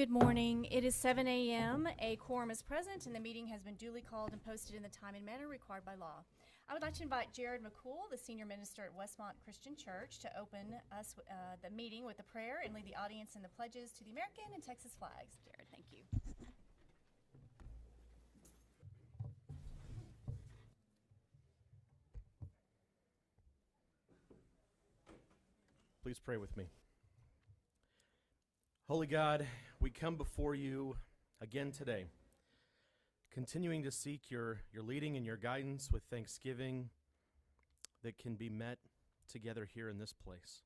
Good morning. It is 7 a.m. A quorum is present, and the meeting has been duly called and posted in the time and manner required by law. I would like to invite Jared McCool, the senior minister at Westmont Christian Church, to open us the meeting with a prayer and lead the audience in the pledges to the American and Texas flags. Jared, thank you. Please pray with me. Holy God, we come before you again today, continuing to seek your leading and your guidance with thanksgiving that can be met together here in this place.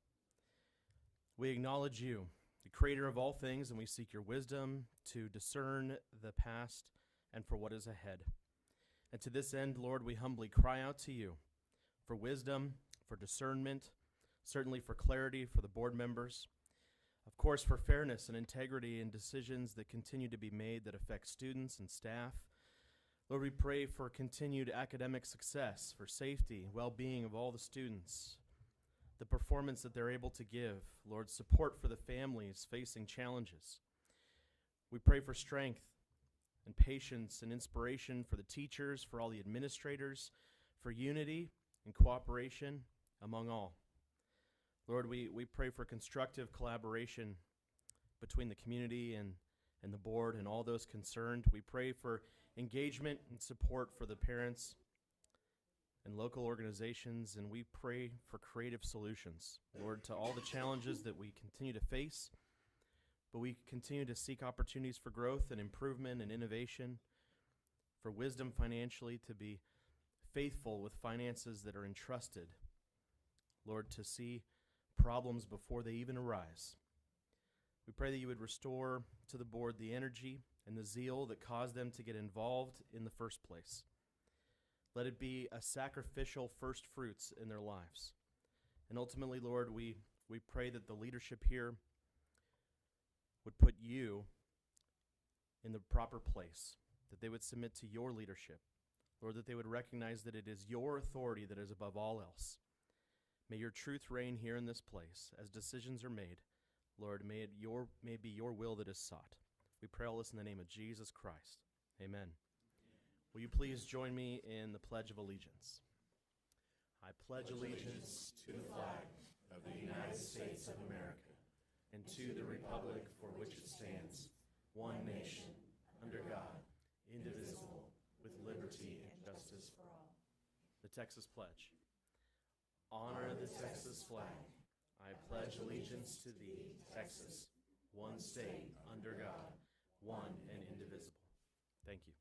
We acknowledge you, the creator of all things, and we seek your wisdom to discern the past and for what is ahead. And to this end, Lord, we humbly cry out to you for wisdom, for discernment, certainly for clarity for the board members, of course for fairness and integrity in decisions that continue to be made that affect students and staff. Lord, we pray for continued academic success, for safety, well-being of all the students, the performance that they're able to give. Lord, support for the families facing challenges. We pray for strength and patience and inspiration for the teachers, for all the administrators, for unity and cooperation among all. Lord, we pray for constructive collaboration between the community and the board and all those concerned. We pray for engagement and support for the parents and local organizations, and we pray for creative solutions, Lord, to all the challenges that we continue to face, but we continue to seek opportunities for growth and improvement and innovation, for wisdom financially, to be faithful with finances that are entrusted, Lord, to see problems before they even arise. We pray that you would restore to the board the energy and the zeal that caused them to get involved in the first place. Let it be a sacrificial first fruits in their lives. And ultimately, Lord, we pray that the leadership here would put you in the proper place, that they would submit to your leadership. Lord, that they would recognize that it is your authority that is above all else. May your truth reign here in this place as decisions are made. Lord, may it be your will that is sought. We pray all this in the name of Jesus Christ. Amen. Will you please join me in the Pledge of Allegiance? I pledge allegiance to the flag of the United States of America and to the republic for which it stands, one nation, under God, indivisible, with liberty and justice for all. The Texas Pledge. Honor the Texas flag. I pledge allegiance to thee, Texas, one state, under God, one and indivisible. Thank you.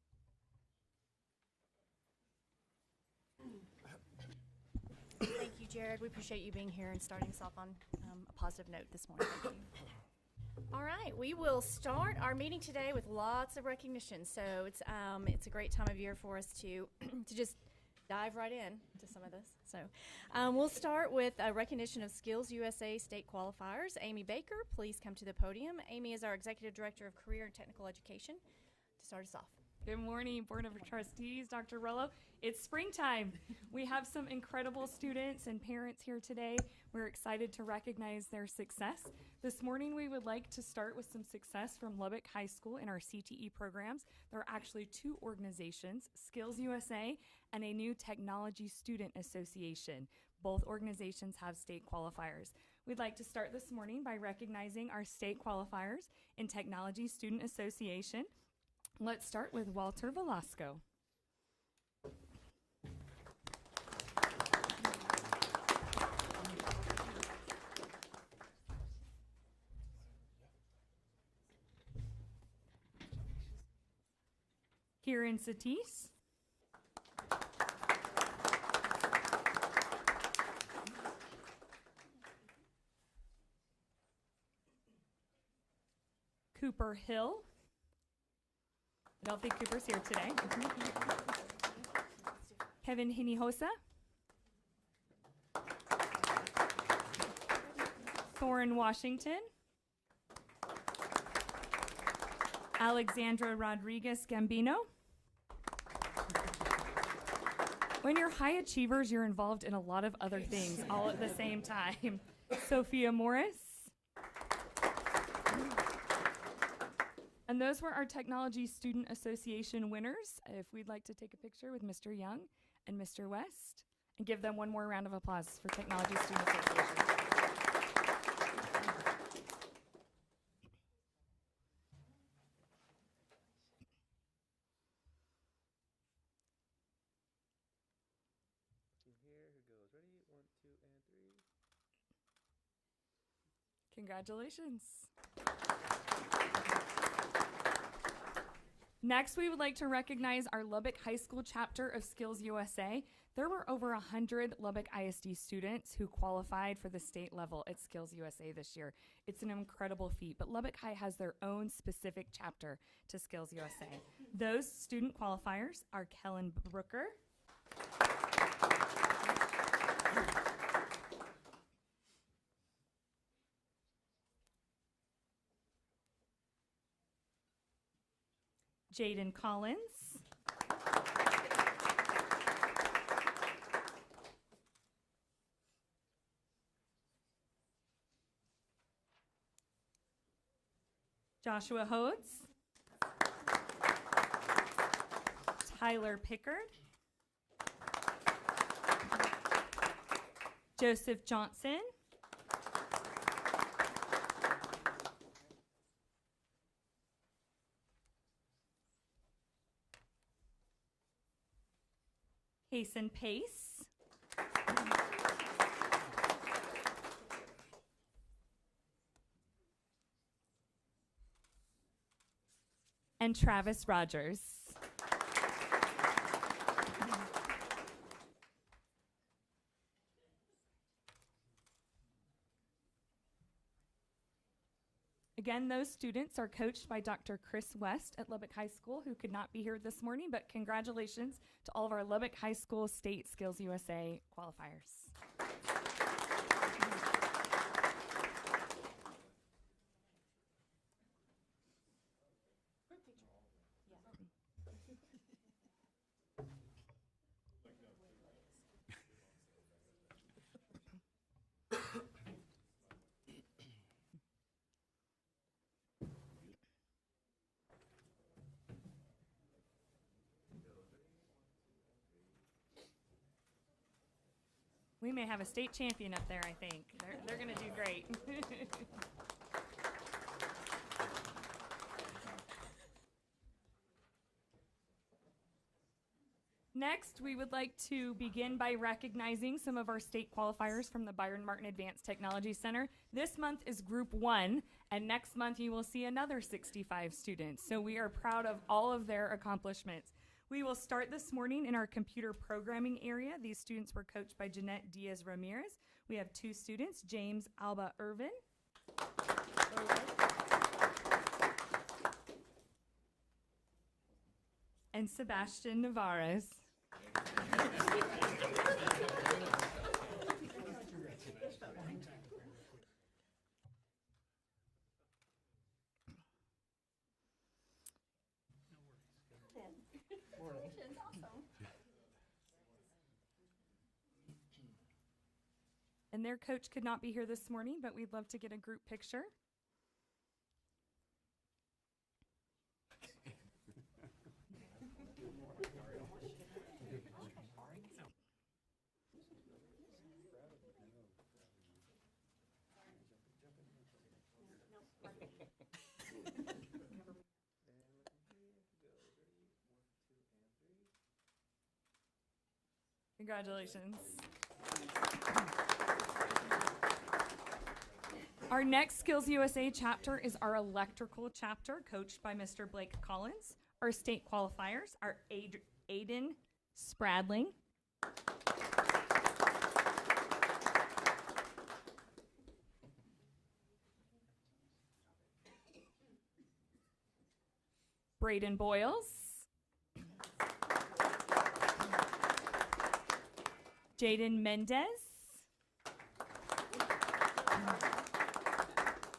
Thank you, Jared. We appreciate you being here and starting us off on a positive note this morning. Thank you. All right, we will start our meeting today with lots of recognition. So it's a great time of year for us to just dive right in to some of this. So we'll start with a recognition of Skills USA state qualifiers. Amy Baker, please come to the podium. Amy is our Executive Director of Career and Technical Education to start us off. Good morning, Board of Trustees, Dr. Rello. It's springtime. We have some incredible students and parents here today. We're excited to recognize their success. This morning, we would like to start with some success from Lubbock High School in our CTE programs. There are actually two organizations, Skills USA and a new Technology Student Association. Both organizations have state qualifiers. We'd like to start this morning by recognizing our state qualifiers in Technology Student Association. Let's start with Walter Velasco. Kieran Satis. Cooper Hill. I don't think Cooper's here today. Kevin Hinihosa. Thorin Washington. Alexandra Rodriguez Gambino. When you're high achievers, you're involved in a lot of other things all at the same time. Sophia Morris. And those were our Technology Student Association winners. If we'd like to take a picture with Mr. Young and Mr. West and give them one more round of applause for Technology Student Association. Here, who goes? Ready? 1, 2, and 3. Congratulations. Next, we would like to recognize our Lubbock High School chapter of Skills USA. There were over 100 Lubbock ISD students who qualified for the state level at Skills USA this year. It's an incredible feat, but Lubbock High has their own specific chapter to Skills USA. Those student qualifiers are Kellen Brooker, Jaden Collins, Joshua Hodes, Tyler Pickard, Joseph Johnson, Hasten Pace, and Travis Rogers. Again, those students are coached by Dr. Chris West at Lubbock High School, who could not be here this morning, but congratulations to all of our Lubbock High School State Skills USA qualifiers. We may have a state champion up there, I think. They're going to do great. Next, we would like to begin by recognizing some of our state qualifiers from the Byron Martin Advanced Technology Center. This month is Group 1, and next month you will see another 65 students. So we are proud of all of their accomplishments. We will start this morning in our computer programming area. These students were coached by Jeanette Diaz Ramirez. We have 2 students, James Alba Irvin. And Sebastian Navarez. And their coach could not be here this morning, but we'd love to get a group picture. Congratulations. Our next Skills USA chapter is our electrical chapter, coached by Mr. Blake Collins. Our state qualifiers are Aiden Spradling, Braden Boyles, Jaden Mendez,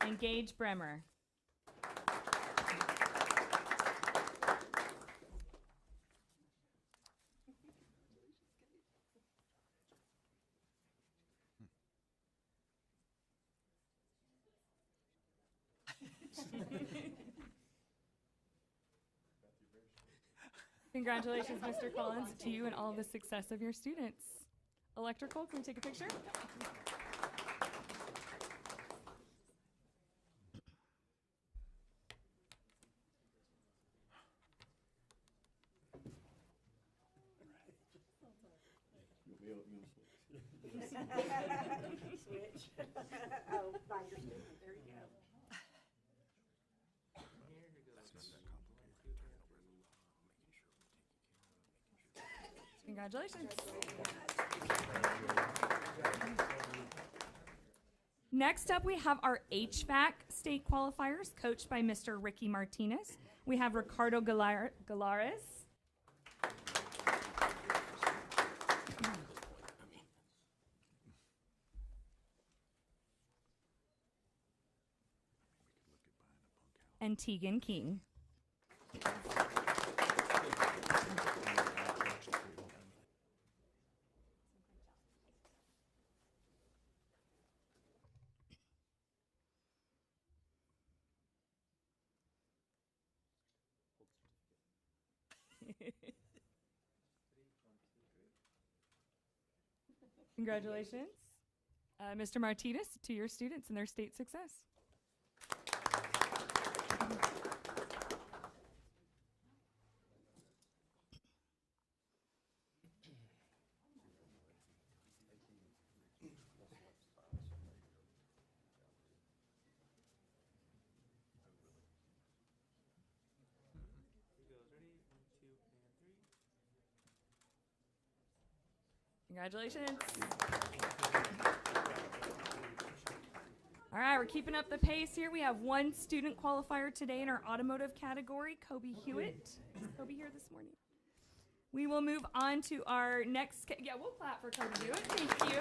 and Gage Bremer. Congratulations, Mr. Collins, to you and all the success of your students. Electrical, can we take a picture? Switch. Oh, find your student. There you go. Congratulations. Next up, we have our HVAC state qualifiers, coached by Mr. Ricky Martinez. We have Ricardo Galares. And Tegan King. Congratulations, Mr. Martinez, to your students and their state success. Congratulations. All right, we're keeping up the pace here. We have one student qualifier today in our automotive category, Kobe Hewitt. Is Kobe here this morning? We will move on to our next, we'll clap for Kobe Hewitt. Thank you.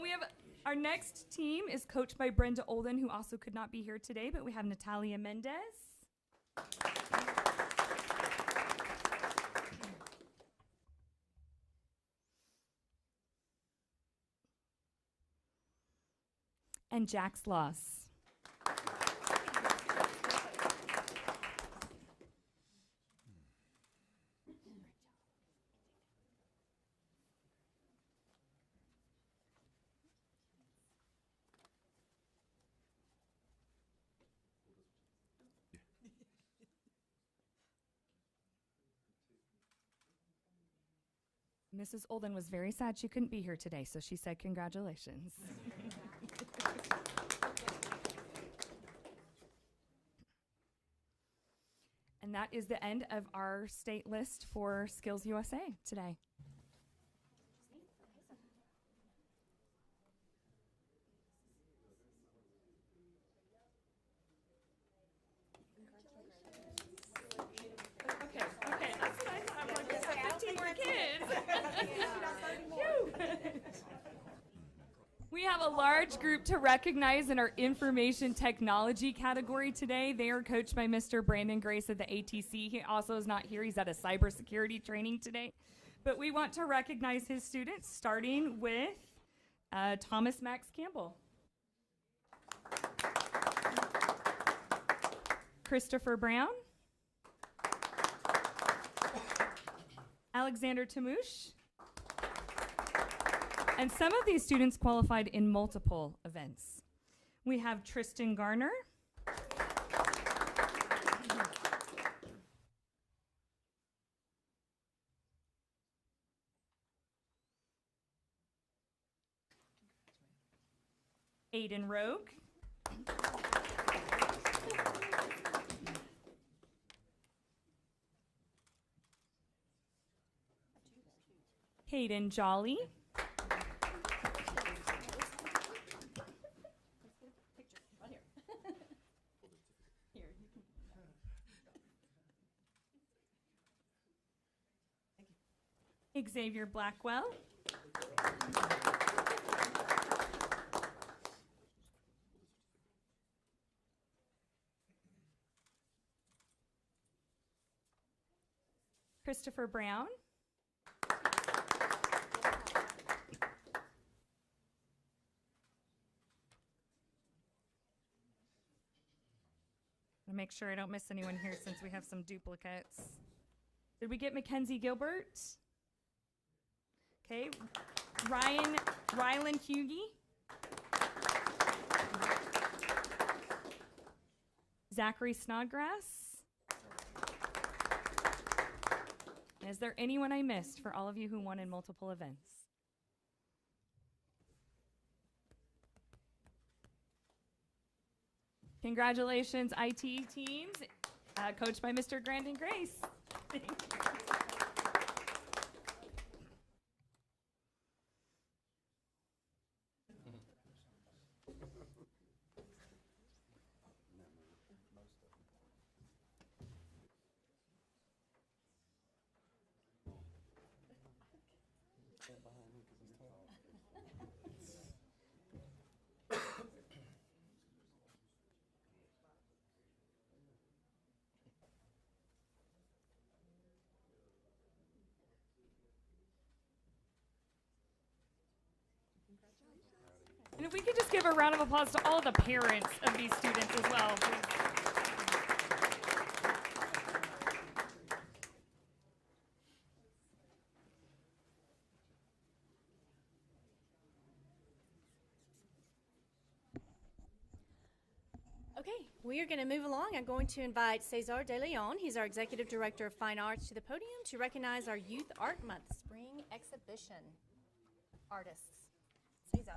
We have our next team is coached by Brenda Olden, who also could not be here today, but we have Natalia Mendez. And Jax Loss. Mrs. Olden was very sad she couldn't be here today, so she said congratulations. And that is the end of our state list for Skills USA today. Okay, that's what I thought. I'm like, I have 15 more kids. We have a large group to recognize in our information technology category today. They are coached by Mr. Brandon Grace of the ATC. He also is not here. He's at a cybersecurity training today. But we want to recognize his students, starting with Thomas Max Campbell. Christopher Brown. Alexander Tamouche. And some of these students qualified in multiple events. We have Tristan Garner. Aiden Rogue. Hayden Jolly. Xavier Blackwell. Christopher Brown. make sure I don't miss anyone here since we have some duplicates. Did we get Mackenzie Gilbert? Okay. Rylan Hughie. Zachary Snodgrass. And is there anyone I missed for all of you who won in multiple events? Congratulations, IT teams, coached by Mr. Grandin Grace. Thank you. And if we could just give a round of applause to all the parents of these students as well, please. Okay, we are going to move along. I'm going to invite Cesar De Leon. He's our Executive Director of Fine Arts to the podium to recognize our Youth Art Month Spring Exhibition artists. Cesar.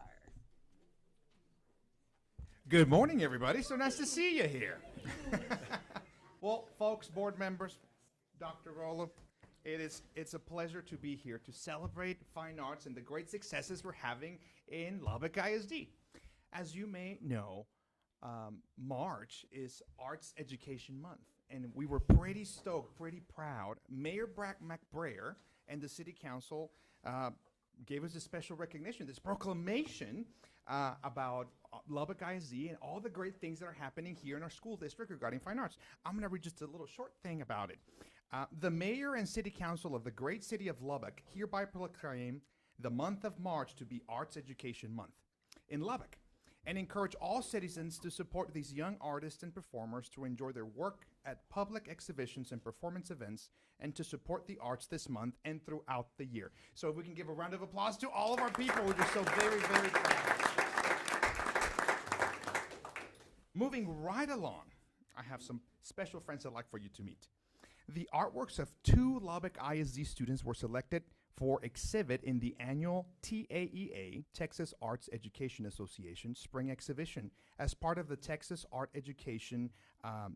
Good morning, everybody. So nice to see you here. Well, folks, board members, Dr. Rollo, it's a pleasure to be here to celebrate fine arts and the great successes we're having in Lubbock ISD. As you may know, March is Arts Education Month, and we were pretty stoked, pretty proud. Mayor McBrayer and the City Council gave us a special recognition, this proclamation about Lubbock ISD and all the great things that are happening here in our school district regarding fine arts. I'm going to read just a little short thing about it. The Mayor and City Council of the great city of Lubbock hereby proclaim the month of March to be Arts Education Month in Lubbock, and encourage all citizens to support these young artists and performers to enjoy their work at public exhibitions and performance events, and to support the arts this month and throughout the year. So if we can give a round of applause to all of our people, we're just so very, very proud. Moving right along, I have some special friends I'd like for you to meet. The artworks of 2 Lubbock ISD students were selected for exhibit in the annual TAEA, Texas Arts Education Association, Spring Exhibition as part of the Texas Art Education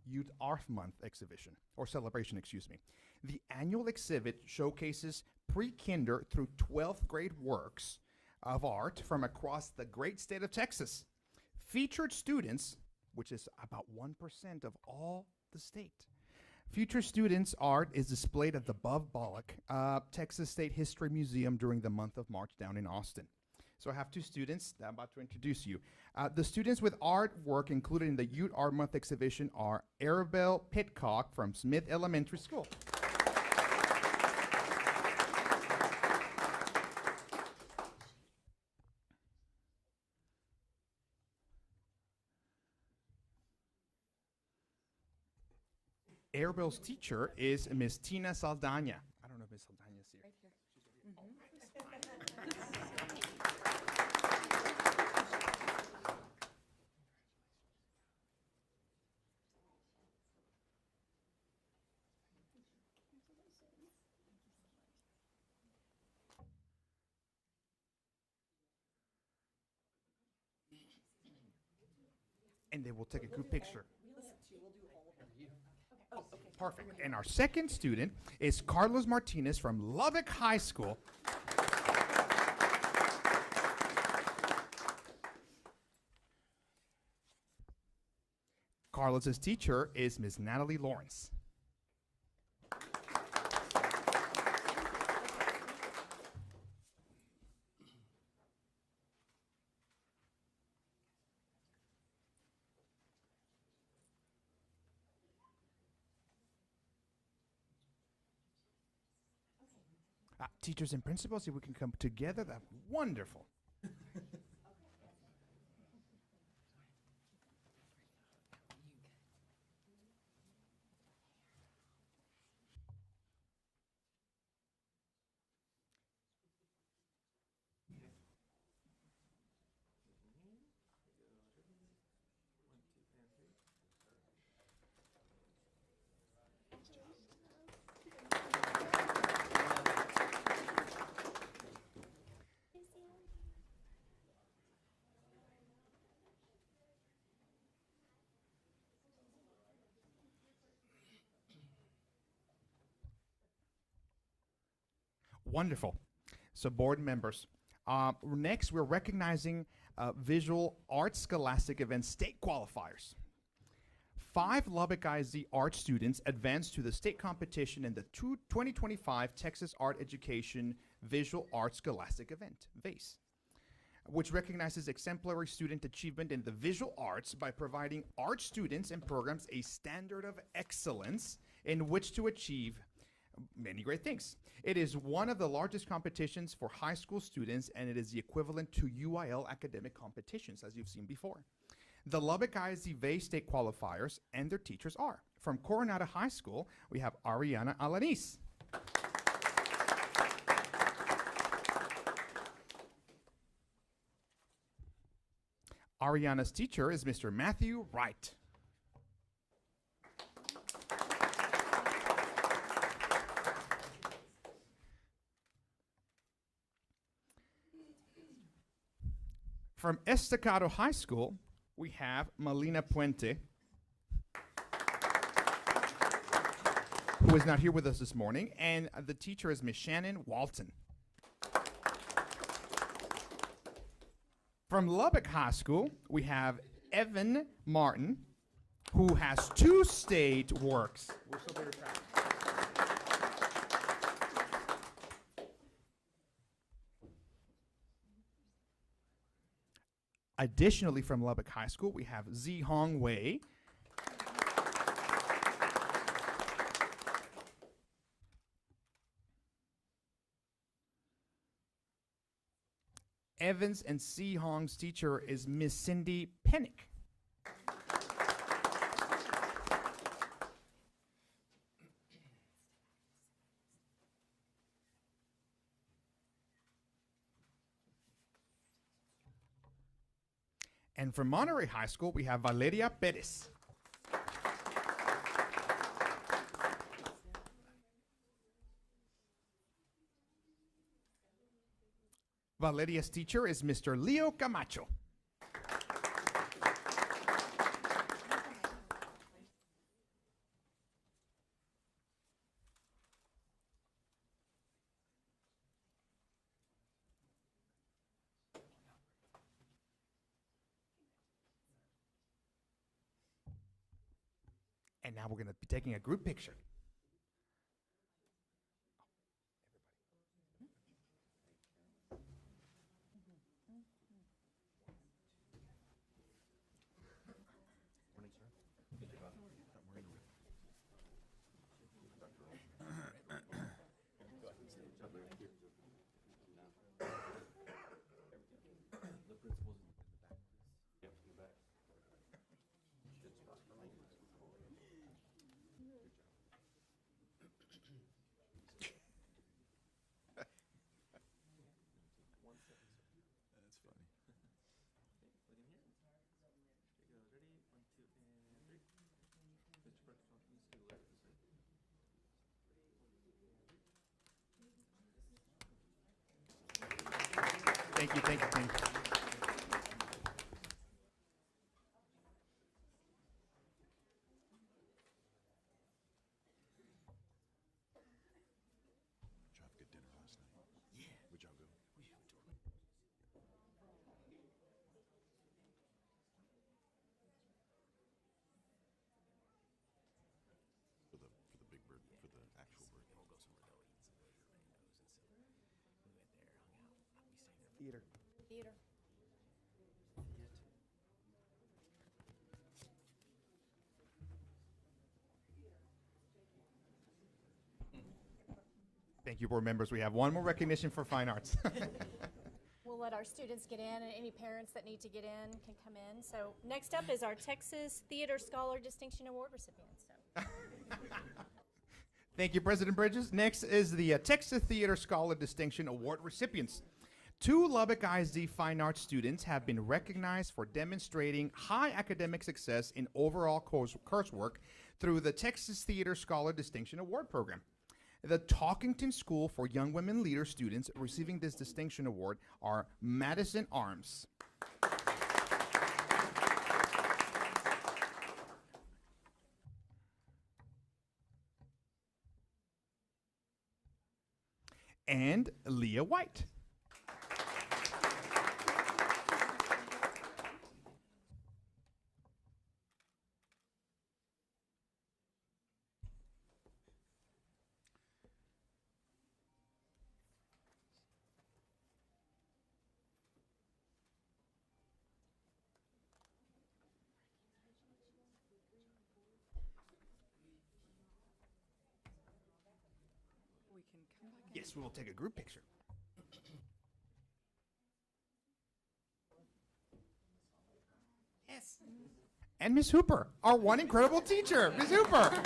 Youth Art Month exhibition, or celebration, excuse me. The annual exhibit showcases pre-kinder through 12th grade works of art from across the great state of Texas. Featured students, which is about 1% of all the state. Future students' art is displayed at the Bob Bullock Texas State History Museum during the month of March down in Austin. So I have 2 students that I'm about to introduce you. The students with artwork included in the Youth Art Month exhibition are Arabelle Pitcock from Smith Elementary School. Arabelle's teacher is Miss Tina Saldana. I don't know if Miss Saldana is here. Right here. And they will take a good picture. Perfect. And our second student is Carlos Martinez from Lubbock High School. Carlos's teacher is Miss Natalie Lawrence. Teachers and principals, if we can come together, that's wonderful. Wonderful. So, board members, next we're recognizing visual arts scholastic event state qualifiers. 5 Lubbock ISD art students advanced to the state competition in the 2025 Texas Art Education Visual Arts Scholastic Event, VASE, which recognizes exemplary student achievement in the visual arts by providing art students and programs a standard of excellence in which to achieve many great things. It is one of the largest competitions for high school students, and it is the equivalent to UIL academic competitions, as you've seen before. The Lubbock ISD VASE state qualifiers and their teachers are: from Coronado High School, we have Ariana Alanis. Ariana's teacher is Mr. Matthew Wright. From Estacado High School, we have Melina Puente, who is not here with us this morning, and the teacher is Miss Shannon Walton. From Lubbock High School, we have Evan Martin, who has 2 state works. We're so very proud. Additionally, from Lubbock High School, we have Z Hong Wei. Evans and Si Hong's teacher is Miss Cindy Pennick. And from Monterey High School, we have Valeria Perez. Valeria's teacher is Mr. Leo Camacho. And now we're going to be taking a group picture. Thank you, thank you, thank you. Did y'all have a good dinner last night? Yeah. Where'd y'all go? For the big bird, for the actual bird. We'll go somewhere to eat some burritos and so we went there, hung out. We stayed there. Theater. Theater. Thank you, board members. We have one more recognition for fine arts. We'll let our students get in, and any parents that need to get in can come in. So next up is our Texas Theater Scholar Distinction Award recipients. So. Thank you, President Bridges. Next is the Texas Theater Scholar Distinction Award recipients. 2 Lubbock ISD fine arts students have been recognized for demonstrating high academic success in overall coursework through the Texas Theater Scholar Distinction Award program. The Talkington School for Young Women Leader students receiving this distinction award are Madison Arms, and Leah White. Yes, we will take a group picture. Yes. And Miss Hooper, our one incredible teacher, Miss Hooper.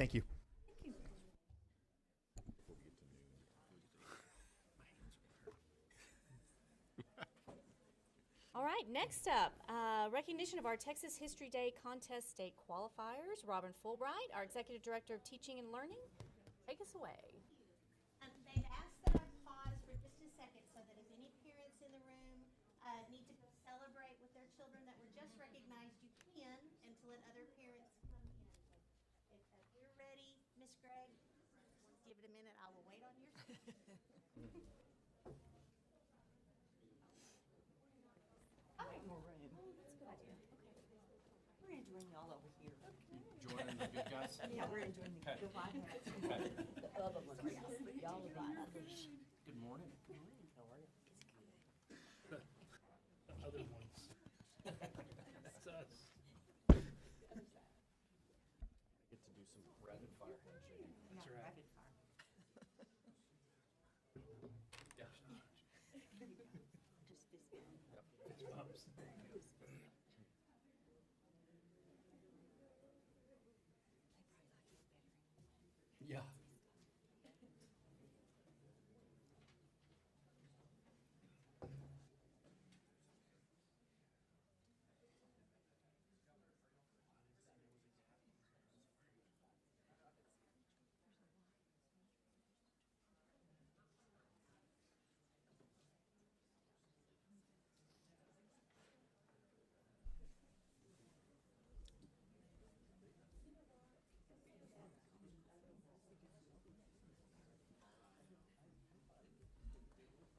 Thank you. All right, next up, recognition of our Texas History Day Contest State qualifiers. Robin Fulbright, our Executive Director of Teaching and Learning. Take us away. They've asked that I pause for just a second so that if any parents in the room need to go celebrate with their children that were just recognized, you can, and to let other parents come in. If you're ready, Miss Gregg, give it a minute. I will wait on your screen. We're enjoying y'all over here. Joining the good guys. Yeah, we're enjoying the White House. The other ones, y'all are the others. Good morning. How are you? Other ones. That's us. Get to do some rapid fire handshake. That's right. Rapid fire. Just this one. Fist bumps. Yeah.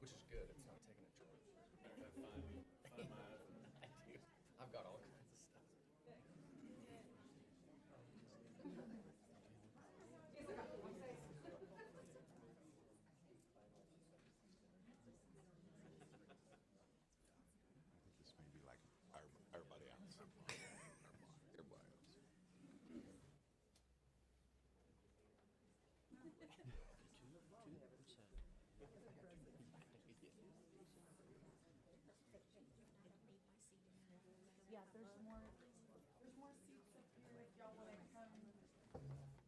Which is good. It's not taking a charge. Find my iPhone. I do. I've got all kinds of stuff. This may be like everybody else. Everybody else. Yeah, there's more seats up here if y'all want to come.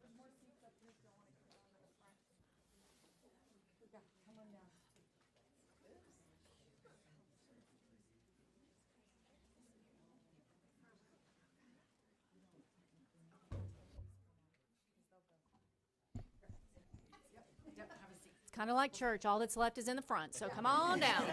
There's more seats up here if y'all want to come down to the front. Yeah, come on down. It's kind of like church. All that's left is in the front, so come on down.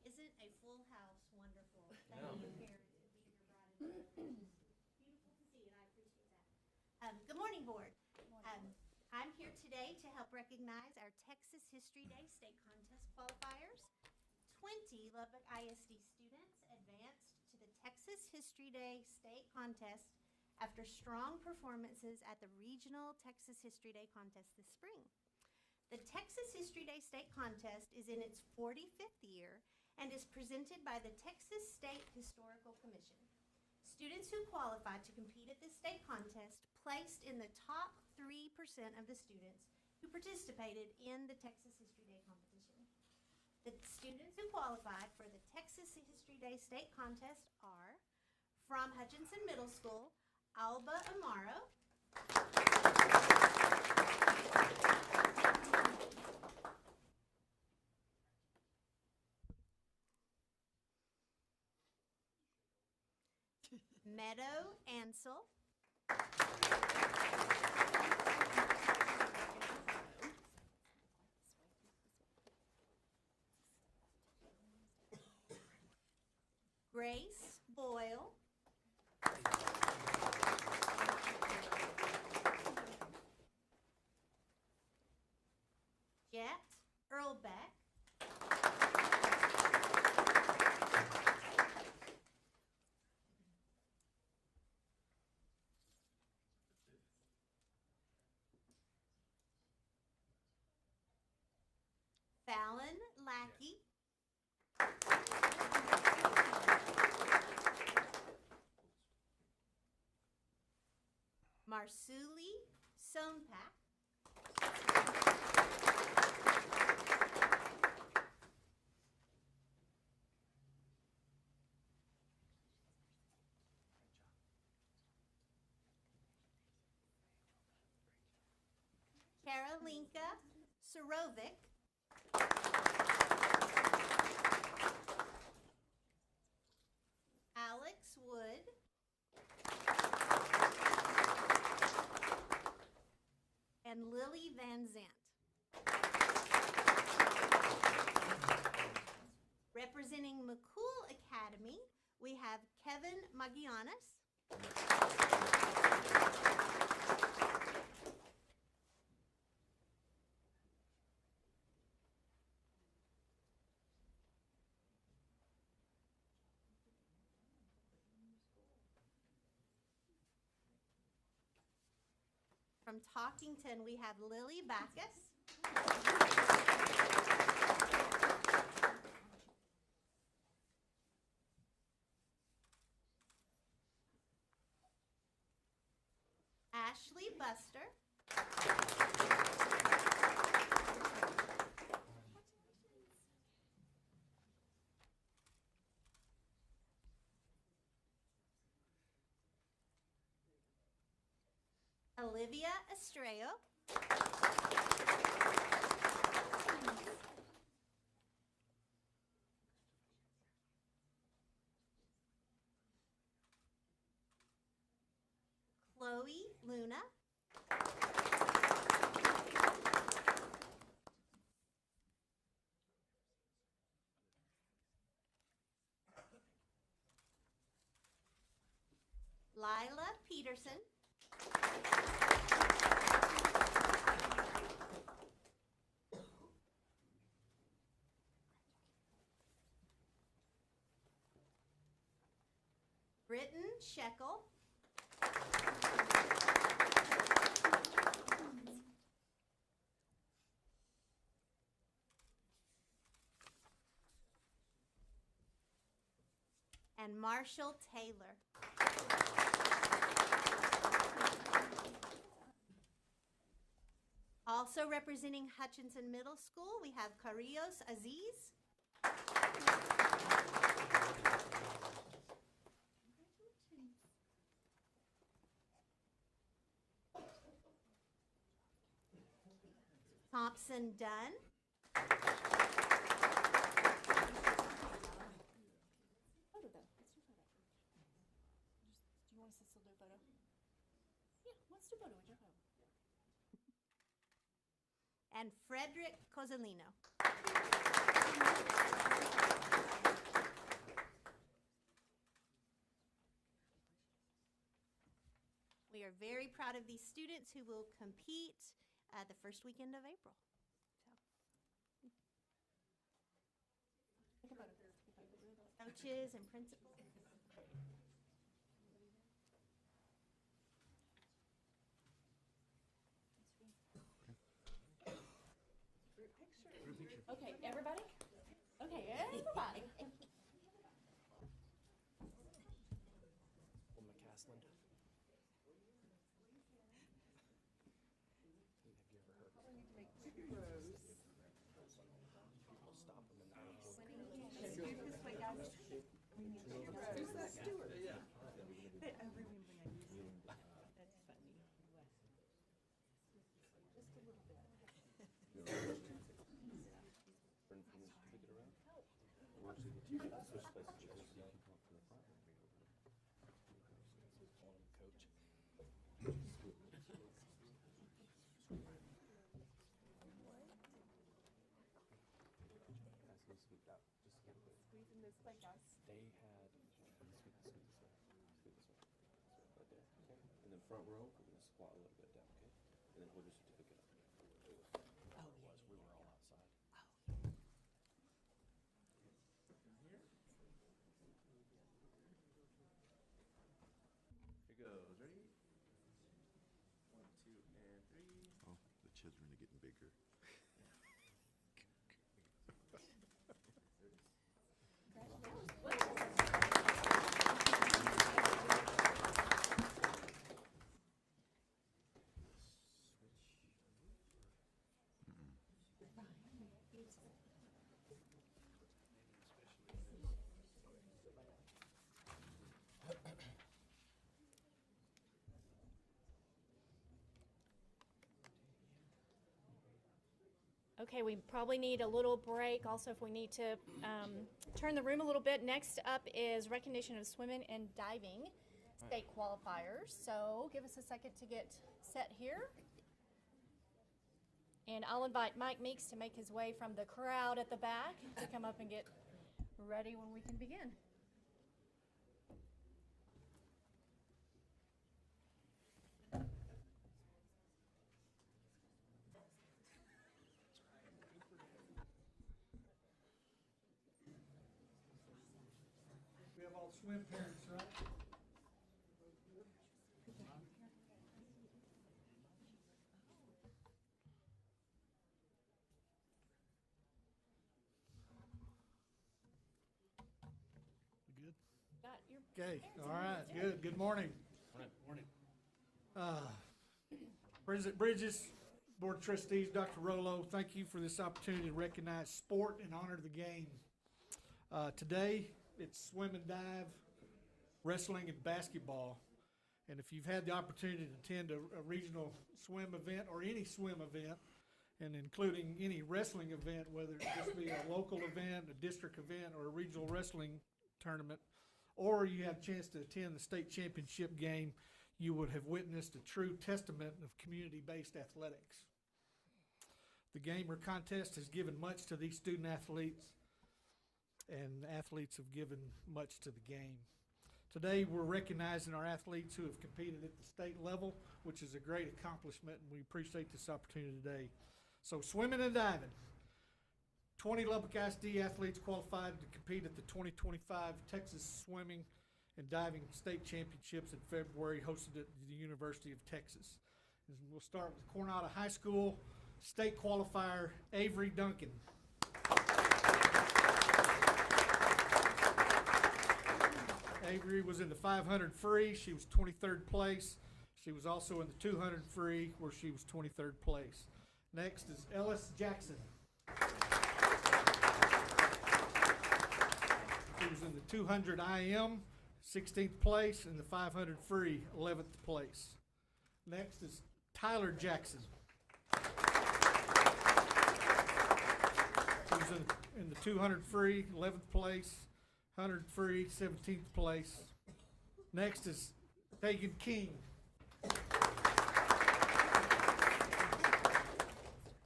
Isn't a full house wonderful? Thank you, parents, for being your bride and groom. Beautiful to see, and I appreciate that. Good morning, board. I'm here today to help recognize our Texas History Day State Contest qualifiers. 20 Lubbock ISD students advanced to the Texas History Day State Contest after strong performances at the Regional Texas History Day Contest this spring. The Texas History Day State Contest is in its 45th year and is presented by the Texas State Historical Commission. Students who qualified to compete at this state contest placed in the top 3% of the students who participated in the Texas History Day competition. The students who qualified for the Texas History Day State Contest are from Hutchinson Middle School, Alba Amaro. Meadow Ansel. Grace Boyle. Jet Earlbeck. Fallon Lackey. Marsuli Sonepak. Karolinka Sorovic. Alex Wood. And Lily Van Zant. Representing McCool Academy, we have Kevin Magianis. From Talkington, we have Lily Backus. Ashley Buster. Olivia Estrella. Chloe Luna. Lila Peterson. Britton Shekel. And Marshall Taylor. Also representing Hutchinson Middle School, we have Carrillos Aziz. Thompson Dunn. Photo though. Let's do photo. Do you want us to still do a photo? Yeah, let's do photo with your phone. And Frederick Cozzolino. We are very proud of these students who will compete the first weekend of April. Take a photo. Take a photo. Coaches and principals. Okay, everybody? Okay, everybody. Well, McCaslin. Have you ever heard? People stop them in the airport. They had. Right there, okay? And then front row, we're gonna squat a little bit down, okay? And then hold your certificate up. Otherwise, we were all outside. Here goes, ready? 1, 2, and 3. Oh, the children are getting bigger. Okay, we probably need a little break. Also, if we need to turn the room a little bit. Next up is recognition of swimming and diving state qualifiers. So give us a second to get set here. And I'll invite Mike Meeks to make his way from the crowd at the back to come up and get ready when we can begin. We have all the swim parents, right? You good? Got your Okay, all right, good. Good morning. Morning. President Bridges, Board of Trustees, Dr. Rollo, thank you for this opportunity to recognize sport and honor the game. Today, it's swim and dive, wrestling, and basketball. And if you've had the opportunity to attend a regional swim event or any swim event, and including any wrestling event, whether it just be a local event, a district event, or a regional wrestling tournament, or you had a chance to attend the state championship game, you would have witnessed a true testament of community-based athletics. The game or contest has given much to these student athletes, and athletes have given much to the game. Today, we're recognizing our athletes who have competed at the state level, which is a great accomplishment, and we appreciate this opportunity today. So, swimming and diving. 20 Lubbock ISD athletes qualified to compete at the 2025 Texas Swimming and Diving State Championships in February, hosted at the University of Texas. And we'll start with Coronado High School state qualifier Avery Duncan. Avery was in the 500 free. She was 23rd place. She was also in the 200 free, where she was 23rd place. Next is Ellis Jackson. She was in the 200 IM, 16th place, and the 500 free, 11th place. Next is Tyler Jackson. He was in the 200 free, 11th place, 100 free, 17th place. Next is Tegan King.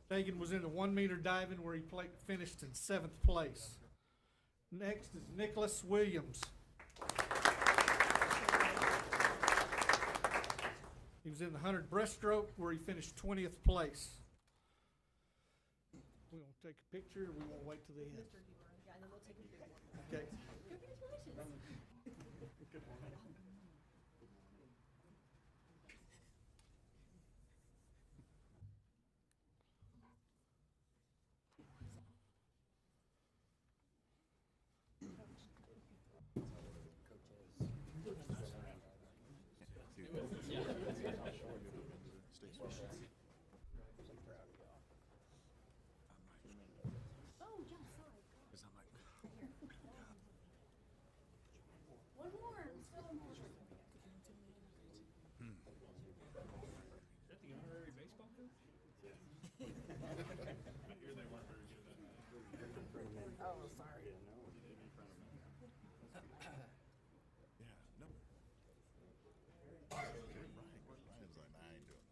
Tegan was in the 1 meter diving, where he finished in 7th place. Next is Nicholas Williams. He was in the 100 breaststroke, where he finished 20th place. We want to take a picture, or we want to wait till the end? Okay. Is that the honorary baseball coach? Yeah, no. Ryan's like, I ain't doing this.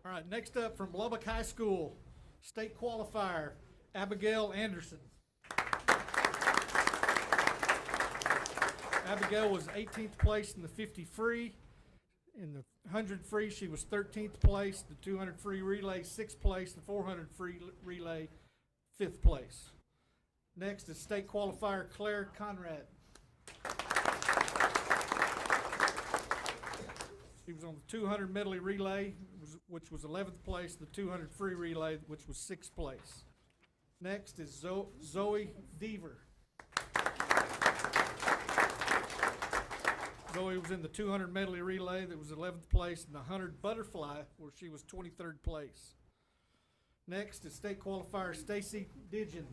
All right, next up from Lubbock High School, state qualifier, Abigail Anderson. Abigail was 18th place in the 50 free. In the 100 free, she was 13th place. The 200 free relay, 6th place. The 400 free relay, 5th place. Next is state qualifier Claire Conrad. She was on the 200 medley relay, which was 11th place. The 200 free relay, which was 6th place. Next is Zoe Deaver. Zoe was in the 200 medley relay that was 11th place, and the 100 butterfly, where she was 23rd place. Next is state qualifier Stacy Digin.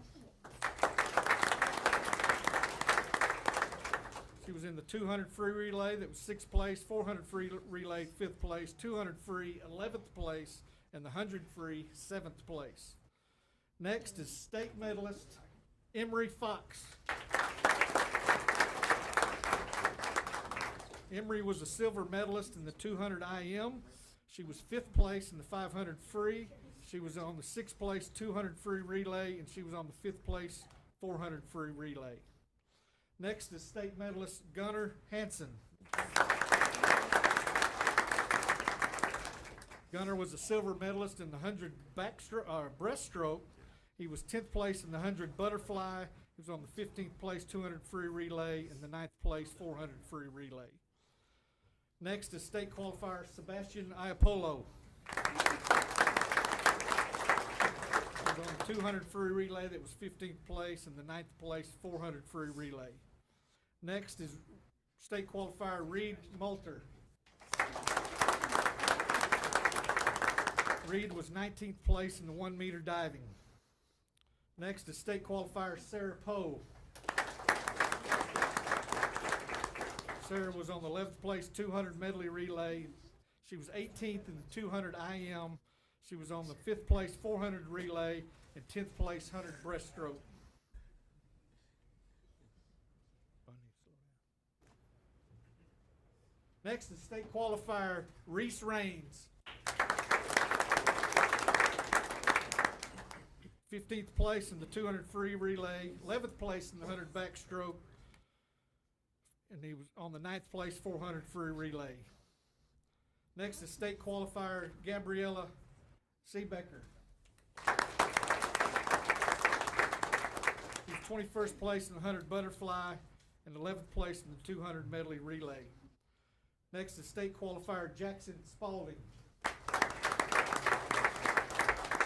She was in the 200 free relay that was 6th place, 400 free relay 5th place, 200 free 11th place, and the 100 free 7th place. Next is state medalist Emery Fox. Emery was a silver medalist in the 200 IM. She was 5th place in the 500 free. She was on the 6th place 200 free relay, and she was on the 5th place 400 free relay. Next is state medalist Gunnar Hansen. Gunnar was a silver medalist in the 100 breaststroke. He was 10th place in the 100 butterfly. He was on the 15th place 200 free relay and the 9th place 400 free relay. Next is state qualifier Sebastian Iapolo. He was on the 200 free relay that was 15th place and the 9th place 400 free relay. Next is state qualifier Reed Moulter. Reed was 19th place in the 1 meter diving. Next is state qualifier Sarah Poe. Sarah was on the 11th place 200 medley relay. She was 18th in the 200 IM. She was on the 5th place 400 relay and 10th place 100 breaststroke. Next is state qualifier Reese Raines. 15th place in the 200 free relay, 11th place in the 100 backstroke, and he was on the 9th place 400 free relay. Next is state qualifier Gabriella Seebecker. He was 21st place in the 100 butterfly and 11th place in the 200 medley relay. Next is state qualifier Jackson Spalding.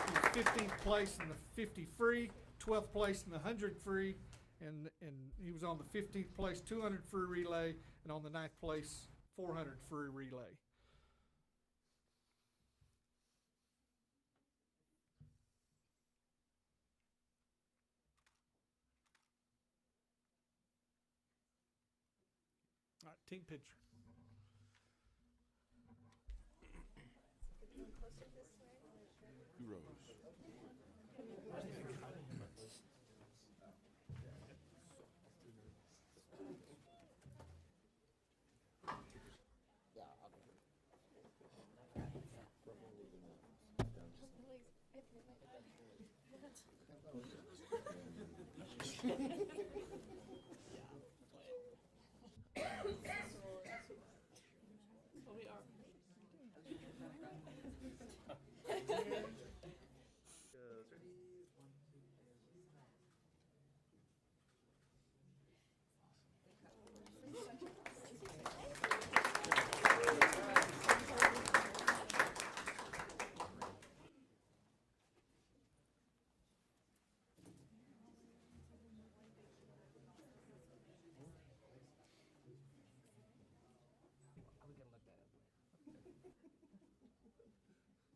He was 15th place in the 50 free, 12th place in the 100 free, and he was on the 15th place 200 free relay and on the 9th place 400 free relay. All right, team picture. Who rose?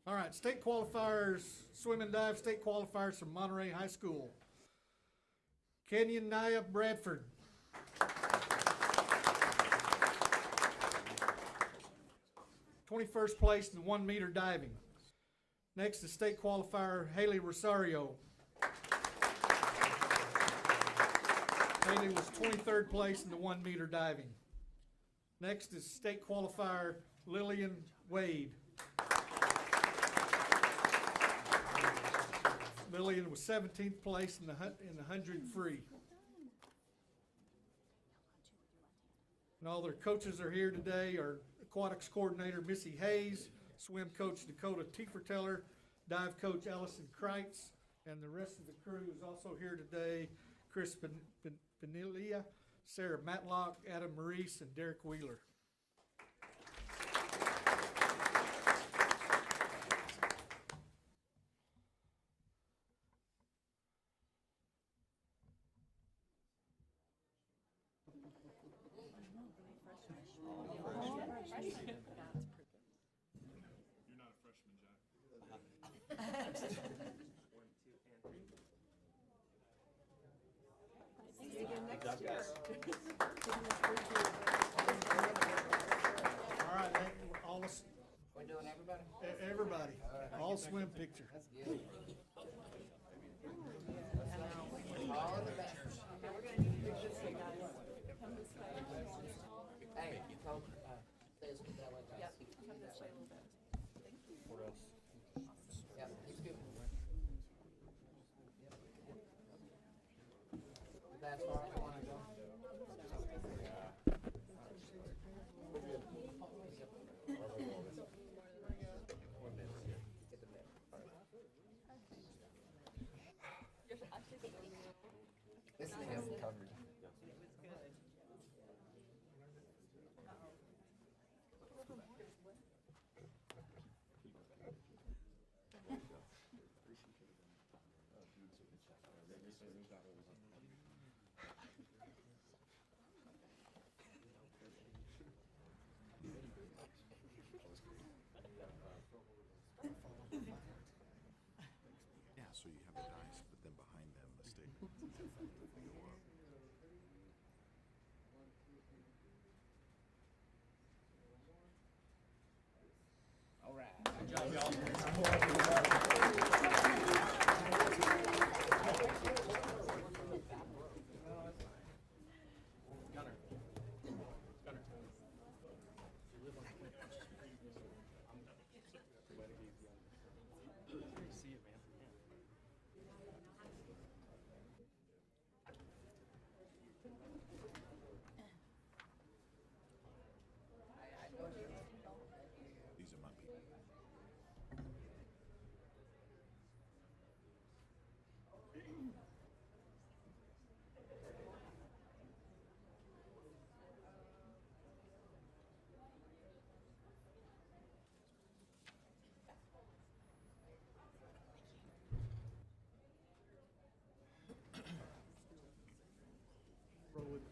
All right, state qualifiers, swim and dive state qualifiers from Monterey High School. Kenyon Naya Bradford. '21st place in the 1 meter diving. Next is state qualifier Haley Rosario. Haley was 23rd place in the 1 meter diving. Next is state qualifier Lillian Wade. Lillian was 17th place in the 100 free. And all their coaches are here today are aquatics coordinator Missy Hayes, swim coach Dakota Tieferteller, dive coach Allison Kreitz, and the rest of the crew is also here today: Chris Benelia, Sarah Matlock, Adam Maurice, and Derek Wheeler. All right, all us. We're doing everybody? Everybody, all swim picture. All in the back. Hey, Coach, please get that way. Yep, come this way a little bit. Yep, he's good. That's far as I want to go. This is him covered. Yeah, so you have the dice, but then behind them, the stick. They go up. All right. These are my people. Roll it.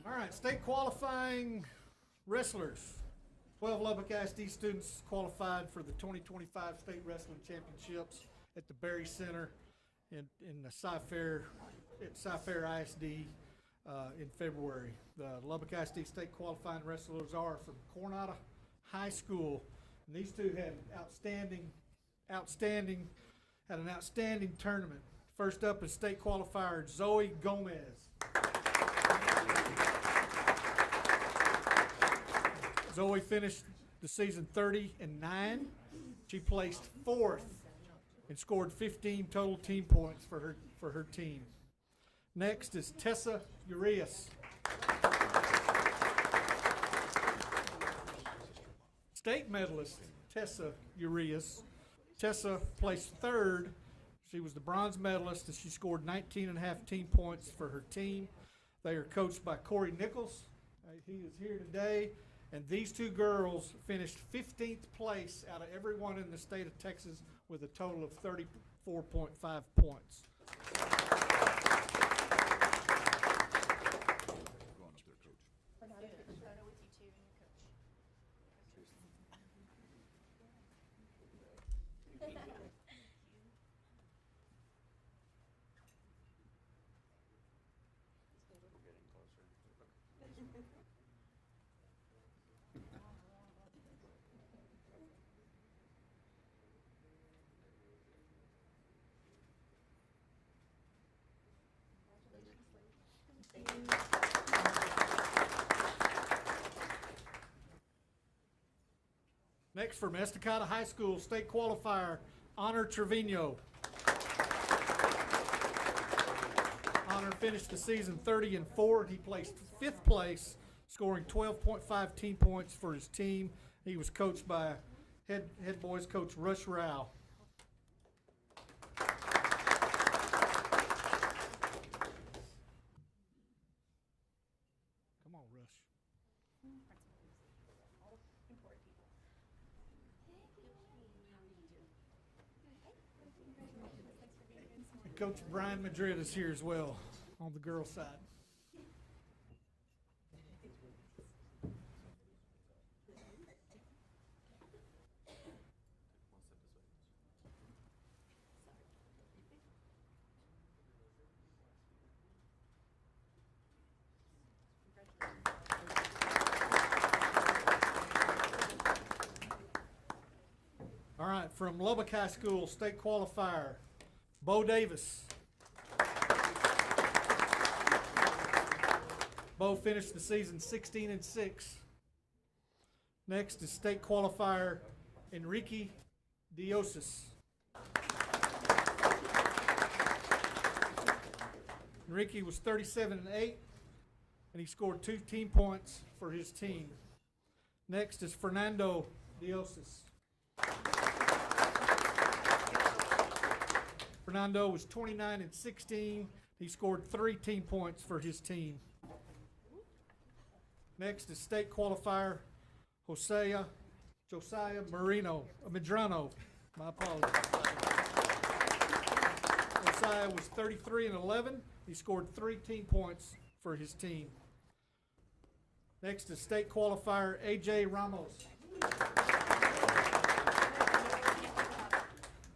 All right, state qualifying wrestlers. 12 Lubbock ISD students qualified for the 2025 State Wrestling Championships at the Berry Center in the Cy-Fair, at Cy-Fair ISD in February. The Lubbock ISD state qualifying wrestlers are from Coronado High School. And these two had had an outstanding tournament. First up is state qualifier Zoe Gomez. Zoe finished the season 30-9. She placed 4th and scored 15 total team points for her team. Next is Tessa Urias. State medalist Tessa Urias. Tessa placed 3rd. She was the bronze medalist, and she scored 19.5 team points for her team. They are coached by Corey Nichols. He is here today. And these two girls finished 15th place out of everyone in the state of Texas with a total of 34.5 points. Go on up there, coach. Photo with you two and your coach. Next, from Estacada High School, state qualifier, Honor Trevino. Honor finished the season 30-4. He placed 5th place, scoring 12.5 team points for his team. He was coached by head boys coach Rush Rao. Come on, Rush. And Coach Brian Madrid is here as well on the girls' side. All right, from Lubbock High School, state qualifier, Bo Davis. Bo finished the season 16-6. Next is state qualifier, Enrique Diosis. Enrique was 37-8, and he scored 2 team points for his team. Next is Fernando Diosis. Fernando was 29-16. He scored 3 team points for his team. Next is state qualifier Josiah Medrano. My apologies. Josiah was 33-11. He scored 3 team points for his team. Next is state qualifier AJ Ramos.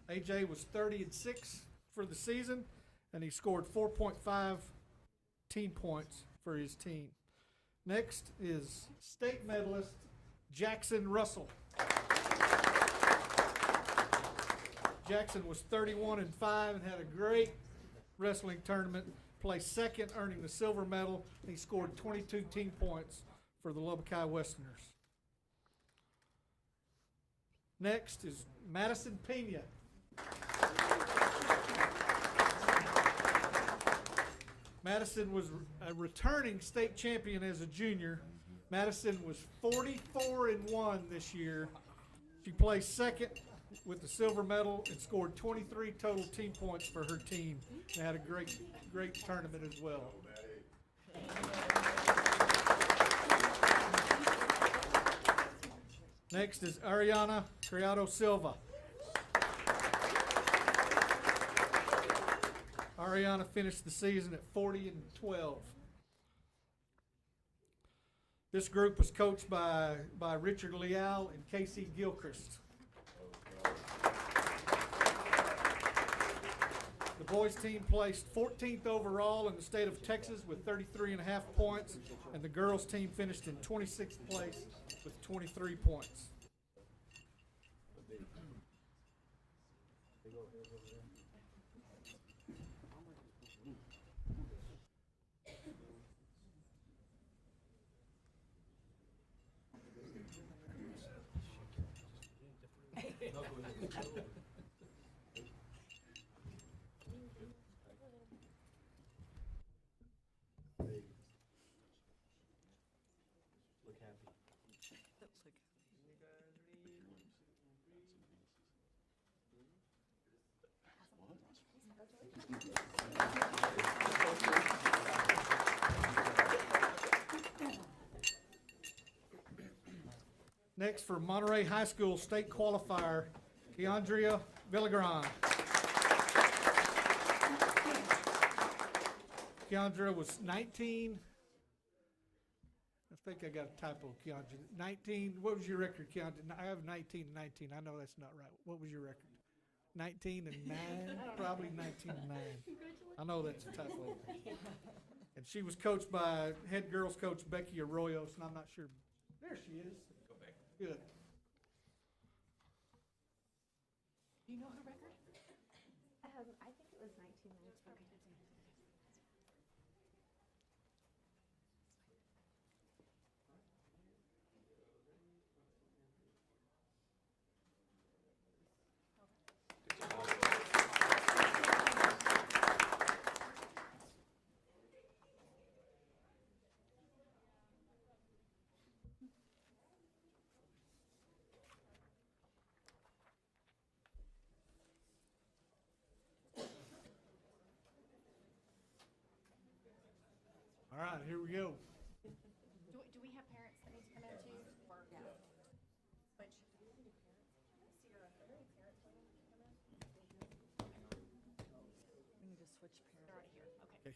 AJ was 30-6 for the season, and he scored 4.5 team points for his team. Next is state medalist Jackson Russell. Jackson was 31-5 and had a great wrestling tournament, placed second, earning the silver medal, and he scored 22 team points for the Lubbock High Westerners. Next is Madison Pena. Madison was a returning state champion as a junior. Madison was 44-1 this year. She placed second with the silver medal and scored 23 total team points for her team. They had a great tournament as well. Next is Ariana Criado Silva. Ariana finished the season at 40-12. This group was coached by Richard Leal and Casey Gilchrist. The boys team placed 14th overall in the state of Texas with 33.5 points, and the girls team finished in 26th place with 23 points. Next, for Monterey High School state qualifier, Keandria Villagran. Keandra was 19. I think I got a typo, Keandra. 19. What was your record, Keandra? I have 19-19. I know that's not right. What was your record? 19-9? Probably 19-9. I know that's a typo. And And she was coached by head girls coach Becky Arroyos, and I'm not sure. There she is. Go back. Good. Do you know her record? I think it was 1992. All right, here we go. Do we have parents that need to come in too? Or, yeah. Which? We need to switch They're parents. already here, okay. Okay. Okay.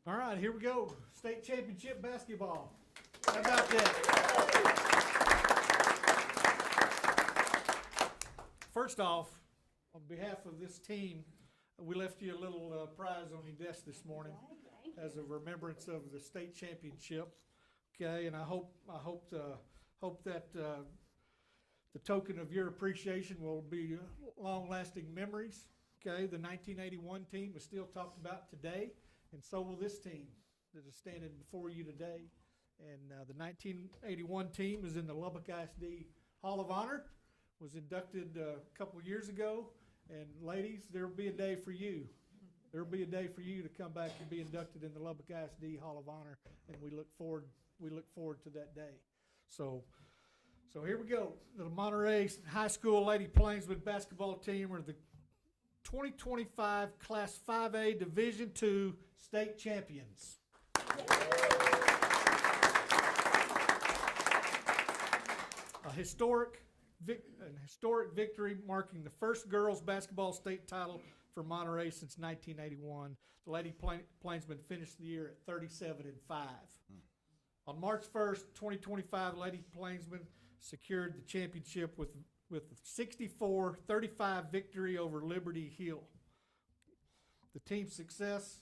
All right, here we go. State championship basketball. How about that? First off, on behalf of this team, we left you a little prize on your desk this morning as a remembrance of the state championship. Okay, and I hope that the token of your appreciation will be long-lasting memories. Okay, the 1981 team is still talked about today, and so will this team that is standing before you today. And the 1981 team is in the Lubbock ISD Hall of Honor, was inducted a couple years ago. And ladies, there will be a day for you. There will be a day for you to come back and be inducted in the Lubbock ISD Hall of Honor, and we look forward to that day. So here we go. The Monterey High School Lady Plainswood basketball team are the 2025 Class 5A Division II state champions. A historic victory marking the first girls basketball state title for Monterey since 1981. The Lady Plainsmen finished the year at 37-5. On March 1st, 2025, Lady Plainsmen secured the championship with a 64-35 victory over Liberty Hill. The team's success,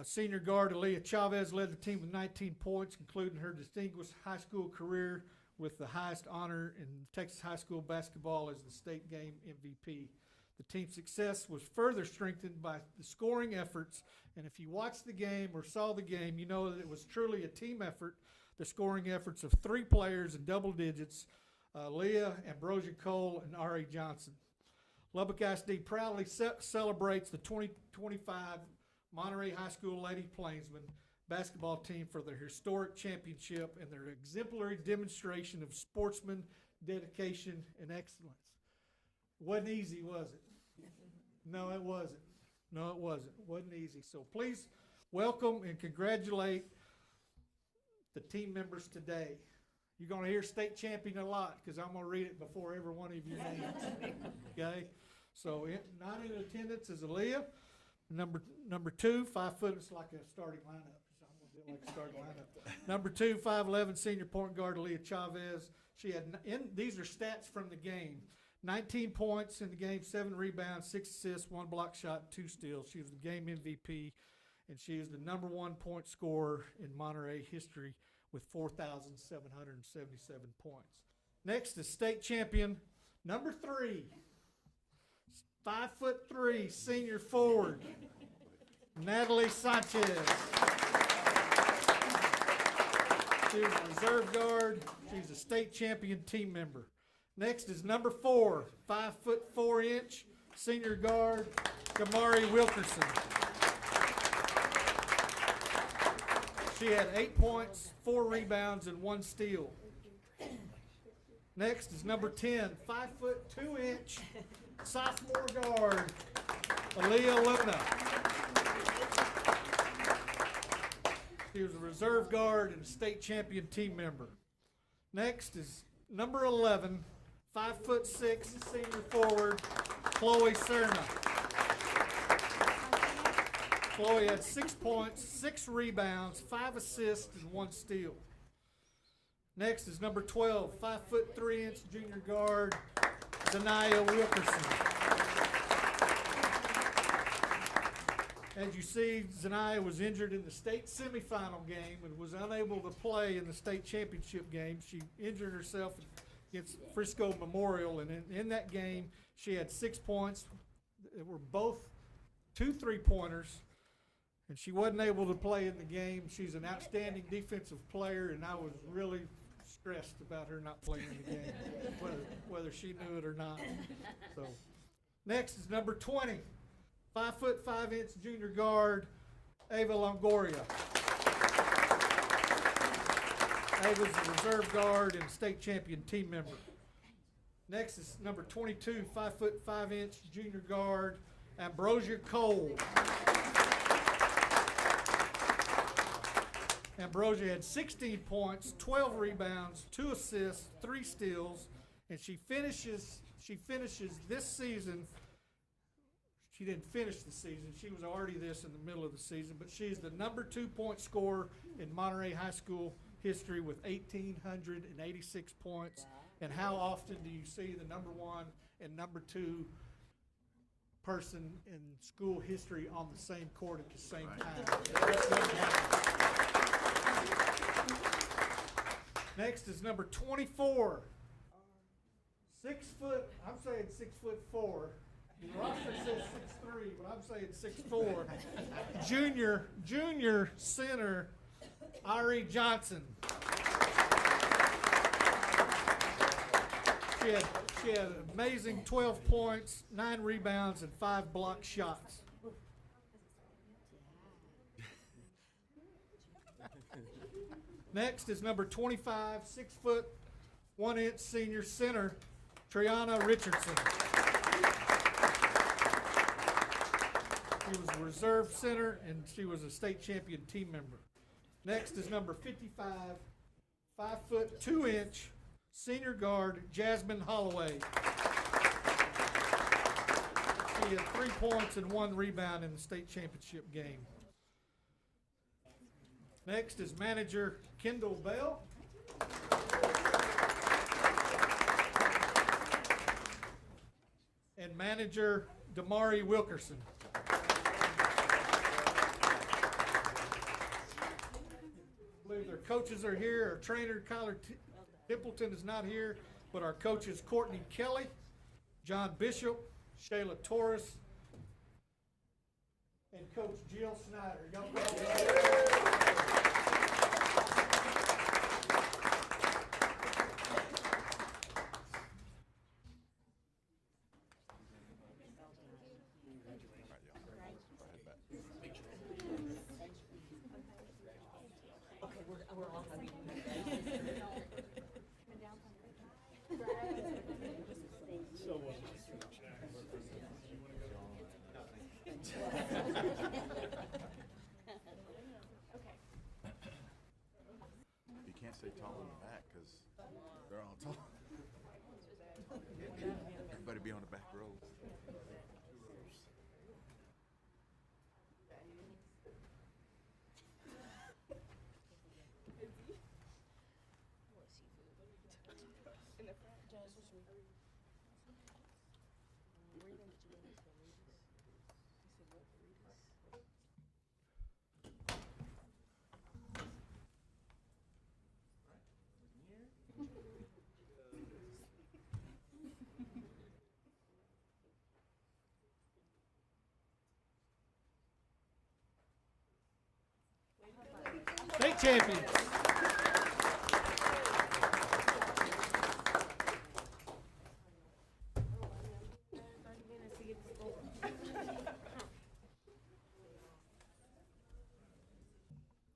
senior guard Aaliyah Chavez led the team with 19 points, including her distinguished high school career with the highest honor in Texas high school basketball as the state game MVP. The team's success was further strengthened by the scoring efforts, and if you watched the game or saw the game, you know that it was truly a team effort. The scoring efforts of three players in double digits, Leah, Ambrosia Cole, and R.A. Johnson. Lubbock ISD proudly celebrates the 2025 Monterey High School Lady Plainsmen basketball team for their historic championship and their exemplary demonstration of sportsman dedication and excellence. Wasn't easy, was it? No, it wasn't. No, it wasn't. Wasn't easy. So please welcome and congratulate the team members today. You're going to hear state champion a lot because I'm going to read it before every one of your names. Okay? So not in attendance is Aaliyah. Number 2, 5 foot. It's like a starting lineup. So I'm going to do it like a starting lineup. Number 2, 5'11", senior point guard Aaliyah Chavez. She had, these are stats from the game. 19 points in the game, 7 rebounds, 6 assists, 1 block shot, 2 steals. She was the game MVP, and she is the number 1 point scorer in Monterey history with 4,777 points. Next is state champion number 3, 5'3", senior forward, Natalie Sanchez. She's a reserve guard. She's a state champion team member. Next is number 4, 5'4", senior guard, Kamari Wilkerson. She had 8 points, 4 rebounds, and 1 steal. Next is number 10, 5'2", sophomore guard, Aaliyah Luna. She was a reserve guard and state champion team member. Next is number 11, 5'6", senior forward, Chloe Serna. Chloe had 6 points, 6 rebounds, 5 assists, and 1 steal. Next is number 12, 5'3" junior guard, Zanaya Wilkerson. As you see, Zanaya was injured in the state semifinal game and was unable to play in the state championship game. She injured herself against Frisco Memorial, and in that game, she had 6 points. They were both 2 3-pointers, and she wasn't able to play in the game. She's an outstanding defensive player, and I was really stressed about her not playing in the game, whether she knew it or not. So, next is number 20, 5'5" junior guard, Ava Longoria. Ava's a reserve guard and state champion team member. Next is number 22, 5'5" junior guard, Ambrosia Cole. Ambrosia had 16 points, 12 rebounds, 2 assists, 3 steals, and she finishes this season. She didn't finish the season. She was already this in the middle of the season, but she's the number 2 point scorer in Monterey High School history with 1,886 points. And how often do you see the number 1 and number 2 person in school history on the same court at the same time? Next is number 24. 6 foot, I'm saying 6'4". The roster says 6'3", but I'm saying 6'4". Junior center, Ari Johnson. She had an amazing 12 points, 9 rebounds, and 5 blocked shots. Next is number 25, 6'1" senior center, Triana Richardson. She was a reserve center, and she was a state champion team member. Next is number 55, 5'2" senior guard, Jasmine Holloway. She had 3 points and 1 rebound in the state championship game. Next is manager Kendall Bell. And manager Damari Wilkerson. I believe their coaches are here. Our trainer, Kyler Templeton, is not here, but our coaches, Courtney Kelly, John Bishop, Shayla Torres, and Coach Jill Snyder. You can't stay tall in the back because they're all tall. Everybody be on the back row. State champions. Let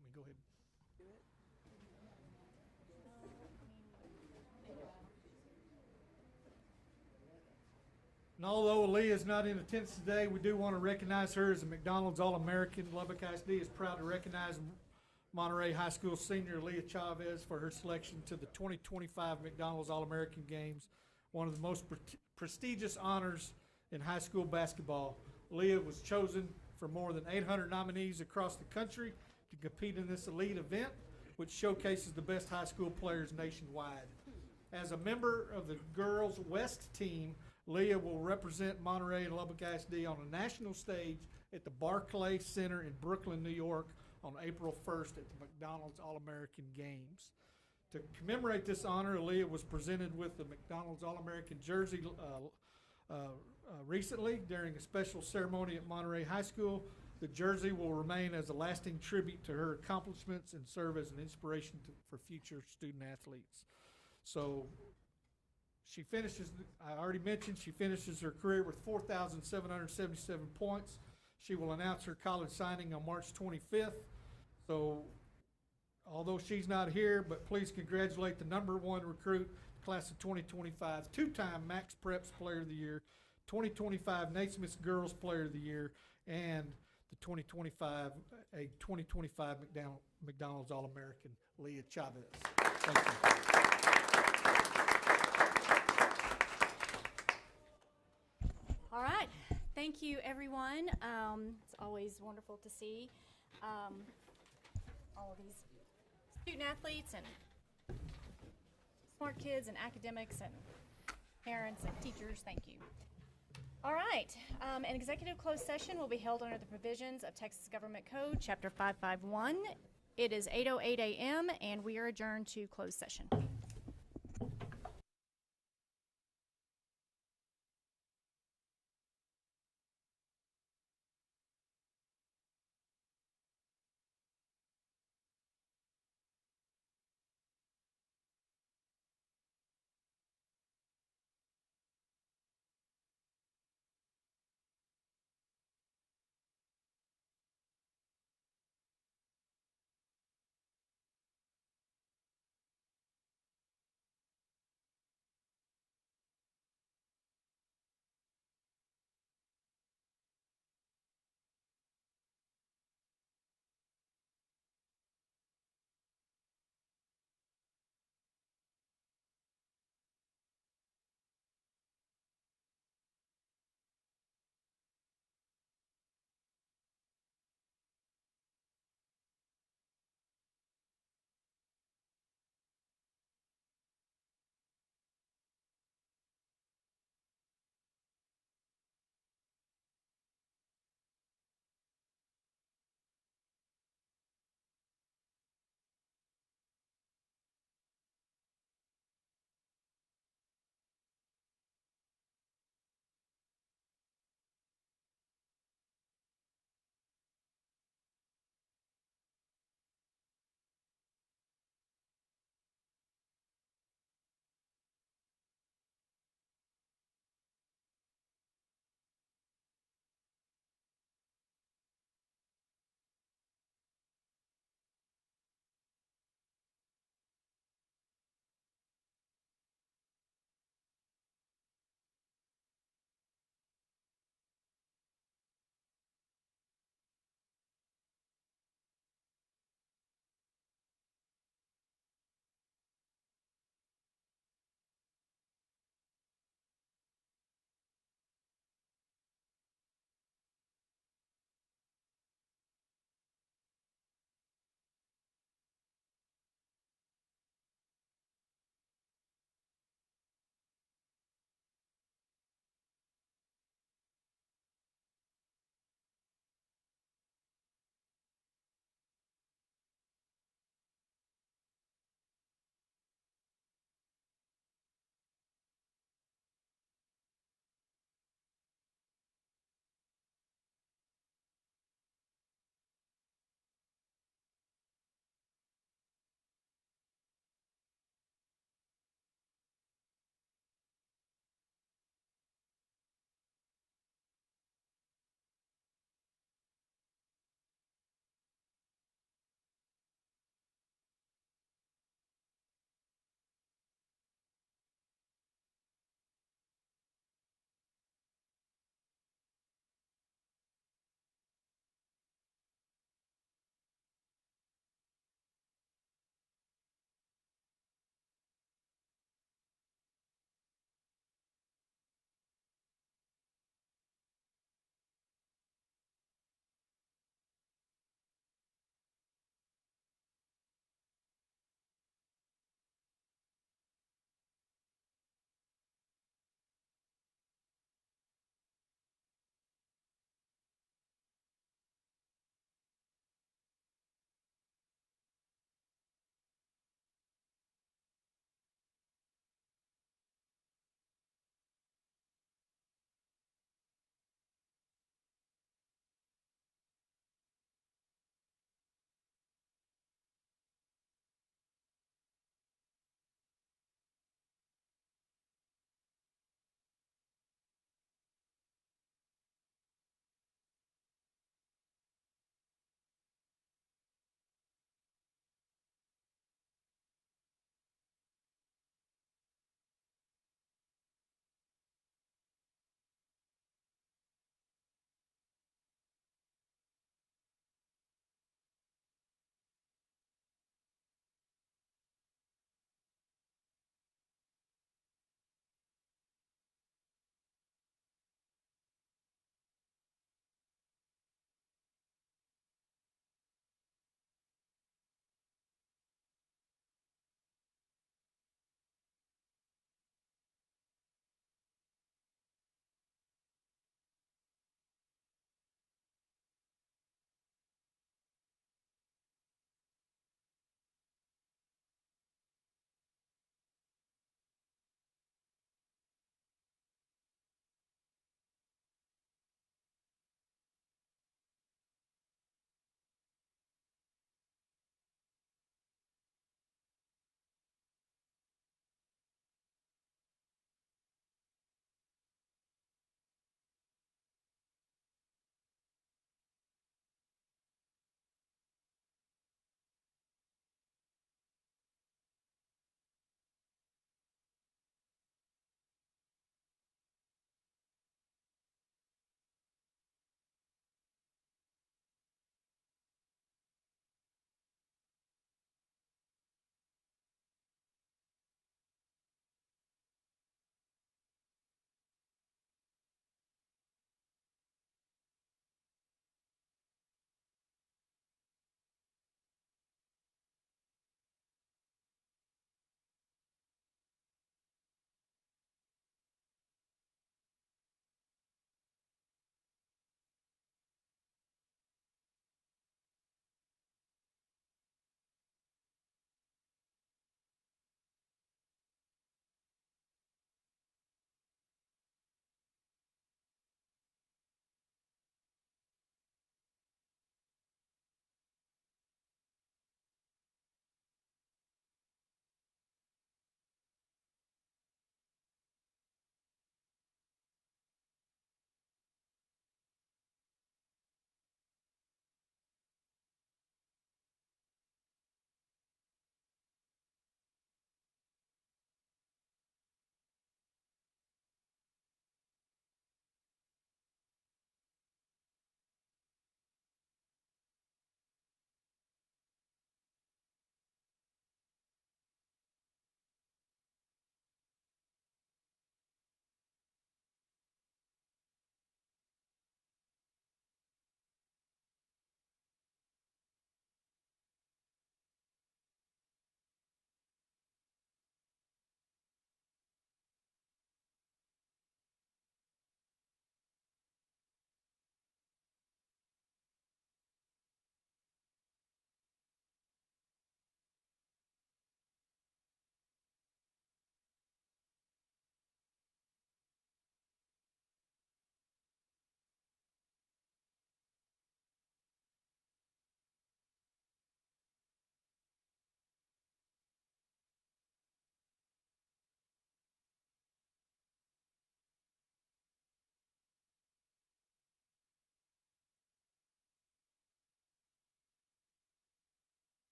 me go ahead. And although Aaliyah is not in attendance today, we do want to recognize her as a McDonald's All-American. Lubbock ISD is proud to recognize Monterey High School senior Aaliyah Chavez for her selection to the 2025 McDonald's All-American Games, one of the most prestigious honors in high school basketball. Aaliyah was chosen from more than 800 nominees across the country to compete in this elite event, which showcases the best high school players nationwide. As a member of the girls' West team, Leah will represent Monterey and Lubbock ISD on a national stage at the Barclay Center in Brooklyn, New York on April 1st at the McDonald's All-American Games. To commemorate this honor, Leah was presented with the McDonald's All-American jersey recently during a special ceremony at Monterey High School. The jersey will remain as a lasting tribute to her accomplishments and serve as an inspiration for future student athletes. So she finishes, I already mentioned, she finishes her career with 4,777 points. She will announce her college signing on March 25th. So although she's not here, but please congratulate the #1 recruit, class of 2025, two-time Max Preps Player of the Year, 2025 Naismith Girls Player of the Year, and the 2025 McDonald's All-American, Leah Chavez. Thank you. All right. Thank you, everyone. It's always wonderful to see all of these student athletes and smart kids and academics and parents and teachers. Thank you. All right. An executive closed session will be held under the provisions of Texas Government Code, Chapter 551. It is 8:08 a.m., and we are adjourned to closed session.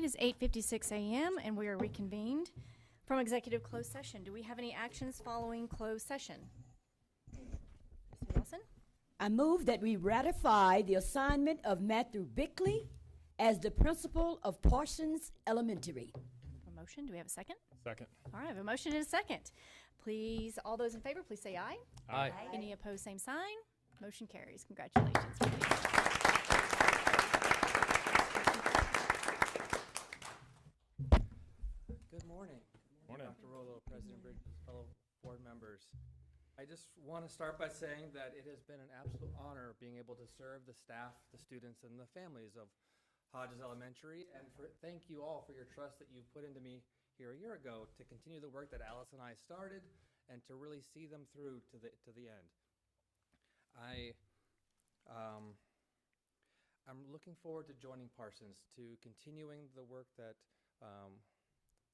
It is 8:56 a.m. and we are reconvened from executive closed session. Do we have any actions following closed session? Mr. Wilson? I move that we ratify the assignment of Matthew Bickley as the principal of Parsons Elementary. A motion. Do we have a second? Second. All right, I have a motion and a second. Please, all those in favor, please say aye. Aye. Any opposed, same sign. Motion carries. Congratulations. Good morning. Morning. Dr. Rollo, President Bridges, fellow board members. I just want to start by saying that it has been an absolute honor being able to serve the staff, the students, and the families of Hodges Elementary, and thank you all for your trust that you've put into me here a year ago to continue the work that Alice and I started and to really see them through to the end. I'm looking forward to joining Parsons, to continuing the work that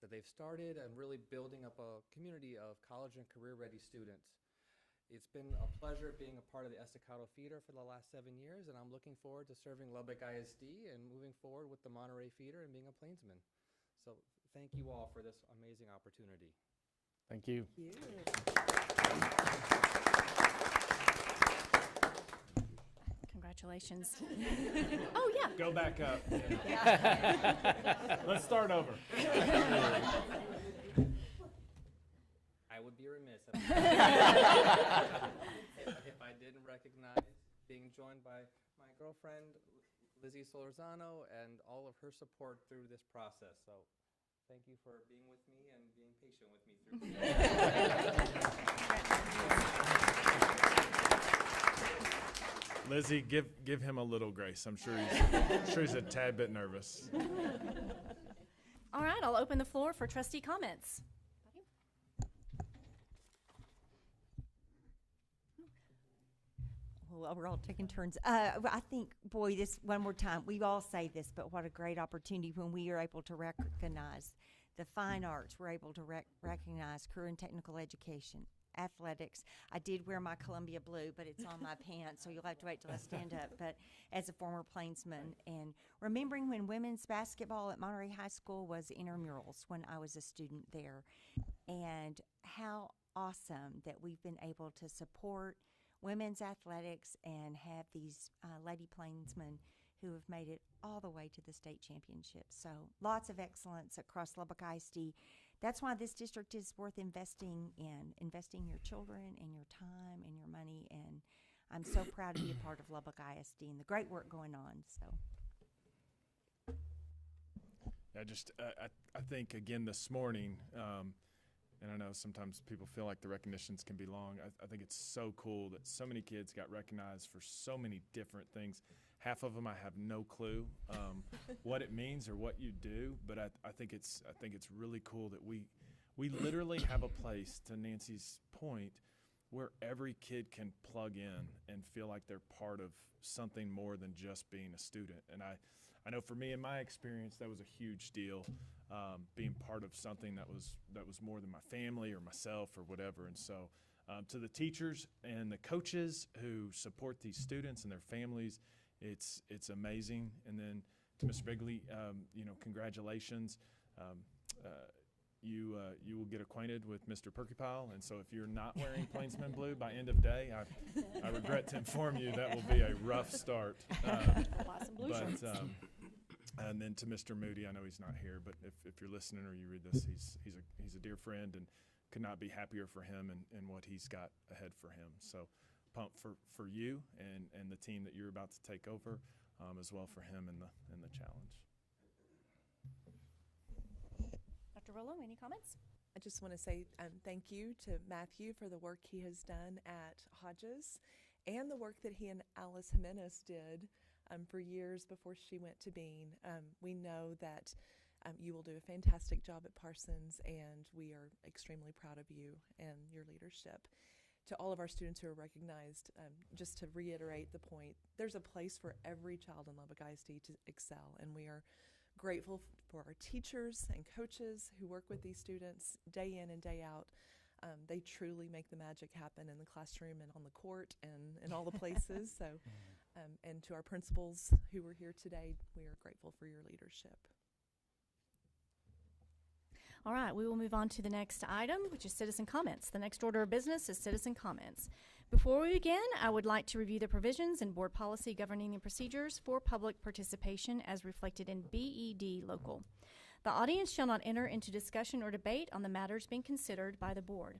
they've started and really building up a community of college and career-ready students. It's been a pleasure being a part of the Estacado Feeder for the last 7 years, and I'm looking forward to serving Lubbock ISD and moving forward with the Monterey Feeder and being a Plainsman. So thank you all for this amazing opportunity. Thank you. Congratulations. Oh, yeah. Go back up. Let's start over. I would be remiss if I didn't recognize being joined by my girlfriend, Lizzie Solorzano, and all of her support through this process. So thank you for being with me and being patient with me through Lizzie, give him a little grace. I'm sure he's a tad bit nervous. All right, I'll open the floor for trustee comments. Well, we're all taking turns. I think, boy, this one more time, we all say this, but what a great opportunity when we are able to recognize the fine arts. We're able to recognize career and technical education, athletics. I did wear my Columbia blue, but it's on my pants, so you'll have to wait till I stand up. But as a former Plainsman, and remembering when women's basketball at Monterey High School was intramurals when I was a student there, and how awesome that we've been able to support women's athletics and have these Lady Plainsmen who have made it all the way to the state championship. So lots of excellence across Lubbock ISD. That's why this district is worth investing your children and your time and your money. And I'm so proud to be a part of Lubbock ISD and the great work going on. So. I think, again, this morning, and I know sometimes people feel like the recognitions can be long. I think it's so cool that so many kids got recognized for so many different things. Half of them I have no clue what it means or what you do, but I think it's really cool that we literally have a place, to Nancy's point, where every kid can plug in and feel like they're part of something more than just being a student. And I know for me, in my experience, that was a huge deal. Being part of something that was more than my family or myself or whatever. And so to the teachers and the coaches who support these students and their families, it's amazing. And then to Mr. Bigley, congratulations. You will get acquainted with Mr. Perkypile, and so if you're not wearing Plainsman blue by end of day, I regret to inform you that will be a rough start. And then to Mr. Moody, I know he's not here, but if you're listening or you read this, he's a dear friend and could not be happier for him and what he's got ahead for him. So pumped for you and the team that you're about to take over, as well for him and the challenge. Dr. Rollo, any comments? I just want to say thank you to Matthew for the work he has done at Hodges and the work that he and Alice Jimenez did for years before she went to Bean. We know that you will do a fantastic job at Parsons, and we are extremely proud of you and your leadership. To all of our students who are recognized, just to reiterate the point, there's a place for every child in Lubbock ISD to excel, and we are grateful for our teachers and coaches who work with these students day in and day out. They truly make the magic happen in the classroom and on the court and in all the places. So, and to our principals who were here today, we are grateful for your leadership. All right, we will move on to the next item, which is citizen comments. The next order of business is citizen comments. Before we begin, I would like to review the provisions in board policy governing the procedures for public participation as reflected in BED Local. The audience shall not enter into discussion or debate on the matters being considered by the board.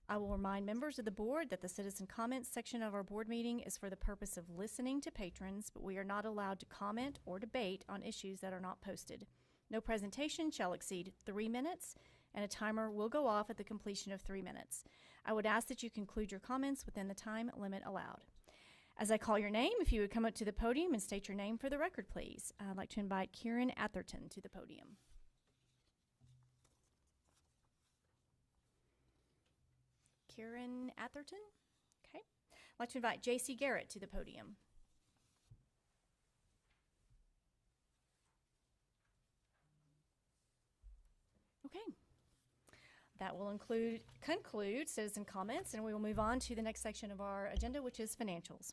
I will remind members of the board that the citizen comments section of our board meeting is for the purpose of listening to patrons, but we are not allowed to comment or debate on issues that are not posted. No presentation shall exceed 3 minutes, and a timer will go off at the completion of 3 minutes. I would ask that you conclude your comments within the time limit allowed. As I call your name, if you would come up to the podium and state your name for the record, please. I'd like to invite Kieran Atherton to the podium. Kieran Atherton? Okay. I'd like to invite J.C. Garrett to the podium. Okay. That will conclude citizen comments, and we will move on to the next section of our agenda, which is financials.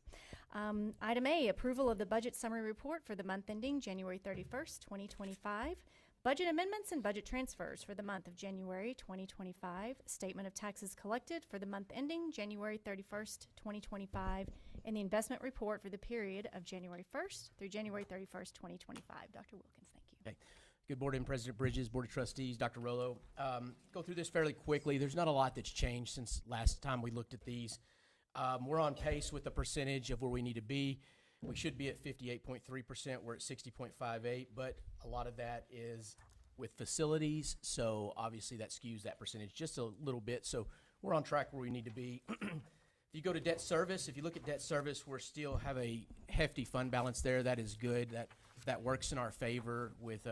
Item A, approval of the budget summary report for the month ending January 31st, 2025. Budget amendments and budget transfers for the month of January 2025. Statement of taxes collected for the month ending January 31st, 2025. And the investment report for the period of January 1st through January 31st, 2025. Dr. Wilkins, thank you. Okay. Good morning, President Bridges, Board of Trustees, Dr. Rollo. Go through this fairly quickly. There's not a lot that's changed since last time we looked at these. We're on pace with the percentage of where we need to be. We should be at 58.3%. We're at 60.58, but a lot of that is with facilities, so obviously that skews that percentage just a little bit. So we're on track where we need to be. If you go to debt service, if you look at debt service, we still have a hefty fund balance there. That is good. That works in our favor with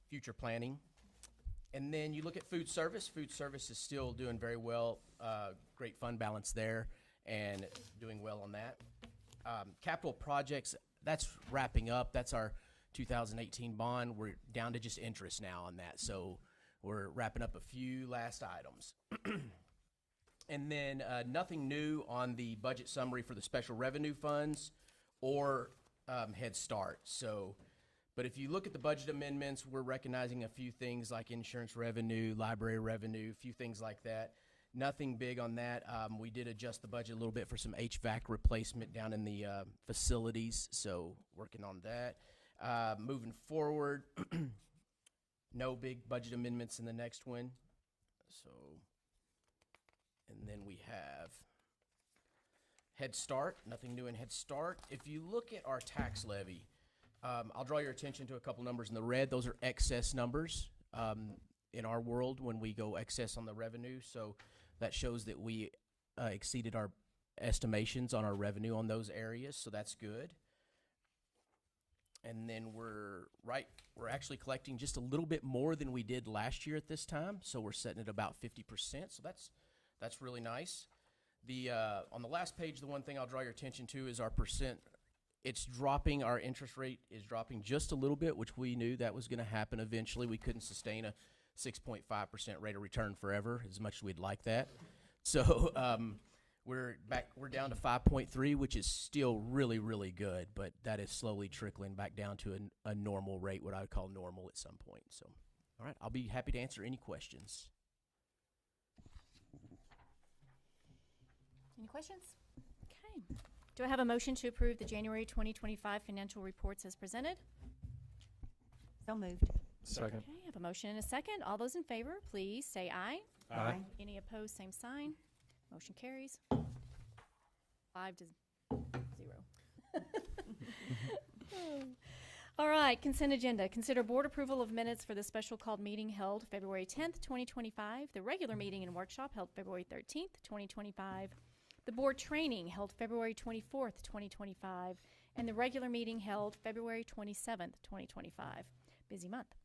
future planning. And then you look at food service. Food service is still doing very well. Great fund balance there and doing well on that. Capital projects, that's wrapping up. That's our 2018 bond. We're down to just interest now on that. So we're wrapping up a few last items. And then nothing new on the budget summary for the special revenue funds or Head Start. So, but if you look at the budget amendments, we're recognizing a few things like insurance revenue, library revenue, a few things like that. Nothing big on that. We did adjust the budget a little bit for some HVAC replacement down in the facilities, so working on that. Moving forward, no big budget amendments in the next one. So, and then we have Head Start, nothing new in Head Start. If you look at our tax levy, I'll draw your attention to a couple numbers in the red. Those are excess numbers in our world when we go excess on the revenue. So that shows that we exceeded our estimations on our revenue on those areas, so that's good. And then we're actually collecting just a little bit more than we did last year at this time, so we're sitting at about 50%, so that's really nice. On the last page, the one thing I'll draw your attention to is our percent. It's dropping, our interest rate is dropping just a little bit, which we knew that was going to happen eventually. We couldn't sustain a 6.5% rate of return forever, as much as we'd like that. So we're down to 5.3, which is still really, really good, but that is slowly trickling back down to a normal rate, what I would call normal at some point. So, all right, I'll be happy to answer any questions. Any questions? Okay. Do I have a motion to approve the January 2025 financial reports as presented? So moved. Second. Okay, I have a motion and a second. All those in favor, please say aye. Aye. Any opposed, same sign. Motion carries. 5 to 0. All right, consent agenda. Consider board approval of minutes for the special called meeting held February 10th, 2025, the regular meeting and workshop held February 13th, 2025, the board training held February 24th, 2025, and the regular meeting held February 27th, 2025. Busy month.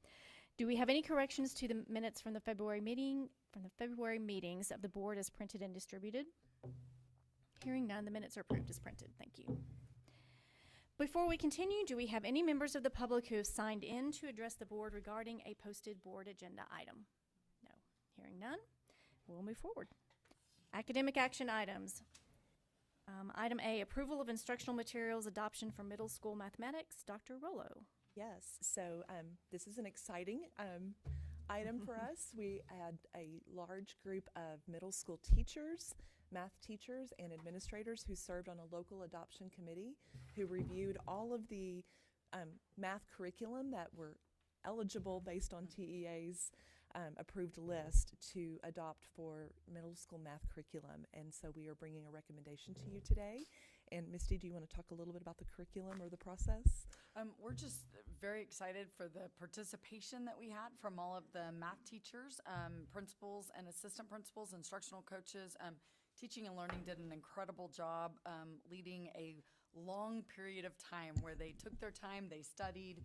Do we have any corrections to the minutes from the February meetings of the board as printed and distributed? Hearing none, the minutes are approved as printed. Thank you. Before we continue, do we have any members of the public who have signed in to address the board regarding a posted board agenda item? No. Hearing none, we'll move forward. Academic action items. Item A, approval of instructional materials adoption for middle school mathematics. Dr. Rollo. Yes, so this is an exciting item for us. We had a large group of middle school teachers, math teachers, and administrators who served on a local adoption committee who reviewed all of the math curriculum that were eligible based on TEA's approved list to adopt for middle school math curriculum. And so we are bringing a recommendation to you today. And Misty, do you want to talk a little bit about the curriculum or the process? We're just very excited for the participation that we had from all of the math teachers, principals and assistant principals, instructional coaches. Teaching and Learning did an incredible job leading a long period of time where they took their time, they studied,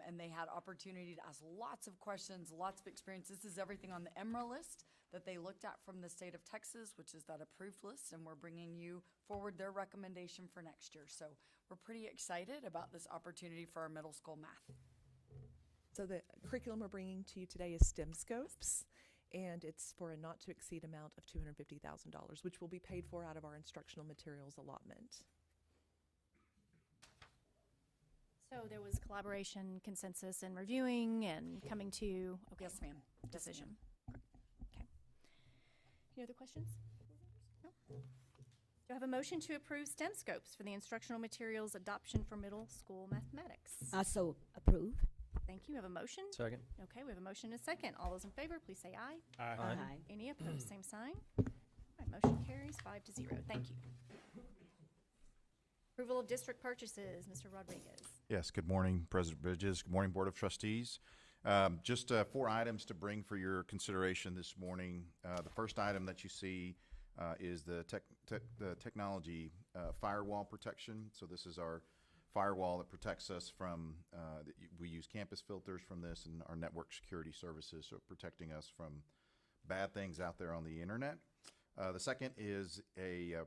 and they had opportunity to ask lots of questions, lots of experience. This is everything on the EMRA list that they looked at from the state of Texas, which is that approved list, and we're bringing you forward their recommendation for next year. So we're pretty excited about this opportunity for our middle school math. So the curriculum we're bringing to you today is STEM Scopes, and it's for a not-to-exceed amount of $250,000, which will be paid for out of our instructional materials allotment. So there was collaboration, consensus, and reviewing, and coming to Yes, ma'am. decision. Okay. Any other questions? No? Do I have a motion to approve STEM scopes for the instructional materials adoption for middle school mathematics? I so approve. Thank you. We have a motion. Second. Okay, we have a motion and a second. All those in favor, please say aye. Aye. Aye. Any opposed, same sign. All right, motion carries 5-0. Thank you. Approval of district purchases, Mr. Rodriguez. Yes, good morning, President Bridges. Good morning, Board of Trustees. Just 4 items to bring for your consideration this morning. The first item that you see is the technology firewall protection. So this is our firewall that protects us from, we use campus filters from this and our network security services, so protecting us from bad things out there on the internet. The second is a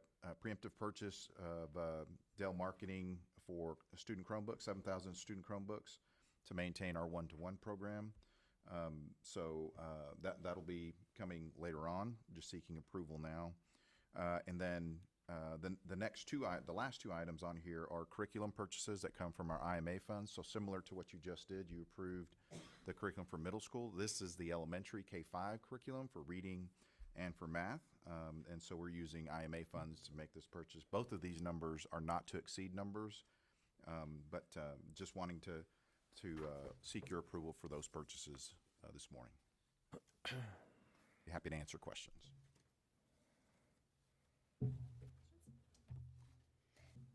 preemptive purchase of Dell Marketing for student Chromebooks, 7,000 student Chromebooks to maintain our one-to-one program. That'll be coming later on, just seeking approval now. And then the last two items on here are curriculum purchases that come from our IMA funds. So similar to what you just did, you approved the curriculum for middle school. This is the elementary K-5 curriculum for reading and for math. And so we're using IMA funds to make this purchase. Both of these numbers are not to exceed numbers, but just wanting to seek your approval for those purchases this morning. Be happy to answer questions.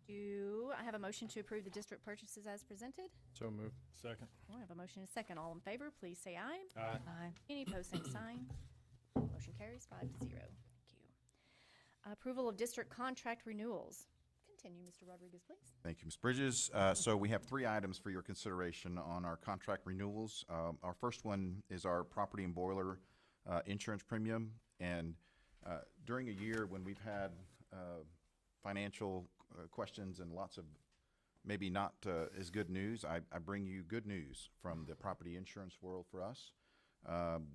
Do I have a motion to approve the district purchases as presented? So moved. Second. I have a motion and a second. All in favor, please say aye. Aye. Aye. Any opposed, same sign. Motion carries 5-0. Thank you. Approval of district contract renewals. Continue, Mr. Rodriguez, please. Thank you, Ms. Bridges. So we have 3 items for your consideration on our contract renewals. Our first one is our property and boiler insurance premium. And during a year when we've had financial questions and lots of maybe not as good news, I bring you good news from the property insurance world for us,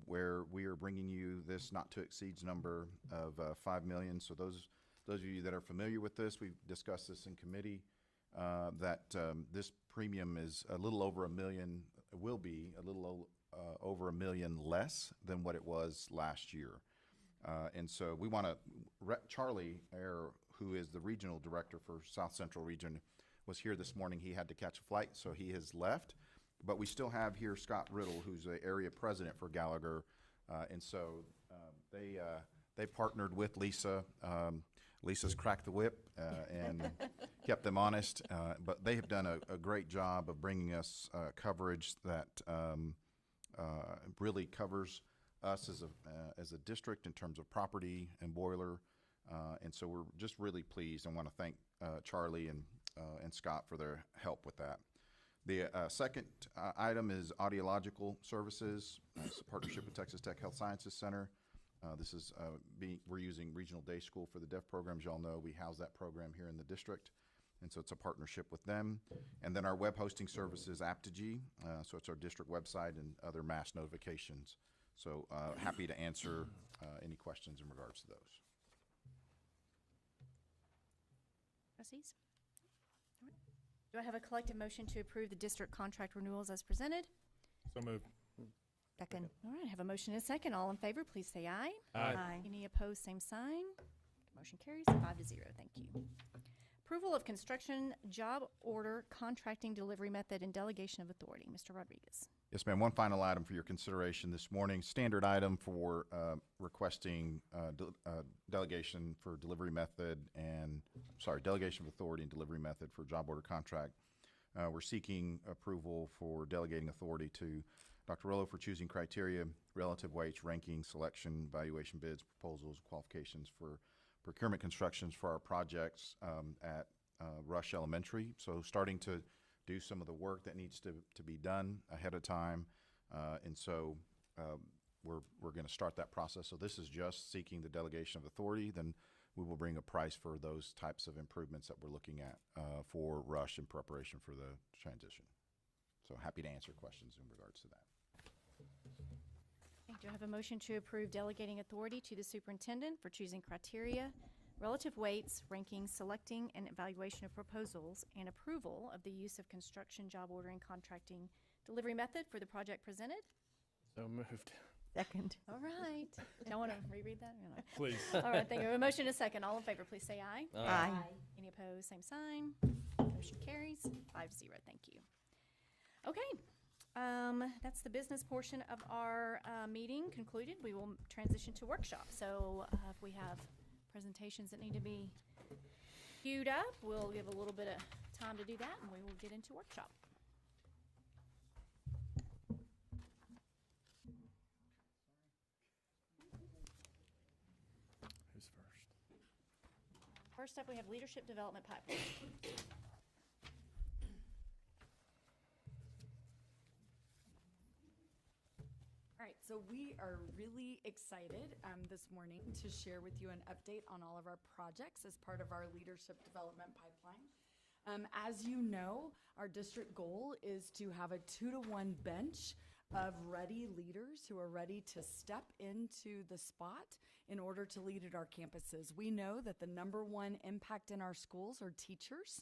where we are bringing you this not to exceeds number of $5 million. So those of you that are familiar with this, we've discussed this in committee, that this premium is a little over $1 million, will be a little over $1 million less than what it was last year. And so we want to, Charlie Ayer, who is the regional director for South Central Region, was here this morning. He had to catch a flight, so he has left. But we still have here Scott Riddle, who's the area president for Gallagher. And so they partnered with Lisa. Lisa's cracked the whip and kept them honest. But they have done a great job of bringing us coverage that really covers us as a district in terms of property and boiler. And so we're just really pleased and want to thank Charlie and Scott for their help with that. The second item is audiological services. It's a partnership with Texas Tech Health Sciences Center. This is we're using Regional Day School for the deaf programs. Y'all know we house that program here in the district, and so it's a partnership with them. And then our web hosting service is Aptigee, so it's our district website and other mass notifications. So happy to answer any questions in regards to those. Trustees? All right. Do I have a collective motion to approve the district contract renewals as presented? So moved. Second. All right, I have a motion and a second. All in favor, please say aye. Aye. Any opposed, same sign. Motion carries 5-0. Thank you. Approval of construction job order contracting delivery method and delegation of authority. Mr. Rodriguez. Yes, ma'am. One final item for your consideration this morning. Standard item for requesting delegation for delivery method and, delegation of authority and delivery method for job order contract. We're seeking approval for delegating authority to Dr. Rollo for choosing criteria, relative weights, ranking, selection, evaluation bids, proposals, qualifications for procurement constructions for our projects at Rush Elementary. So starting to do some of the work that needs to be done ahead of time. And so we're going to start that process. So this is just seeking the delegation of authority. Then we will bring a price for those types of improvements that we're looking at for Rush in preparation for the transition. So happy to answer questions in regards to that. Okay, do I have a motion to approve delegating authority to the superintendent for choosing criteria, relative weights, ranking, selecting, and evaluation of proposals, and approval of the use of construction job ordering contracting delivery method for the project presented? So moved. Second. All right. Don't want to reread that? No. Please. All right, thank you. A motion and a second. All in favor, please say aye. Aye. Any opposed, same sign. Motion carries 5-0. Thank you. Okay, that's the business portion of our meeting concluded. We will transition to workshop. So if we have presentations that need to be queued up, we'll give a little bit of time to do that, and we will get into workshop. Who's first? First up, we have leadership development pipeline. All right, so we are really excited this morning to share with you an update on all of our projects as part of our leadership development pipeline. As you know, our district goal is to have a 2-to-1 bench of ready leaders who are ready to step into the spot in order to lead at our campuses. We know that the number one impact in our schools are teachers,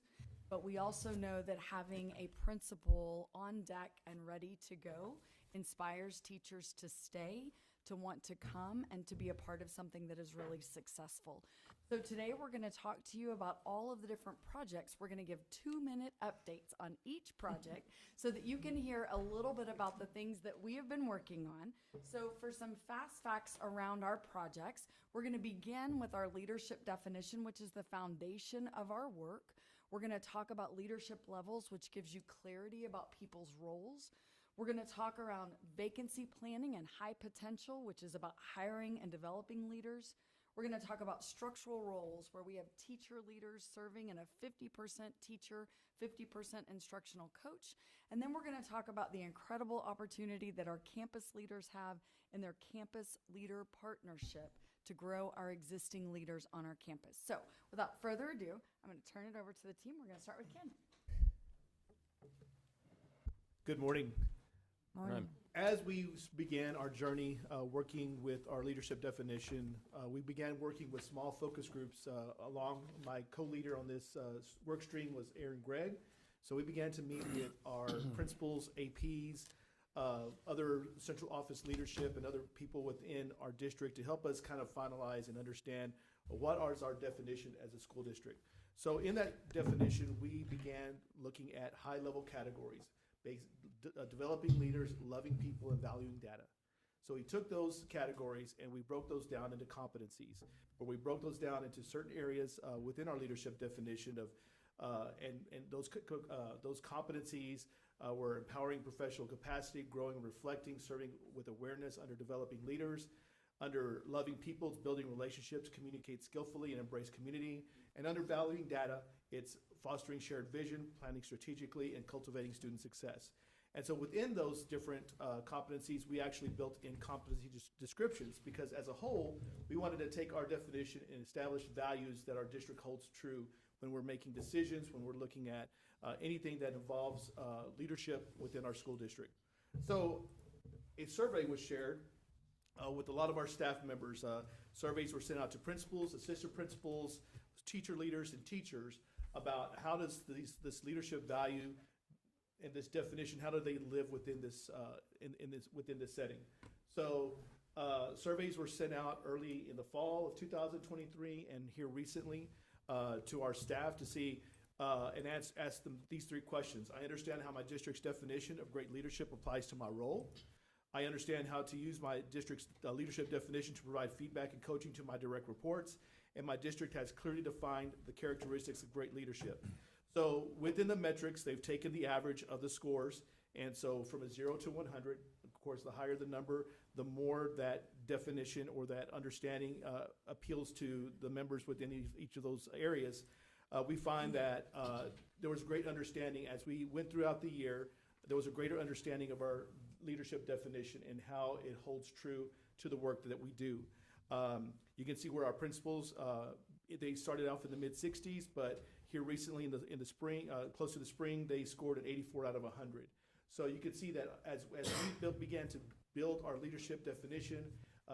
but we also know that having a principal on deck and ready to go inspires teachers to stay, to want to come, and to be a part of something that is really successful. So today we're going to talk to you about all of the different projects. We're going to give 2-minute updates on each project so that you can hear a little bit about the things that we have been working on. So for some fast facts around our projects, we're going to begin with our leadership definition, which is the foundation of our work. We're going to talk about leadership levels, which gives you clarity about people's roles. We're going to talk around vacancy planning and high potential, which is about hiring and developing leaders. We're going to talk about structural roles, where we have teacher leaders serving in a 50% teacher, 50% instructional coach. And then we're going to talk about the incredible opportunity that our campus leaders have in their campus leader partnership to grow our existing leaders on our campus. So without further ado, I'm going to turn it over to the team. We're going to start with Ken. Good morning. Morning. As we began our journey working with our leadership definition, we began working with small focus groups. Along my co-leader on this work stream was Aaron Gregg. So we began to meet with our principals, APs, other central office leadership, and other people within our district to help us kind of finalize and understand what is our definition as a school district. So in that definition, we began looking at high-level categories. Developing leaders, loving people, and valuing data. So we took those categories and we broke those down into competencies, where we broke those down into certain areas within our leadership definition of, and those competencies were empowering professional capacity, growing and reflecting, serving with awareness under developing leaders, under loving people, it's building relationships, communicate skillfully, and embrace community, and under valuing data, it's fostering shared vision, planning strategically, and cultivating student success. And so within those different competencies, we actually built in competency descriptions, because as a whole, we wanted to take our definition and establish values that our district holds true when we're making decisions, when we're looking at anything that involves leadership within our school district. So a survey was shared with a lot of our staff members. Surveys were sent out to principals, assistant principals, teacher leaders, and teachers about how does this leadership value and this definition, how do they live within this within this setting? So surveys were sent out early in the fall of 2023 and here recently to our staff to see and ask them these 3 questions. I understand how my district's definition of great leadership applies to my role. I understand how to use my district's leadership definition to provide feedback and coaching to my direct reports, and my district has clearly defined the characteristics of great leadership. So within the metrics, they've taken the average of the scores, and so from a 0 to 100, of course, the higher the number, the more that definition or that understanding appeals to the members within each of those areas. We find that there was great understanding as we went throughout the year. There was a greater understanding of our leadership definition and how it holds true to the work that we do. You can see where our principals, they started off in the mid-60s, but here recently in the spring, close to the spring, they scored an 84 out of 100. So you can see that as we began to build our leadership definition,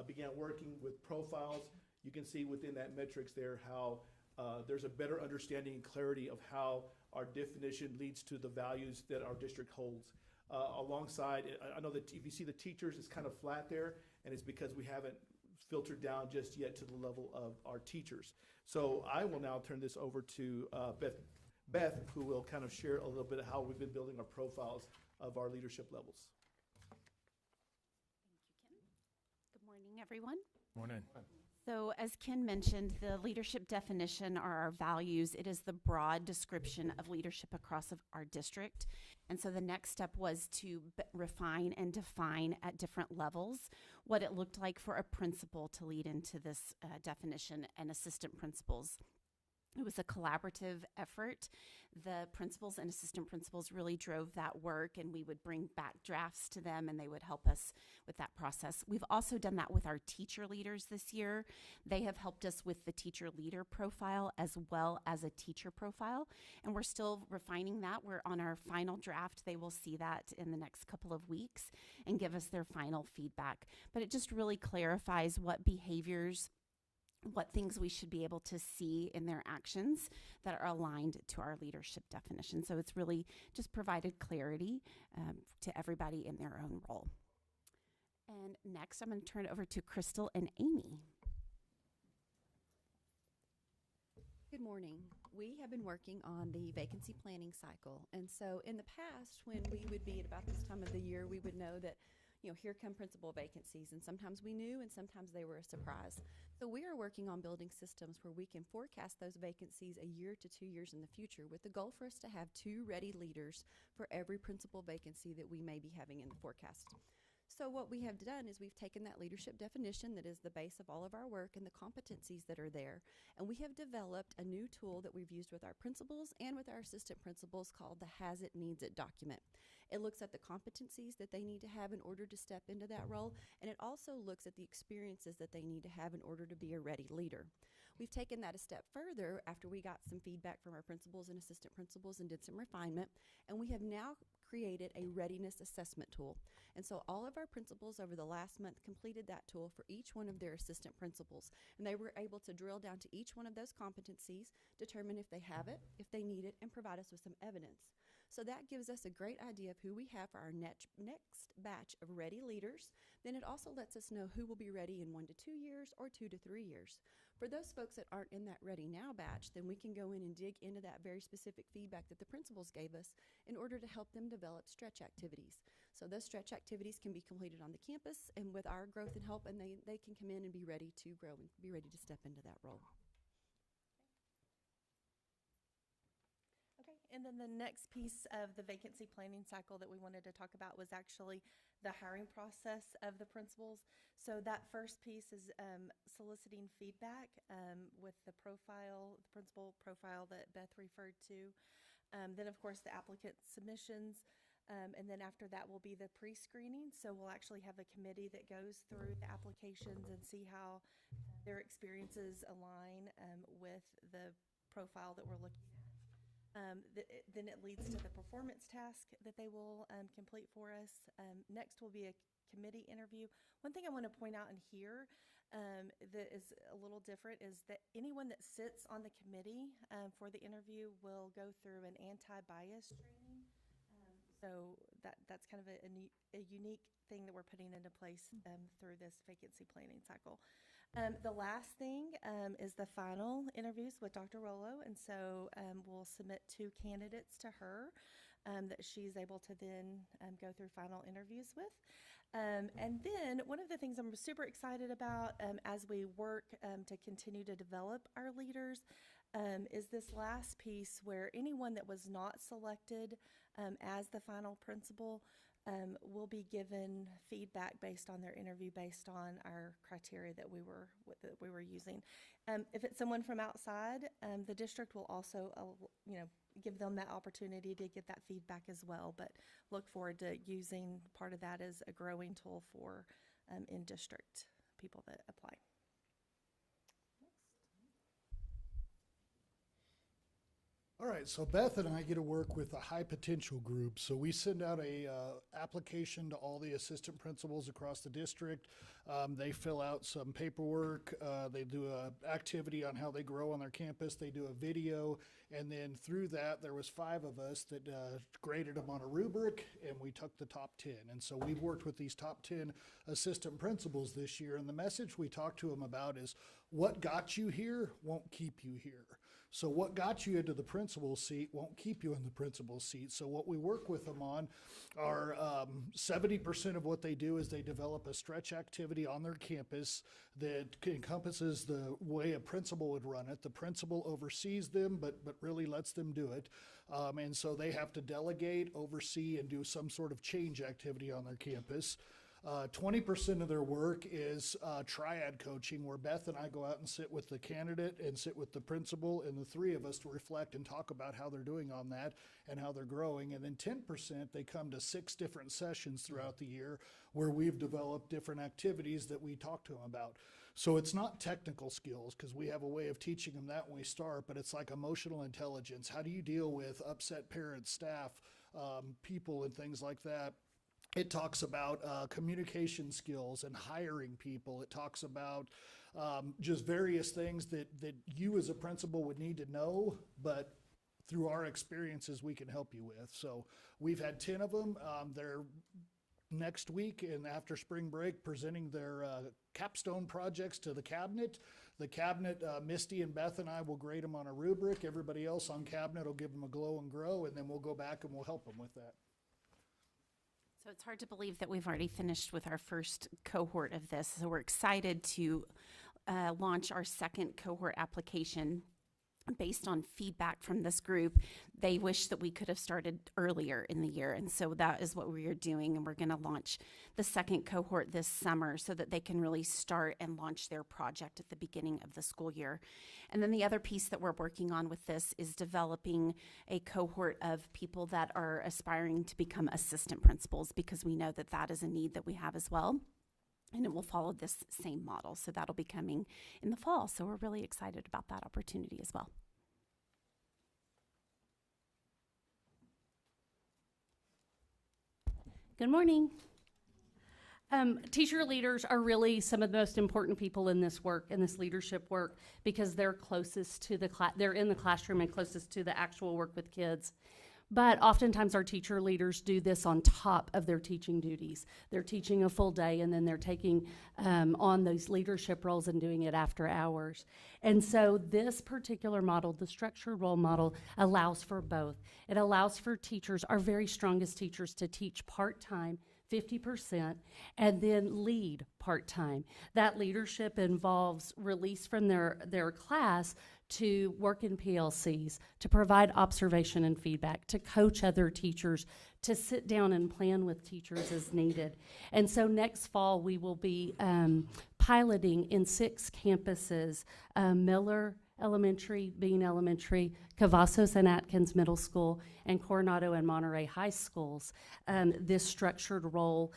began working with profiles, you can see within that metrics there how there's a better understanding and clarity of how our definition leads to the values that our district holds. Alongside, I know that if you see the teachers, it's kind of flat there, and it's because we haven't filtered down just yet to the level of our teachers. So I will now turn this over to Beth, who will kind of share a little bit of how we've been building our profiles of our leadership levels. Thank you, Ken. Good morning, everyone. Morning. So as Ken mentioned, the leadership definition are our values. It is the broad description of leadership across our district. And so the next step was to refine and define at different levels what it looked like for a principal to lead into this definition and assistant principals. It was a collaborative effort. The principals and assistant principals really drove that work, and we would bring back drafts to them, and they would help us with that process. We've also done that with our teacher leaders this year. They have helped us with the teacher leader profile as well as a teacher profile, and we're still refining that. We're on our final draft. They will see that in the next couple of weeks and give us their final feedback. But it just really clarifies what behaviors, what things we should be able to see in their actions that are aligned to our leadership definition. So it's really just provided clarity to everybody in their own role. And next, I'm going to turn it over to Crystal and Amy. Good morning. We have been working on the vacancy planning cycle. And so in the past, when we would be at about this time of the year, we would know that here come principal vacancies, and sometimes we knew and sometimes they were a surprise. So we are working on building systems where we can forecast those vacancies a year to 2 years in the future, with the goal for us to have 2 ready leaders for every principal vacancy that we may be having in the forecast. So what we have done is we've taken that leadership definition that is the base of all of our work and the competencies that are there, and we have developed a new tool that we've used with our principals and with our assistant principals called the Has It Needs It document. It looks at the competencies that they need to have in order to step into that role, and it also looks at the experiences that they need to have in order to be a ready leader. We've taken that a step further after we got some feedback from our principals and assistant principals and did some refinement, and we have now created a readiness assessment tool. And so all of our principals over the last month completed that tool for each one of their assistant principals, and they were able to drill down to each one of those competencies, determine if they have it, if they need it, and provide us with some evidence. So that gives us a great idea of who we have for our next batch of ready leaders. Then it also lets us know who will be ready in 1 to 2 years or 2 to 3 years. For those folks that aren't in that ready now batch, then we can go in and dig into that very specific feedback that the principals gave us in order to help them develop stretch activities. So those stretch activities can be completed on the campus and with our growth and help, and they can come in and be ready to grow and be ready to step into that role. Okay, and then the next piece of the vacancy planning cycle that we wanted to talk about was actually the hiring process of the principals. So that first piece is soliciting feedback with the principal profile that Beth referred to. Then, of course, the applicant submissions. And then after that will be the pre-screening. So we'll actually have a committee that goes through the applications and see how their experiences align with the profile that we're looking at. Then it leads to the performance task that they will complete for us. Next will be a committee interview. One thing I want to point out in here that is a little different is that anyone that sits on the committee for the interview will go through an anti-bias training. So So that's kind of a unique thing that we're putting into place through this vacancy planning cycle. The last thing is the final interviews with Dr. Rollo, and so we'll submit 2 candidates to her that she's able to then go through final interviews with. And then one of the things I'm super excited about as we work to continue to develop our leaders is this last piece where anyone that was not selected as the final principal will be given feedback based on their interview, based on our criteria that we were using. If it's someone from outside, the district will also, give them that opportunity to get that feedback as well. But look forward to using part of that as a growing tool for in-district people that apply. All right, so Beth and I get to work with a high potential group. So we send out a application to all the assistant principals across the district. They fill out some paperwork. They do an activity on how they grow on their campus. They do a video, and then through that, there was 5 of us that graded them on a rubric, and we took the top 10. And so we've worked with these top 10 assistant principals this year, and the message we talked to them about is what got you here won't keep you here. So what got you into the principal seat won't keep you in the principal seat. So what we work with them on are 70% of what they do is they develop a stretch activity on their campus that encompasses the way a principal would run it. The principal oversees them, but really lets them do it. And so they have to delegate, oversee, and do some sort of change activity on their campus. 20% of their work is triad coaching, where Beth and I go out and sit with the candidate and sit with the principal, and the 3 of us to reflect and talk about how they're doing on that and how they're growing. And then 10%, they come to 6 different sessions throughout the year where we've developed different activities that we talk to them about. So it's not technical skills, because we have a way of teaching them that when we start, but it's like emotional intelligence. How do you deal with upset parents, staff, people, and things like that? It talks about communication skills and hiring people. It talks about just various things that you as a principal would need to know, but through our experiences we can help you with. So we've had 10 of them. They're next week and after spring break presenting their capstone projects to the cabinet. The cabinet, Misty and Beth and I will grade them on a rubric. Everybody else on cabinet will give them a glow and grow, and then we'll go back and we'll help them with that. So it's hard to believe that we've already finished with our first cohort of this. So we're excited to launch our second cohort application based on feedback from this group. They wish that we could have started earlier in the year, and so that is what we are doing, and we're going to launch the second cohort this summer so that they can really start and launch their project at the beginning of the school year. And then the other piece that we're working on with this is developing a cohort of people that are aspiring to become assistant principals, because we know that that is a need that we have as well. And it will follow this same model. So that'll be coming in the fall. So we're really excited about that opportunity as well. Good morning. Teacher leaders are really some of the most important people in this work, in this leadership work, because they're closest to the they're in the classroom and closest to the actual work with kids. But oftentimes our teacher leaders do this on top of their teaching duties. They're teaching a full day, and then they're taking on those leadership roles and doing it after hours. And so this particular model, the structured role model, allows for both. It allows for teachers, our very strongest teachers, to teach part-time, 50%, and then lead part-time. That leadership involves release from their class to work in PLCs, to provide observation and feedback, to coach other teachers, to sit down and plan with teachers as needed. And so next fall we will be piloting in 6 campuses, Miller Elementary, Bean Elementary, Cavazos and Atkins Middle School, and Coronado and Monterey High Schools, this structured role,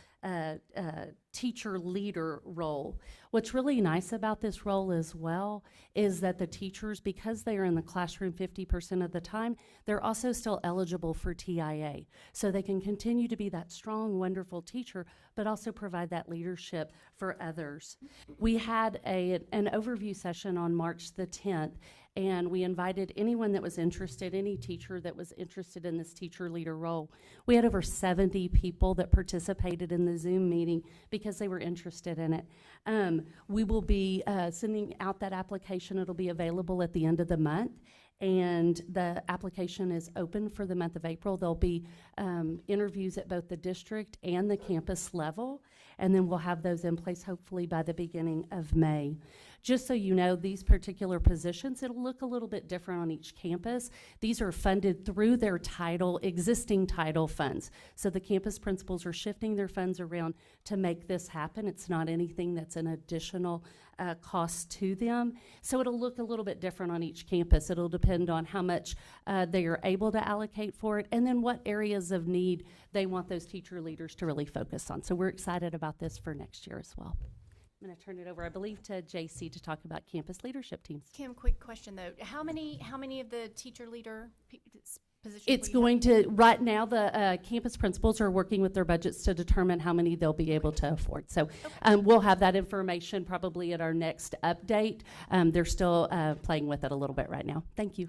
teacher leader role. What's really nice about this role as well is that the teachers, because they are in the classroom 50% of the time, they're also still eligible for TIA. So they can continue to be that strong, wonderful teacher, but also provide that leadership for others. We had an overview session on March the 10th, And we invited anyone that was interested, any teacher that was interested in this teacher leader role. We had over 70 people that participated in the Zoom meeting because they were interested in it. We will be sending out that application. It'll be available at the end of the month. And the application is open for the month of April. There'll be interviews at both the district and the campus level, and then we'll have those in place hopefully by the beginning of May. Just so you know, these particular positions, it'll look a little bit different on each campus. These are funded through their existing title funds. So the campus principals are shifting their funds around to make this happen. It's not anything that's an additional cost to them. So it'll look a little bit different on each campus. It'll depend on how much they are able to allocate for it, and then what areas of need they want those teacher leaders to really focus on. So we're excited about this for next year as well. I'm going to turn it over, I believe, to JC to talk about campus leadership teams. Kim, quick question though. How many of the teacher leader positions? It's going to, right now, the campus principals are working with their budgets to determine how many they'll be able to afford. So we'll have that information probably at our next update. They're still playing with it a little bit right now. Thank you.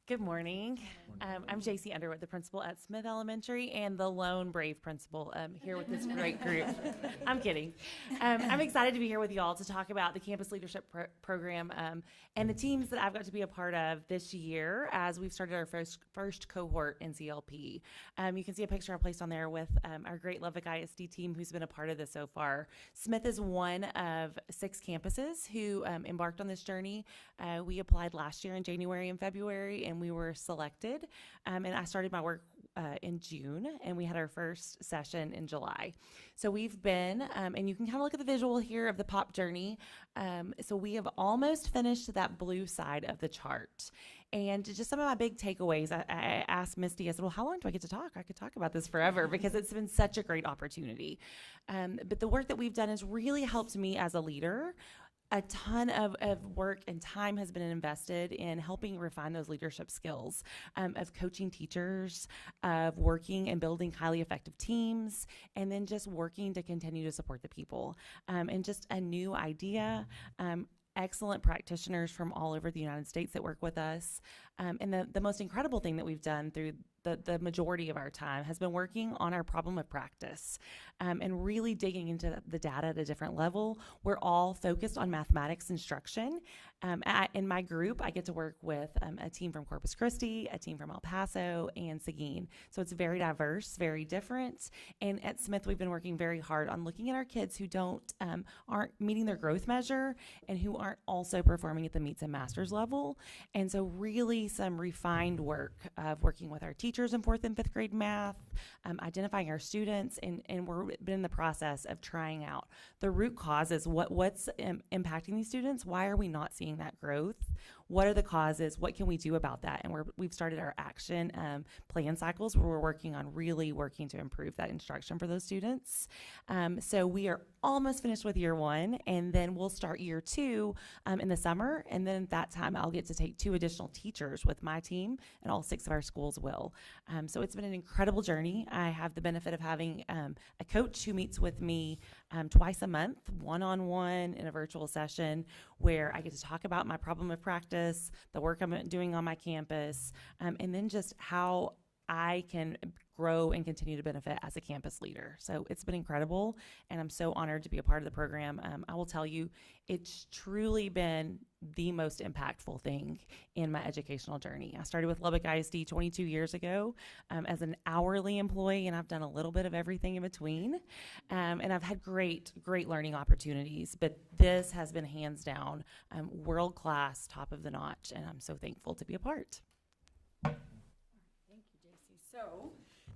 Good morning. I'm JC Underwood, the principal at Smith Elementary and the lone brave principal here with this great group. I'm kidding. I'm excited to be here with you all to talk about the Campus Leadership Program and the teams that I've got to be a part of this year as we've started our first cohort in CLP. You can see a picture I placed on there with our great Lubbock ISD team who's been a part of this so far. Smith is one of 6 campuses who embarked on this journey. We applied last year in January and February, and we were selected. And I started my work in June, and we had our first session in July. So we've been, and you can kind of look at the visual here of the POP journey. So we have almost finished that blue side of the chart. And just some of my big takeaways, I asked Misty, I said, well, how long do I get to talk? I could talk about this forever because it's been such a great opportunity. But the work that we've done has really helped me as a leader. A ton of work and time has been invested in helping refine those leadership skills of coaching teachers, of working and building highly effective teams, and then just working to continue to support the people. And just a new idea, excellent practitioners from all over the United States that work with us. And the most incredible thing that we've done through the majority of our time has been working on our problem of practice and really digging into the data at a different level. We're all focused on mathematics instruction. In my group, I get to work with a team from Corpus Christi, a team from El Paso, and Seguin. So it's very diverse, very different. And at Smith, we've been working very hard on looking at our kids who aren't meeting their growth measure and who aren't also performing at the meets and masters level. And so really some refined work of working with our teachers in 4th and 5th grade math, identifying our students, and we're been in the process of trying out the root causes. What's impacting these students? Why are we not seeing that growth? What are the causes? What can we do about that? And we've started our action plan cycles where we're really working to improve that instruction for those students. So we are almost finished with year 1, and then we'll start year 2 in the summer. And then at that time, I'll get to take 2 additional teachers with my team, and all 6 of our schools will. So it's been an incredible journey. I have the benefit of having a coach who meets with me twice a month, one-on-one in a virtual session where I get to talk about my problem of practice, the work I'm doing on my campus, and then just how I can grow and continue to benefit as a campus leader. So it's been incredible, and I'm so honored to be a part of the program. I will tell you, it's truly been the most impactful thing in my educational journey. I started with Lubbock ISD 22 years ago as an hourly employee, and I've done a little bit of everything in between. And I've had great learning opportunities, but this has been hands down world-class, top of the notch, and I'm so thankful to be a part. Thank you, JC. So,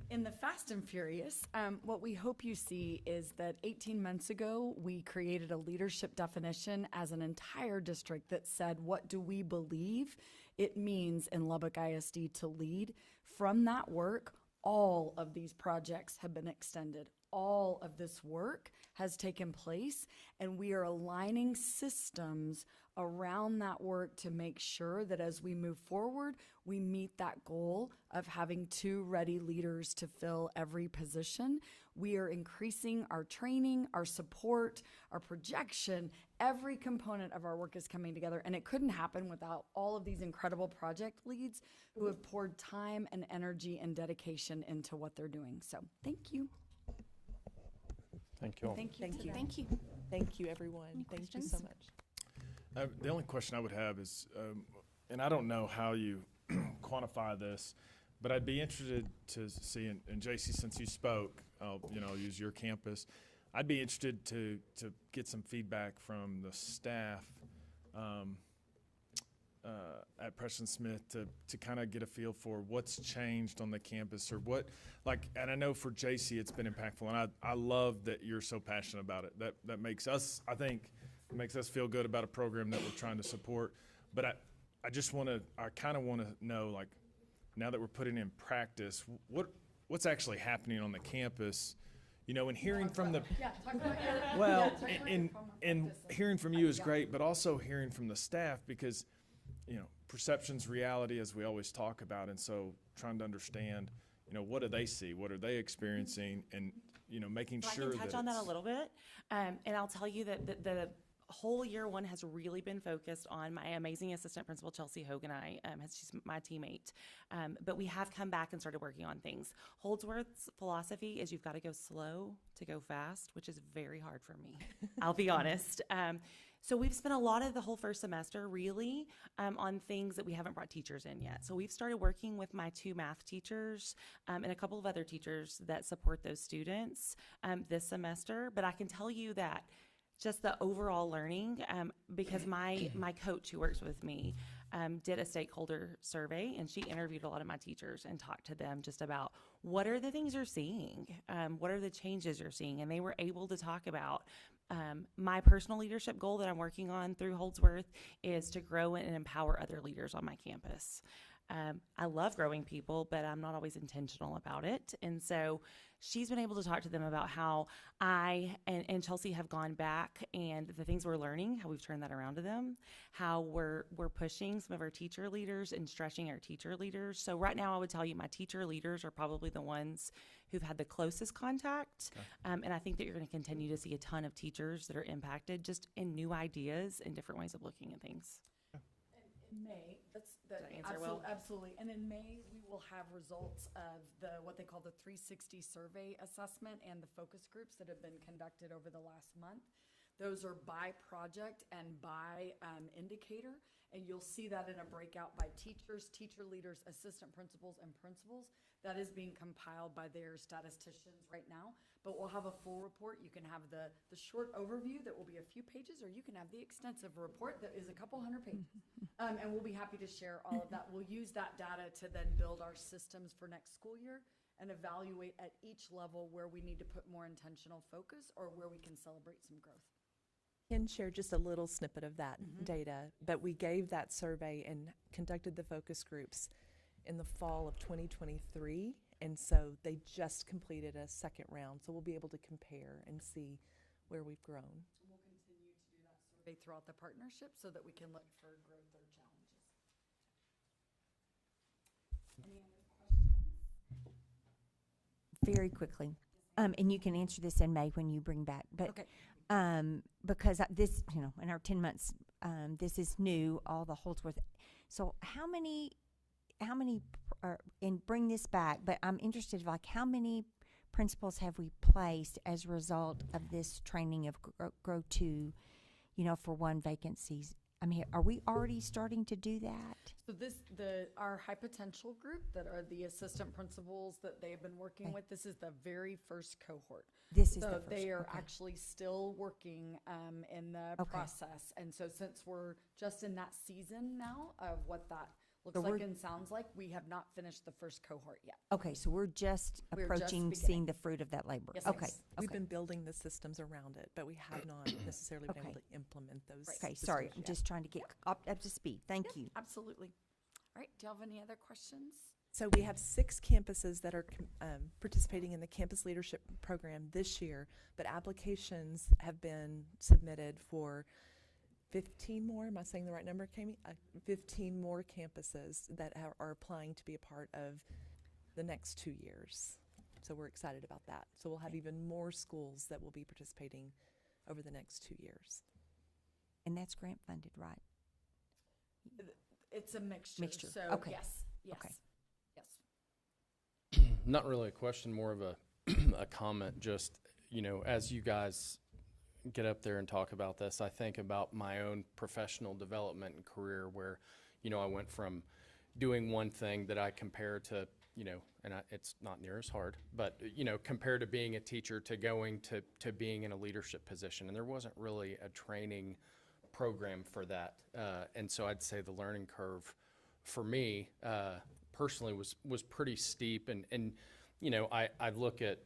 in the Fast and Furious, what we hope you see is that 18 months ago, we created a leadership definition as an entire district that said, what do we believe it means in Lubbock ISD to lead? From that work, all of these projects have been extended. All of this work has taken place, and we are aligning systems around that work to make sure that as we move forward, we meet that goal of having 2 ready leaders to fill every position. We are increasing our training, our support, our projection. Every component of our work is coming together, and it couldn't happen without all of these incredible project leads who have poured time and energy and dedication into what they're doing. So thank you. Thank you all. Thank you. Thank you. Thank you. Thank you, everyone. Any Thank you questions? so much. The only question I would have is, and I don't know how you quantify this, but I'd be interested to see, and JC, since you spoke, I'll use your campus. I'd be interested to get some feedback from the staff at Preston Smith to kind of get a feel for what's changed on the campus, or what, and I know for JC it's been impactful, and I love that you're so passionate about it. That makes us, I think, makes us feel good about a program that we're trying to support. But I kind of want to know, now that we're putting in practice, what's actually happening on the campus, and hearing from the and hearing from you is great, but also hearing from the staff, because perception's reality, as we always talk about, and so trying to understand, what do they see, what are they experiencing, and making sure that I can touch on that a little bit, and I'll tell you that the whole year one has really been focused on my amazing assistant principal, Chelsea Hogan. She's my teammate. But we have come back and started working on things. Holdsworth's philosophy is you've got to go slow to go fast, which is very hard for me. I'll be honest. So we've spent a lot of the whole first semester really on things that we haven't brought teachers in yet. So we've started working with my 2 math teachers and a couple of other teachers that support those students this semester. But I can tell you that just the overall learning, because my coach who works with me did a stakeholder survey, and she interviewed a lot of my teachers and talked to them just about what are the things you're seeing, what are the changes you're seeing, and they were able to talk about my personal leadership goal that I'm working on through Holdsworth is to grow and empower other leaders on my campus. I love growing people, but I'm not always intentional about it. And so she's been able to talk to them about how I and Chelsea have gone back and the things we're learning, how we've turned that around to them, how we're pushing some of our teacher leaders and stretching our teacher leaders. So right now I would tell you my teacher leaders are probably the ones who've had the closest contact. Okay. And I think that you're going to continue to see a ton of teachers that are impacted just in new ideas and different ways of looking at things. In May, Well? absolutely. And in May, we will have results of what they call the 360 survey assessment and the focus groups that have been conducted over the last month. Those are by project and by indicator, and you'll see that in a breakout by teachers, teacher leaders, assistant principals, and principals. That is being compiled by their statisticians right now, but we'll have a full report. You can have the short overview that will be a few pages, or you can have the extensive report that is a couple hundred pages. And we'll be happy to share all of that. We'll use that data to then build our systems for next school year and evaluate at each level where we need to put more intentional focus or where we can celebrate some growth. Can share just a little snippet of that data, but we gave that survey and conducted the focus groups in the fall of 2023, and so they just completed a second round, so we'll be able to compare and see where we've grown. We'll continue to do that survey throughout the partnership so that we can look for growth or challenges. Any other questions? Very quickly, and you can answer this in May when you bring back, but Okay. Because this, in our 10 months, this is new, all the Holdsworth. So how many and bring this back, but I'm interested, how many principals have we placed as a result of this training of Grow 2, for 1 vacancies? Are we already starting to do that? So our high potential group that are the assistant principals that they've been working with, this is the very first cohort. This is so the first, they are okay. actually still working in the process. And so since we're just in that season now of what that looks like and sounds like, we have not finished the first cohort yet. Okay, so we're just We're approaching just seeing the fruit of that labor. Yes, Okay. yes. We've been building the systems around it, but we have not necessarily been able Okay. to implement those. Okay, sorry, systems I'm yet. just trying to get up to speed. Thank Yeah, you. absolutely. All right, do you have any other questions? So we have 6 campuses that are participating in the campus leadership program this year, but applications have been submitted for 15 more. Am I saying the right number, Kami? 15 more campuses that are applying to be a part of the next 2 years. So we're excited about that. So we'll have even more schools that will be participating over the next 2 years. And that's grant funded, right? It's a mixture. Mixture. So Okay. yes, yes, Okay. yes. Not really a question, more of a a comment. Just, you know, as you guys get up there and talk about this, I think about my own professional development and career where, you know, I went from doing one thing that I compare to, you know, and it's not near as hard, but, you know, compared to being a teacher to going to being in a leadership position. And there wasn't really a training program for that. And so I'd say the learning curve for me personally was pretty steep. And you know, I look at,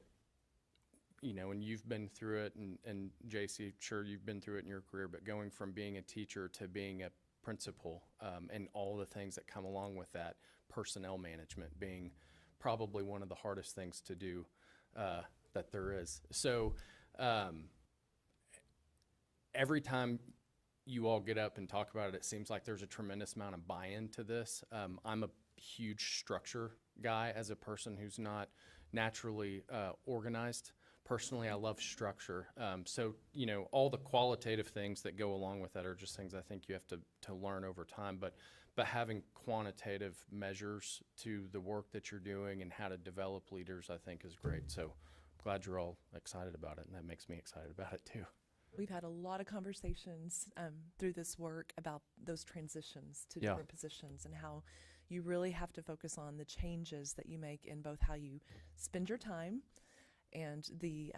you know, and you've been through it, and JC, sure, you've been through it in your career, but going from being a teacher to being a principal and all the things that come along with that, personnel management being probably one of the hardest things to do that there is. So every time you all get up and talk about it, it seems like there's a tremendous amount of buy-in to this. I'm a huge structure guy as a person who's not naturally organized. Personally, I love structure. So, you know, all the qualitative things that go along with that are just things I think you have to learn over time. But having quantitative measures to the work that you're doing and how to develop leaders, I think is great. So glad you're all excited about it, and that makes me excited about it too. We've had a lot of conversations through this work about those transitions to different positions and how you really have to focus on the changes that you make in both how you spend your time and the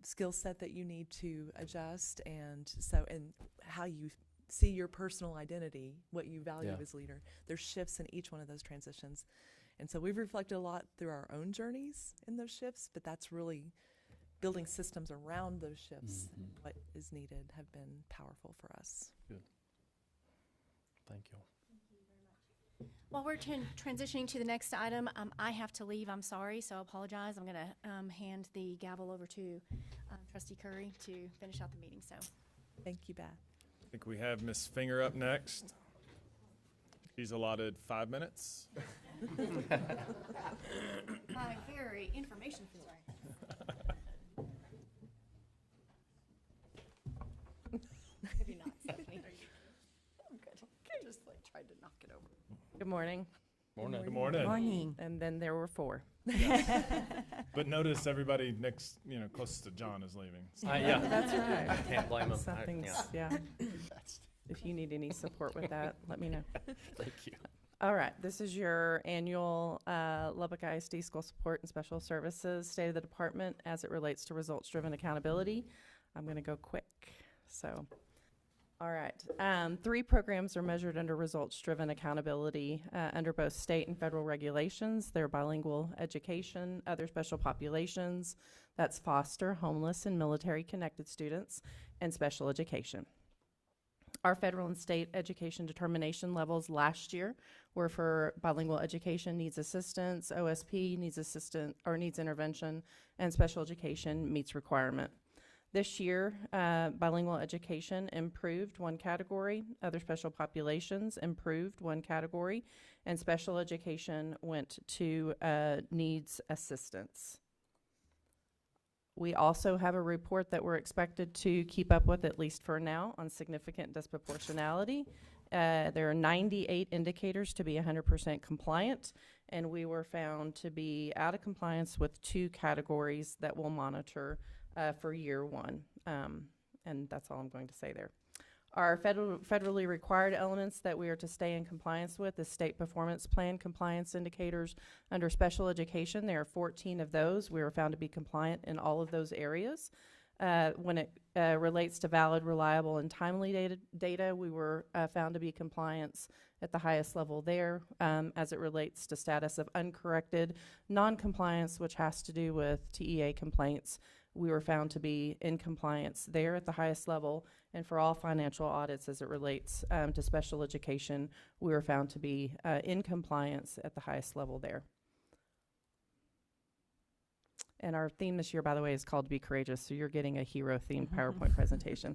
skill set that you need to adjust, and how you see your personal identity, what you value as leader. There's shifts in each one of those transitions. And so we've reflected a lot through our own journeys in those shifts, but that's really building systems around those shifts and what is needed have been powerful for us. Good. Thank you. While we're transitioning to the next item, I have to leave. I'm sorry, so I apologize. I'm going to hand the gavel over to Trustee Curry to finish out the meeting. So, thank you, Beth. I think we have Ms. Finger up next. She's allotted 5 minutes. My very information filled. Maybe not, Stephanie. I'm good. I just tried to knock it over. Good morning. Morning. Good morning. Morning. And then there were 4. But notice everybody next, closest to John is leaving. So. Yeah. That's right. I can't blame him. Something's, yeah. If you need any support with that, let me know. Thank you. All right, this is your annual Lubbock ISD School Support and Special Services State of the Department as it relates to results-driven accountability. I'm going to go quick. So, all right. 3 programs are measured under results-driven accountability under both state and federal regulations. They're bilingual education, other special populations, that's foster, homeless, and military-connected students, and special education. Our federal and state education determination levels last year were for bilingual education needs assistance, OSP needs assistance or needs intervention, and special education meets requirement. This year, bilingual education improved 1 category, other special populations improved 1 category, and special education went to needs assistance. We also have a report that we're expected to keep up with, at least for now, on significant disproportionality. There are 98 indicators to be 100% compliant, and we were found to be out of compliance with 2 categories that we'll monitor for year 1. And that's all I'm going to say there. Our federally required elements that we are to stay in compliance with is state performance plan compliance indicators under special education. There are 14 of those. We were found to be compliant in all of those areas. When it relates to valid, reliable, and timely data, we were found to be compliance at the highest level there. As it relates to status of uncorrected non-compliance, which has to do with TEA complaints, we were found to be in compliance there at the highest level. And for all financial audits as it relates to special education, we were found to be in compliance at the highest level there. And our theme this year, by the way, is called Be Courageous, so you're getting a hero-themed PowerPoint presentation.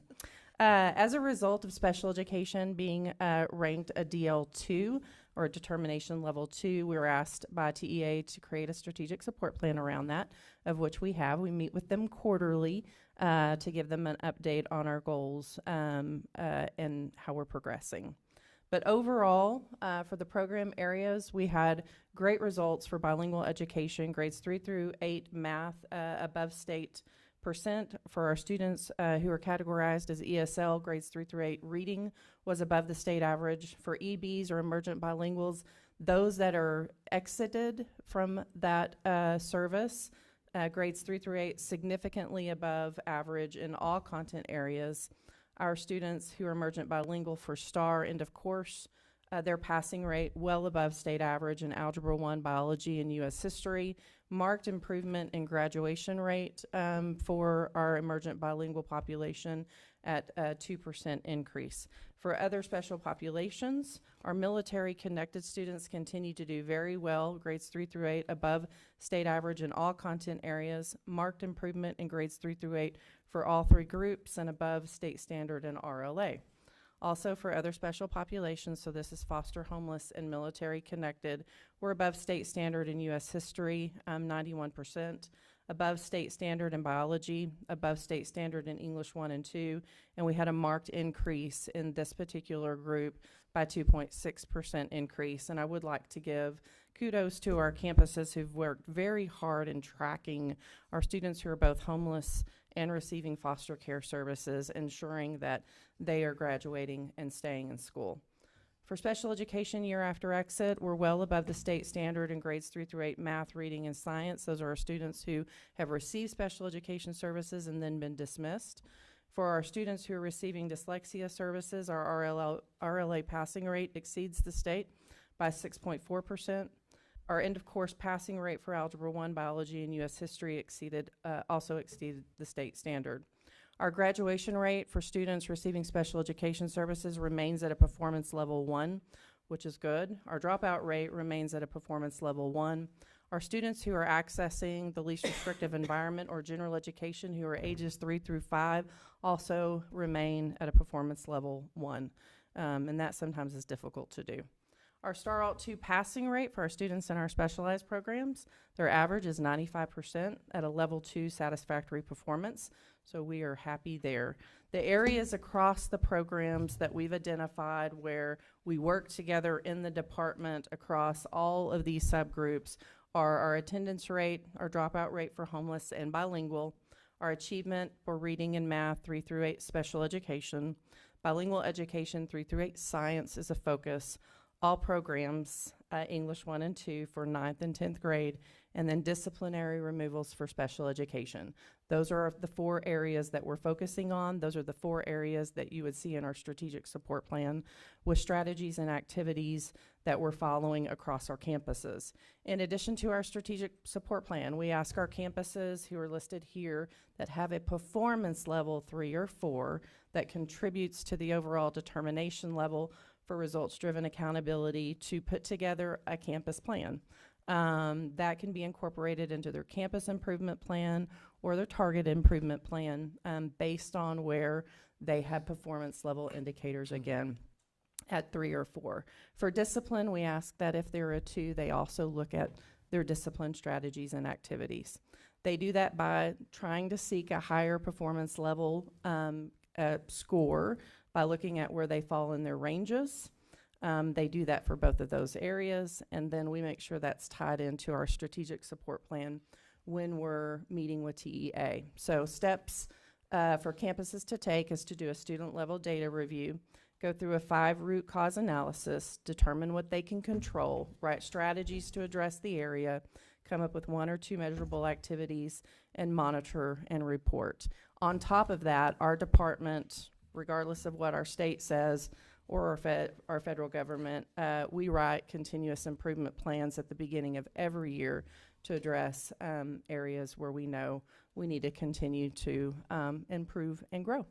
As a result of special education being ranked a DL2, or determination level 2, we were asked by TEA to create a strategic support plan around that, of which we have. We meet with them quarterly to give them an update on our goals and how we're progressing. But overall, for the program areas, we had great results for bilingual education, grades 3 through 8 math above state percent. For our students who are categorized as ESL, grades 3 through 8, reading was above the state average. For EBs or emergent bilinguals, those that are exited from that service, grades 3 through 8, significantly above average in all content areas. Our students who are emergent bilingual for STAR end of course, their passing rate well above state average in Algebra 1, Biology, and U.S. History. Marked improvement in graduation rate for our emergent bilingual population at a 2% increase. For other special populations, our military connected students continue to do very well, grades 3 through 8 above state average in all content areas. Marked improvement in grades 3 through 8 for all 3 groups and above state standard in RLA. Also for other special populations, so this is foster, homeless, and military connected, we're above state standard in U.S. history, 91%, above state standard in biology, above state standard in English 1 and 2, and we had a marked increase in this particular group by 2.6% increase. And I would like to give kudos to our campuses who've worked very hard in tracking our students who are both homeless and receiving foster care services, ensuring that they are graduating and staying in school. For special education year after exit, we're well above the state standard in grades 3 through 8 math, reading, and science. Those are our students who have received special education services and then been dismissed. For our students who are receiving dyslexia services, our RLA passing rate exceeds the state by 6.4%. Our end of course passing rate for Algebra 1, Biology, and U.S. History also exceeded the state standard. Our graduation rate for students receiving special education services remains at a performance level 1, which is good. Our dropout rate remains at a performance level 1. Our students who are accessing the least restrictive environment or general education who are ages 3 through 5 also remain at a performance level 1, and that sometimes is difficult to do. Our Star Alt 2 passing rate for our students in our specialized programs, their average is 95% at a level 2 satisfactory performance, so we are happy there. The areas across the programs that we've identified where we work together in the department across all of these subgroups are our attendance rate, our dropout rate for homeless and bilingual, our achievement for reading and math 3 through 8 special education, bilingual education 3 through 8 science is a focus, all programs, English 1 and 2 for 9th and 10th grade, and then disciplinary removals for special education. Those are the 4 areas that we're focusing on. Those are the 4 areas that you would see in our strategic support plan with strategies and activities that we're following across our campuses. In addition to our strategic support plan, we ask our campuses who are listed here that have a performance level 3 or 4 that contributes to the overall determination level for results-driven accountability to put together a campus plan. That can be incorporated into their campus improvement plan or their target improvement plan based on where they have performance level indicators again at 3 or 4. For discipline, we ask that if they're a 2, they also look at their discipline strategies and activities. They do that by trying to seek a higher performance level score by looking at where they fall in their ranges. They do that for both of those areas, and then we make sure that's tied into our strategic support plan when we're meeting with TEA. So steps for campuses to take is to do a student level data review, go through a 5 root cause analysis, determine what they can control, write strategies to address the area, come up with 1 or 2 measurable activities, and monitor and report. On top of that, our department, regardless of what our state says or our federal government, we write continuous improvement plans at the beginning of every year to address areas where we know we need to continue to improve and grow.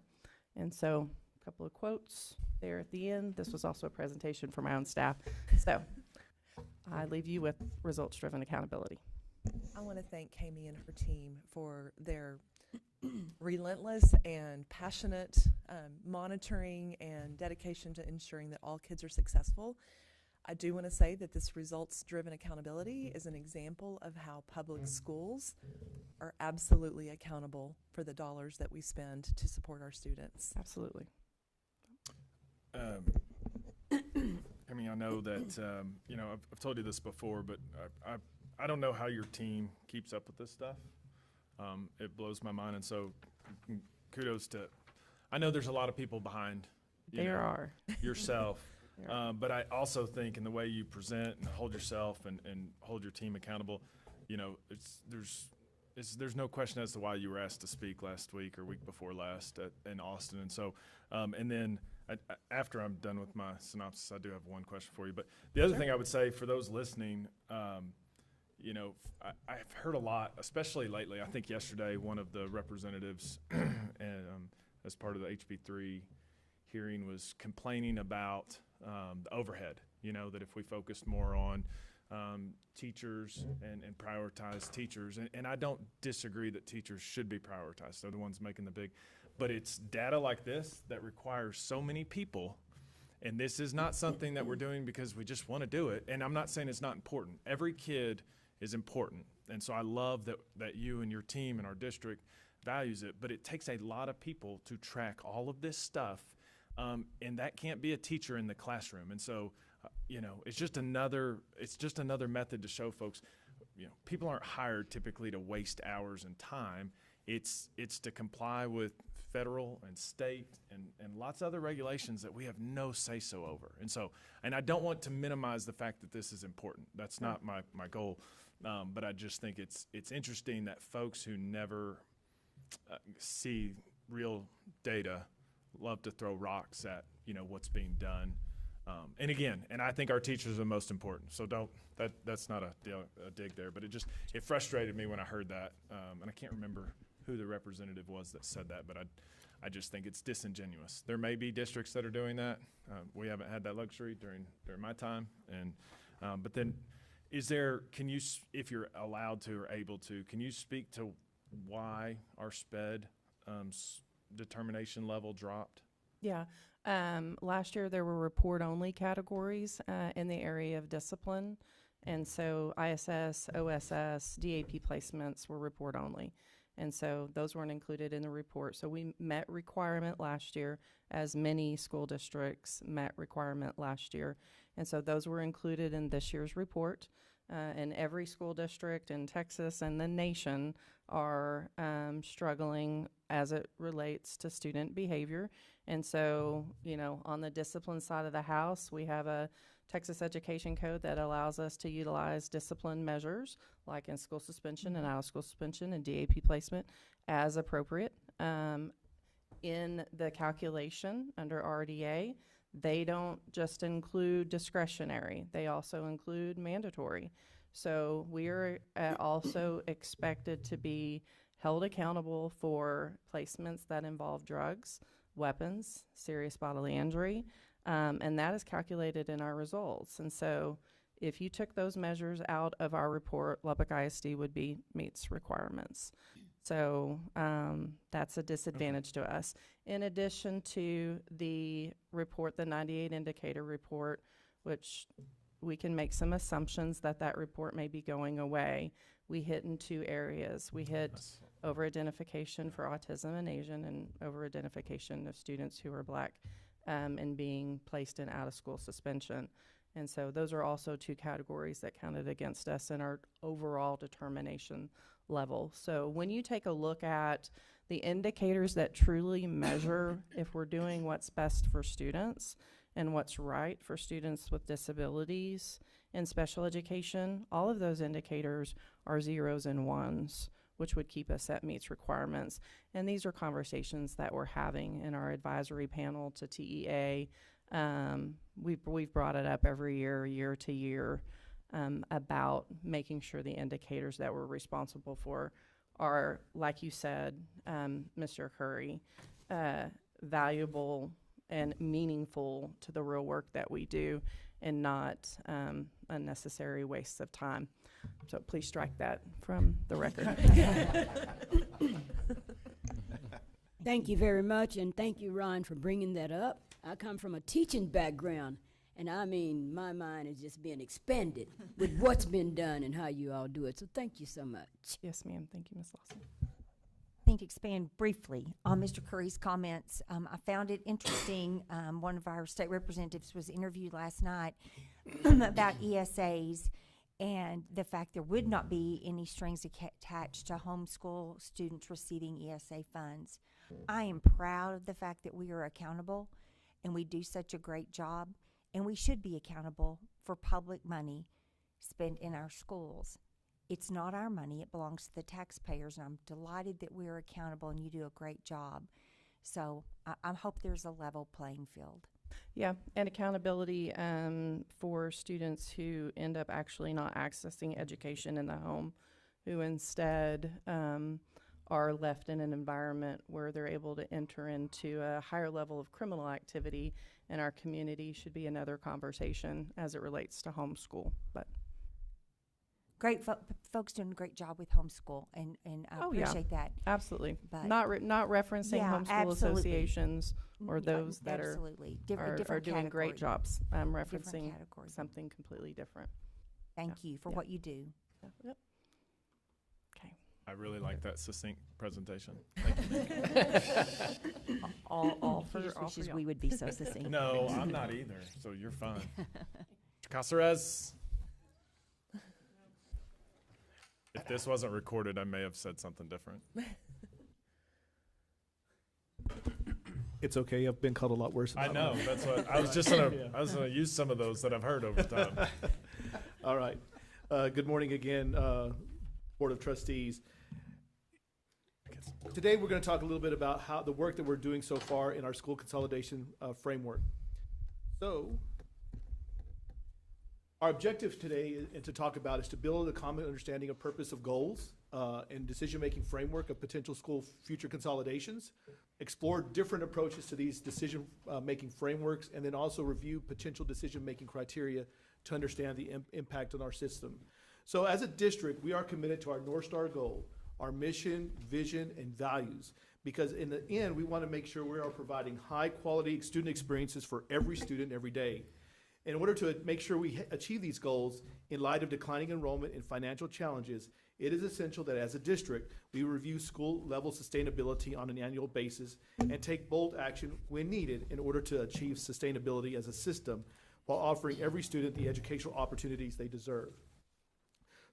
And so a couple of quotes there at the end. This was also a presentation for my own staff. So I leave you with results-driven accountability. I want to thank Kami and her team for their relentless and passionate monitoring and dedication to ensuring that all kids are successful. I do want to say that this results-driven accountability is an example of how public schools are absolutely accountable for the dollars that we spend to support our students. Absolutely. I mean, I know that, you know, I've told you this before, but I don't know how your team keeps up with this stuff. It blows my mind. And so kudos to, I know there's a lot of people behind yourself. But I also think in the way you present and hold yourself and hold your team accountable, you know, there's no question as to why you were asked to speak last week or week before last in Austin. And so, and then after I'm done with my synopsis, I do have one question for you. But the other thing I would say for those listening, you know, I've heard a lot, especially lately. I think yesterday one of the representatives as part of the HB3 hearing was complaining about the overhead, you know, that if we focused more on teachers and prioritize teachers, and I don't disagree that teachers should be prioritized. They're the ones making the big, but it's data like this that requires so many people, and this is not something that we're doing because we just want to do it, and I'm not saying it's not important. Every kid is important, and so I love that you and your team and our district values it, but it takes a lot of people to track all of this stuff. And that can't be a teacher in the classroom. And so, you know, it's just another method to show folks, you know, people aren't hired typically to waste hours and time. It's to comply with federal and state and lots of other regulations that we have no say-so over. And so, and I don't want to minimize the fact that this is important. That's not my goal. But I just think it's interesting that folks who never see real data love to throw rocks at, you know, what's being done. And again, and I think our teachers are the most important. So that's not a dig there, but it frustrated me when I heard that. And I can't remember who the representative was that said that, but I just think it's disingenuous. There may be districts that are doing that. We haven't had that luxury during my time. And, but then can you, if you're allowed to or able to, can you speak to why our SPED determination level dropped? Yeah. Last year there were report-only categories in the area of discipline. And so ISS, OSS, DAP placements were report-only. And so those weren't included in the report. So we met requirement last year, as many school districts met requirement last year. And so those were included in this year's report. And every school district in Texas and the nation are struggling as it relates to student behavior. And so, you know, on the discipline side of the house, we have a Texas Education Code that allows us to utilize discipline measures, like in school suspension and out-of-school suspension and DAP placement, as appropriate. In the calculation under RDA, they don't just include discretionary, they also include mandatory. So we are also expected to be held accountable for placements that involve drugs, weapons, serious bodily injury, and that is calculated in our results. And so if you took those measures out of our report, Lubbock ISD would meets requirements. So that's a disadvantage to us. In addition to the report, the 98 indicator report, which we can make some assumptions that report may be going away. We hit in two areas. We hit over-identification for autism and Asian, and over-identification of students who are Black and being placed in out-of-school suspension. And so those are also two categories that counted against us in our overall determination level. So when you take a look at the indicators that truly measure if we're doing what's best for students and what's right for students with disabilities in special education, all of those indicators are zeros and ones, which would keep us at meets requirements. And these are conversations that we're having in our advisory panel to TEA. We've brought it up every year to year, about making sure the indicators that we're responsible for are, like you said, Mr. Curry, valuable and meaningful to the real work that we do, and not unnecessary wastes of time. So please strike that from the record. Thank you very much, and thank you, Ron, for bringing that up. I come from a teaching background, And I mean, my mind is just being expanded with what's been done and how you all do it. So thank you so much. Yes, ma'am. Thank you, Ms. Lawson. I think to expand briefly on Mr. Curry's comments, I found it interesting. One of our state representatives was interviewed last night about ESAs and the fact there would not be any strings attached to homeschool students receiving ESA funds. I am proud of the fact that we are accountable and we do such a great job, and we should be accountable for public money spent in our schools. It's not our money, it belongs to the taxpayers, and I'm delighted that we're accountable and you do a great job. So I hope there's a level playing field. Yeah, and accountability for students who end up actually not accessing education in the home, who instead are left in an environment where they're able to enter into a higher level of criminal activity in our community should be another conversation as it relates to homeschool. But great folks doing a great job with homeschool, and I appreciate that. Absolutely. But Not referencing homeschool absolutely. associations or those that absolutely. are Different doing great category. jobs. I'm Different referencing category. something completely different. Thank you for what you do. Yep. I really like that succinct presentation. Thank you. all for for y'all. we would be so succinct. No, I'm not either, so you're fine. Caceres. If this wasn't recorded, I may have said something different. It's okay. I've been called a lot worse. I know. That's what I was just gonna. I was gonna use some of those that I've heard over time. All right. Good morning again, Board of Trustees. Today we're going to talk a little bit about how the work that we're doing so far in our school consolidation framework. So, our objective today and to talk about is to build a common understanding of purpose of goals and decision-making framework of potential school future consolidations, explore different approaches to these decision-making frameworks, and then also review potential decision-making criteria to understand the impact on our system. So as a district, we are committed to our North Star goal, our mission, vision, and values, because in the end, we want to make sure we are providing high-quality student experiences for every student every day. In order to make sure we achieve these goals in light of declining enrollment and financial challenges, it is essential that as a district, we review school-level sustainability on an annual basis and take bold action when needed in order to achieve sustainability as a system while offering every student the educational opportunities they deserve.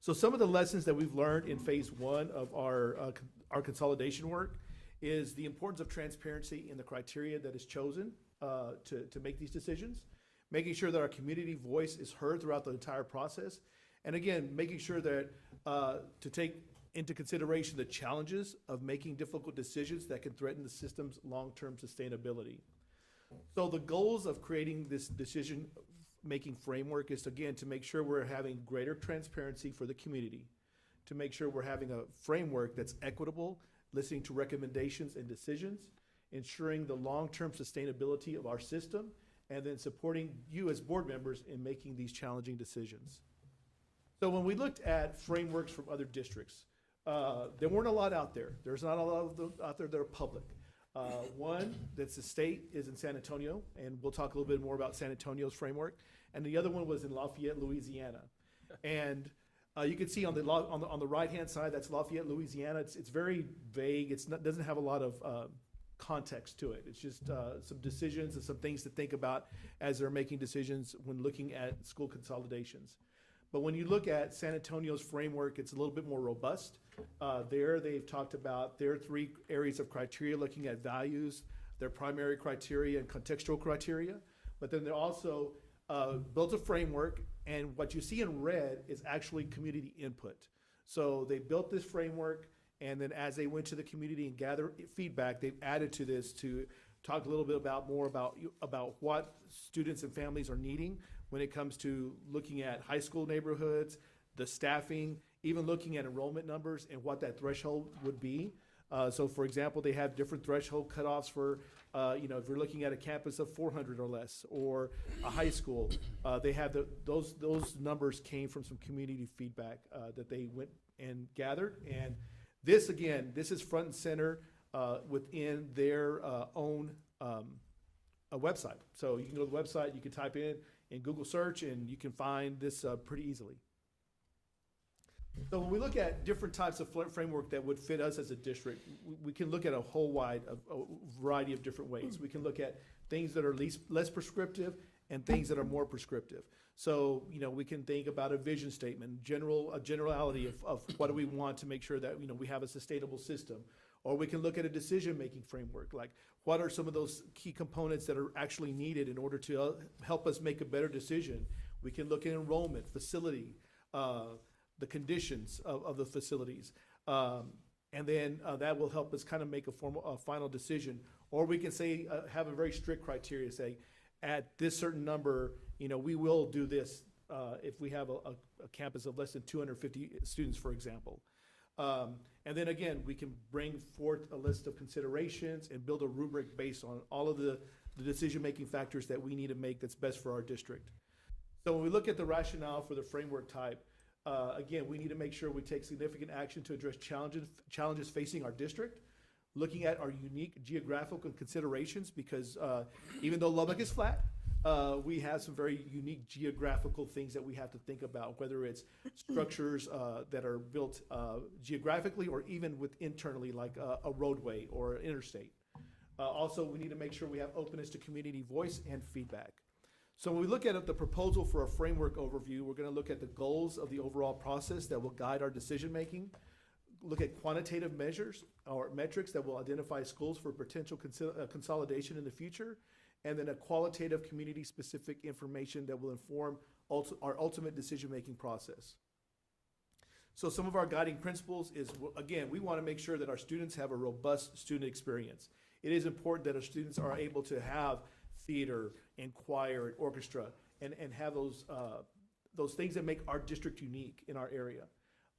So some of the lessons that we've learned in phase one of our consolidation work is the importance of transparency in the criteria that is chosen to make these decisions, making sure that our community voice is heard throughout the entire process, and again, making sure that to take into consideration the challenges of making difficult decisions that can threaten the system's long-term sustainability. So the goals of creating this decision-making framework is, again, to make sure we're having greater transparency for the community, to make sure we're having a framework that's equitable, listening to recommendations and decisions, ensuring the long-term sustainability of our system, and then supporting you as board members in making these challenging decisions. So when we looked at frameworks from other districts, there weren't a lot out there. There's not a lot of them out there that are public. One that's the state is in San Antonio, and we'll talk a little bit more about San Antonio's framework. And the other one was in Lafayette, Louisiana. And you can see on the right-hand side, that's Lafayette, Louisiana. It's very vague. Doesn't have a lot of context to it. It's just some decisions and some things to think about as they're making decisions when looking at school consolidations. But when you look at San Antonio's framework, it's a little bit more robust. There, they've talked about their 3 areas of criteria, looking at values, their primary criteria and contextual criteria. But then they also built a framework, and what you see in red is actually community input. So they built this framework, and then as they went to the community and gathered feedback, they've added to this to talk a little bit more about what students and families are needing when it comes to looking at high school neighborhoods, the staffing, even looking at enrollment numbers and what that threshold would be. So for example, they have different threshold cutoffs for, if you're looking at a campus of 400 or less, or a high school, they have those numbers came from some community feedback that they went and gathered. And this, again, this is front and center within their own a website. So you can go to the website, you can type in in Google search, and you can find this pretty easily. So when we look at different types of framework that would fit us as a district, we can look at a whole a variety of different ways. We can look at things that are less prescriptive and things that are more prescriptive. So, we can think about a vision statement, a generality of what do we want to make sure that, we have a sustainable system. Or we can look at a decision-making framework, like what are some of those key components that are actually needed in order to help us make a better decision. We can look at enrollment, facility, the conditions of the facilities. And then that will help us kind of make a final decision. Or we can say, have a very strict criteria, say, at this certain number, we will do this if we have a campus of less than 250 students, for example. And then again, we can bring forth a list of considerations and build a rubric based on all of the decision-making factors that we need to make that's best for our district. So when we look at the rationale for the framework type, again, we need to make sure we take significant action to address challenges facing our district, looking at our unique geographical considerations, because even though Lubbock is flat, we have some very unique geographical things that we have to think about, whether it's structures that are built geographically or even internally, like a roadway or an interstate. Also, we need to make sure we have openness to community voice and feedback. So when we look at the proposal for a framework overview, we're going to look at the goals of the overall process that will guide our decision-making, look at quantitative measures or metrics that will identify schools for potential consolidation in the future, and then a qualitative community-specific information that will inform our ultimate decision-making process. So some of our guiding principles is, again, we want to make sure that our students have a robust student experience. It is important that our students are able to have theater and choir and orchestra and have those things that make our district unique in our area.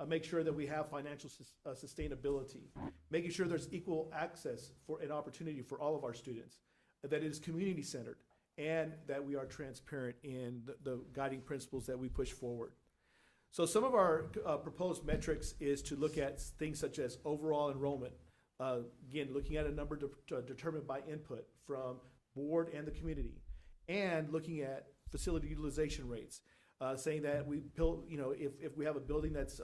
Make sure that we have financial sustainability, making sure there's equal access for an opportunity for all of our students, that it is community-centered, and that we are transparent in the guiding principles that we push forward. So some of our proposed metrics is to look at things such as overall enrollment. Again, looking at a number determined by input from board and the community, and looking at facility utilization rates, saying that if we have a building that's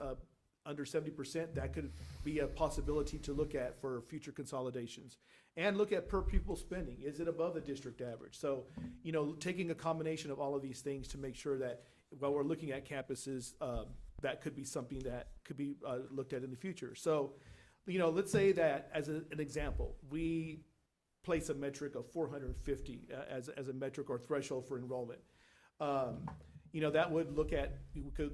under 70%, that could be a possibility to look at for future consolidations. And look at per pupil spending. Is it above the district average? So, taking a combination of all of these things to make sure that while we're looking at campuses, that could be something that could be looked at in the future. So, let's say that as an example, we place a metric of 450 as a metric or threshold for enrollment. That would look at,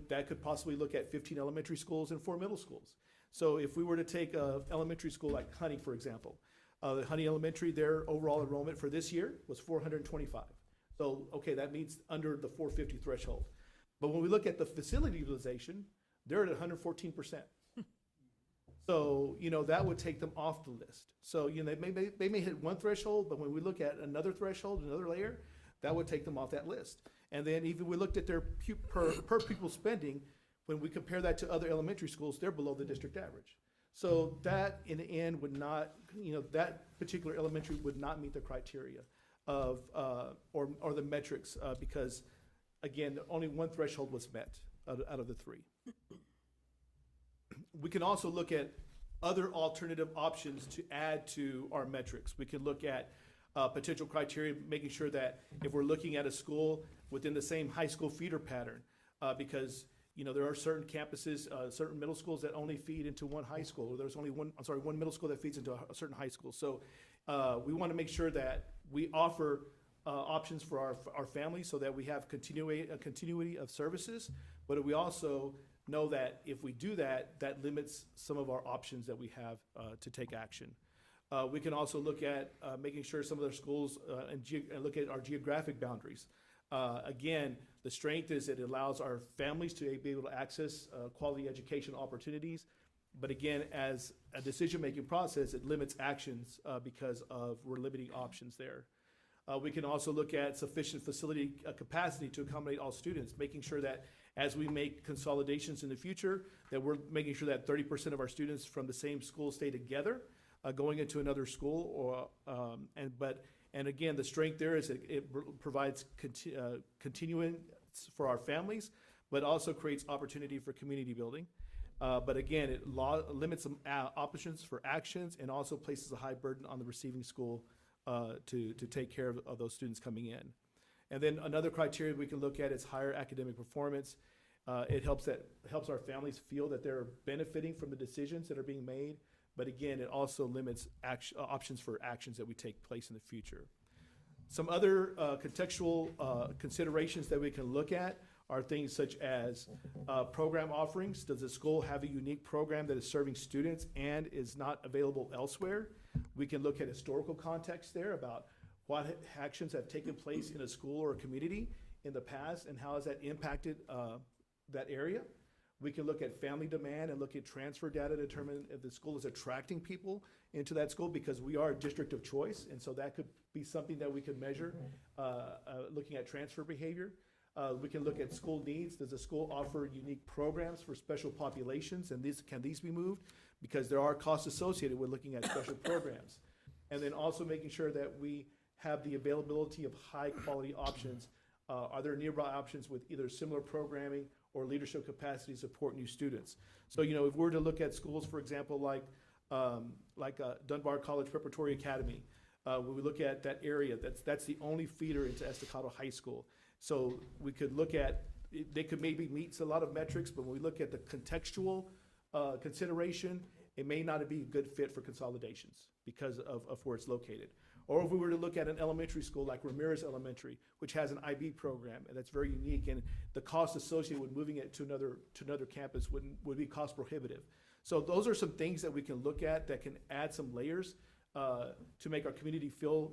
that could possibly look at 15 elementary schools and 4 middle schools. So if we were to take a elementary school like Honey, for example, the Honey Elementary, their overall enrollment for this year was 425. So, okay, that means under the 450 threshold. But when we look at the facility utilization, they're at 114%. So, that would take them off the list. So, they may hit one threshold, but when we look at another threshold, another layer, that would take them off that list. And then even we looked at their per pupil spending, when we compare that to other elementary schools, they're below the district average. So that in the end would not, that particular elementary would not meet the criteria of, or the metrics because again, only one threshold was met out of the 3. We can also look at other alternative options to add to our metrics. We can look at potential criteria, making sure that if we're looking at a school within the same high school feeder pattern, because there are certain campuses, certain middle schools that only feed into one high school, or there's only one middle school that feeds into a certain high school. So we want to make sure that we offer options for our families so that we have a continuity of services, but we also know that if we do that, that limits some of our options that we have to take action. We can also look at making sure some of their schools and look at our geographic boundaries. Again, the strength is it allows our families to be able to access quality education opportunities. But again, as a decision-making process, it limits actions because we're limiting options there. We can also look at sufficient facility capacity to accommodate all students, making sure that as we make consolidations in the future, that we're making sure that 30% of our students from the same school stay together, going into another school, And again, the strength there is it provides continuing for our families, but also creates opportunity for community building. But again, it limits some options for actions and also places a high burden on the receiving school to take care of those students coming in. And then another criteria we can look at is higher academic performance. It helps our families feel that they're benefiting from the decisions that are being made. But again, it also limits options for actions that we take place in the future. Some other contextual considerations that we can look at are things such as program offerings. Does the school have a unique program that is serving students and is not available elsewhere? We can look at historical context there about what actions have taken place in a school or a community in the past and how has that impacted that area. We can look at family demand and look at transfer data to determine if the school is attracting people into that school, because we are a district of choice, and so that could be something that we could measure looking at transfer behavior. We can look at school needs. Does the school offer unique programs for special populations, and can these be moved? Because there are costs associated with looking at special programs. And then also making sure that we have the availability of high quality options. Are there nearby options with either similar programming or leadership capacity to support new students? So, if we were to look at schools, for example, like Dunbar College Preparatory Academy, when we look at that area, that's the only feeder into Estacado High School. So we could look at, they could maybe meet a lot of metrics, but when we look at the contextual consideration, it may not be a good fit for consolidations because of where it's located. Or if we were to look at an elementary school like Ramirez Elementary, which has an IB program, and that's very unique, and the cost associated with moving it to another campus would be cost prohibitive. So those are some things that we can look at that can add some layers to make our community feel,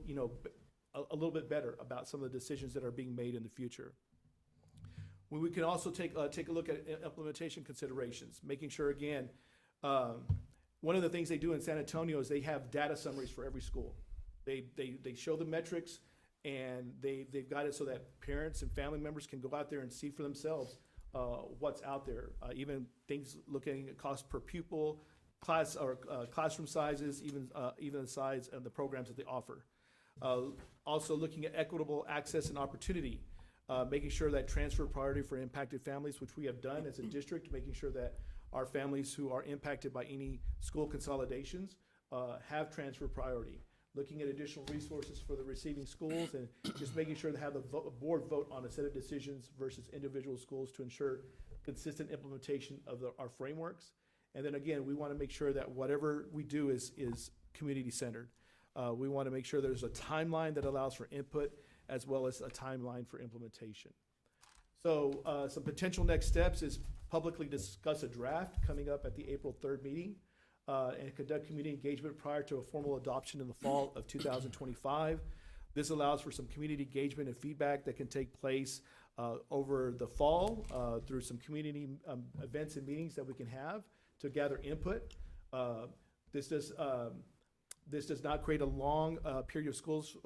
a little bit better about some of the decisions that are being made in the future. We can also take a look at implementation considerations, making sure, again, one of the things they do in San Antonio is they have data summaries for every school. They show the metrics, and they've got it so that parents and family members can go out there and see for themselves what's out there. Even things looking at cost per pupil, classroom sizes, even the size of the programs that they offer. Also looking at equitable access and opportunity, making sure that transfer priority for impacted families, which we have done as a district, making sure that our families who are impacted by any school consolidations have transfer priority. Looking at additional resources for the receiving schools, and just making sure to have the board vote on a set of decisions versus individual schools to ensure consistent implementation of our frameworks. And then again, we want to make sure that whatever we do is community centered. We want to make sure there's a timeline that allows for input as well as a timeline for implementation. So some potential next steps is publicly discuss a draft coming up at the April 3rd meeting and conduct community engagement prior to a formal adoption in the fall of 2025. This allows for some community engagement and feedback that can take place over the fall through some community events and meetings that we can have to gather input. This does not create a long period of schools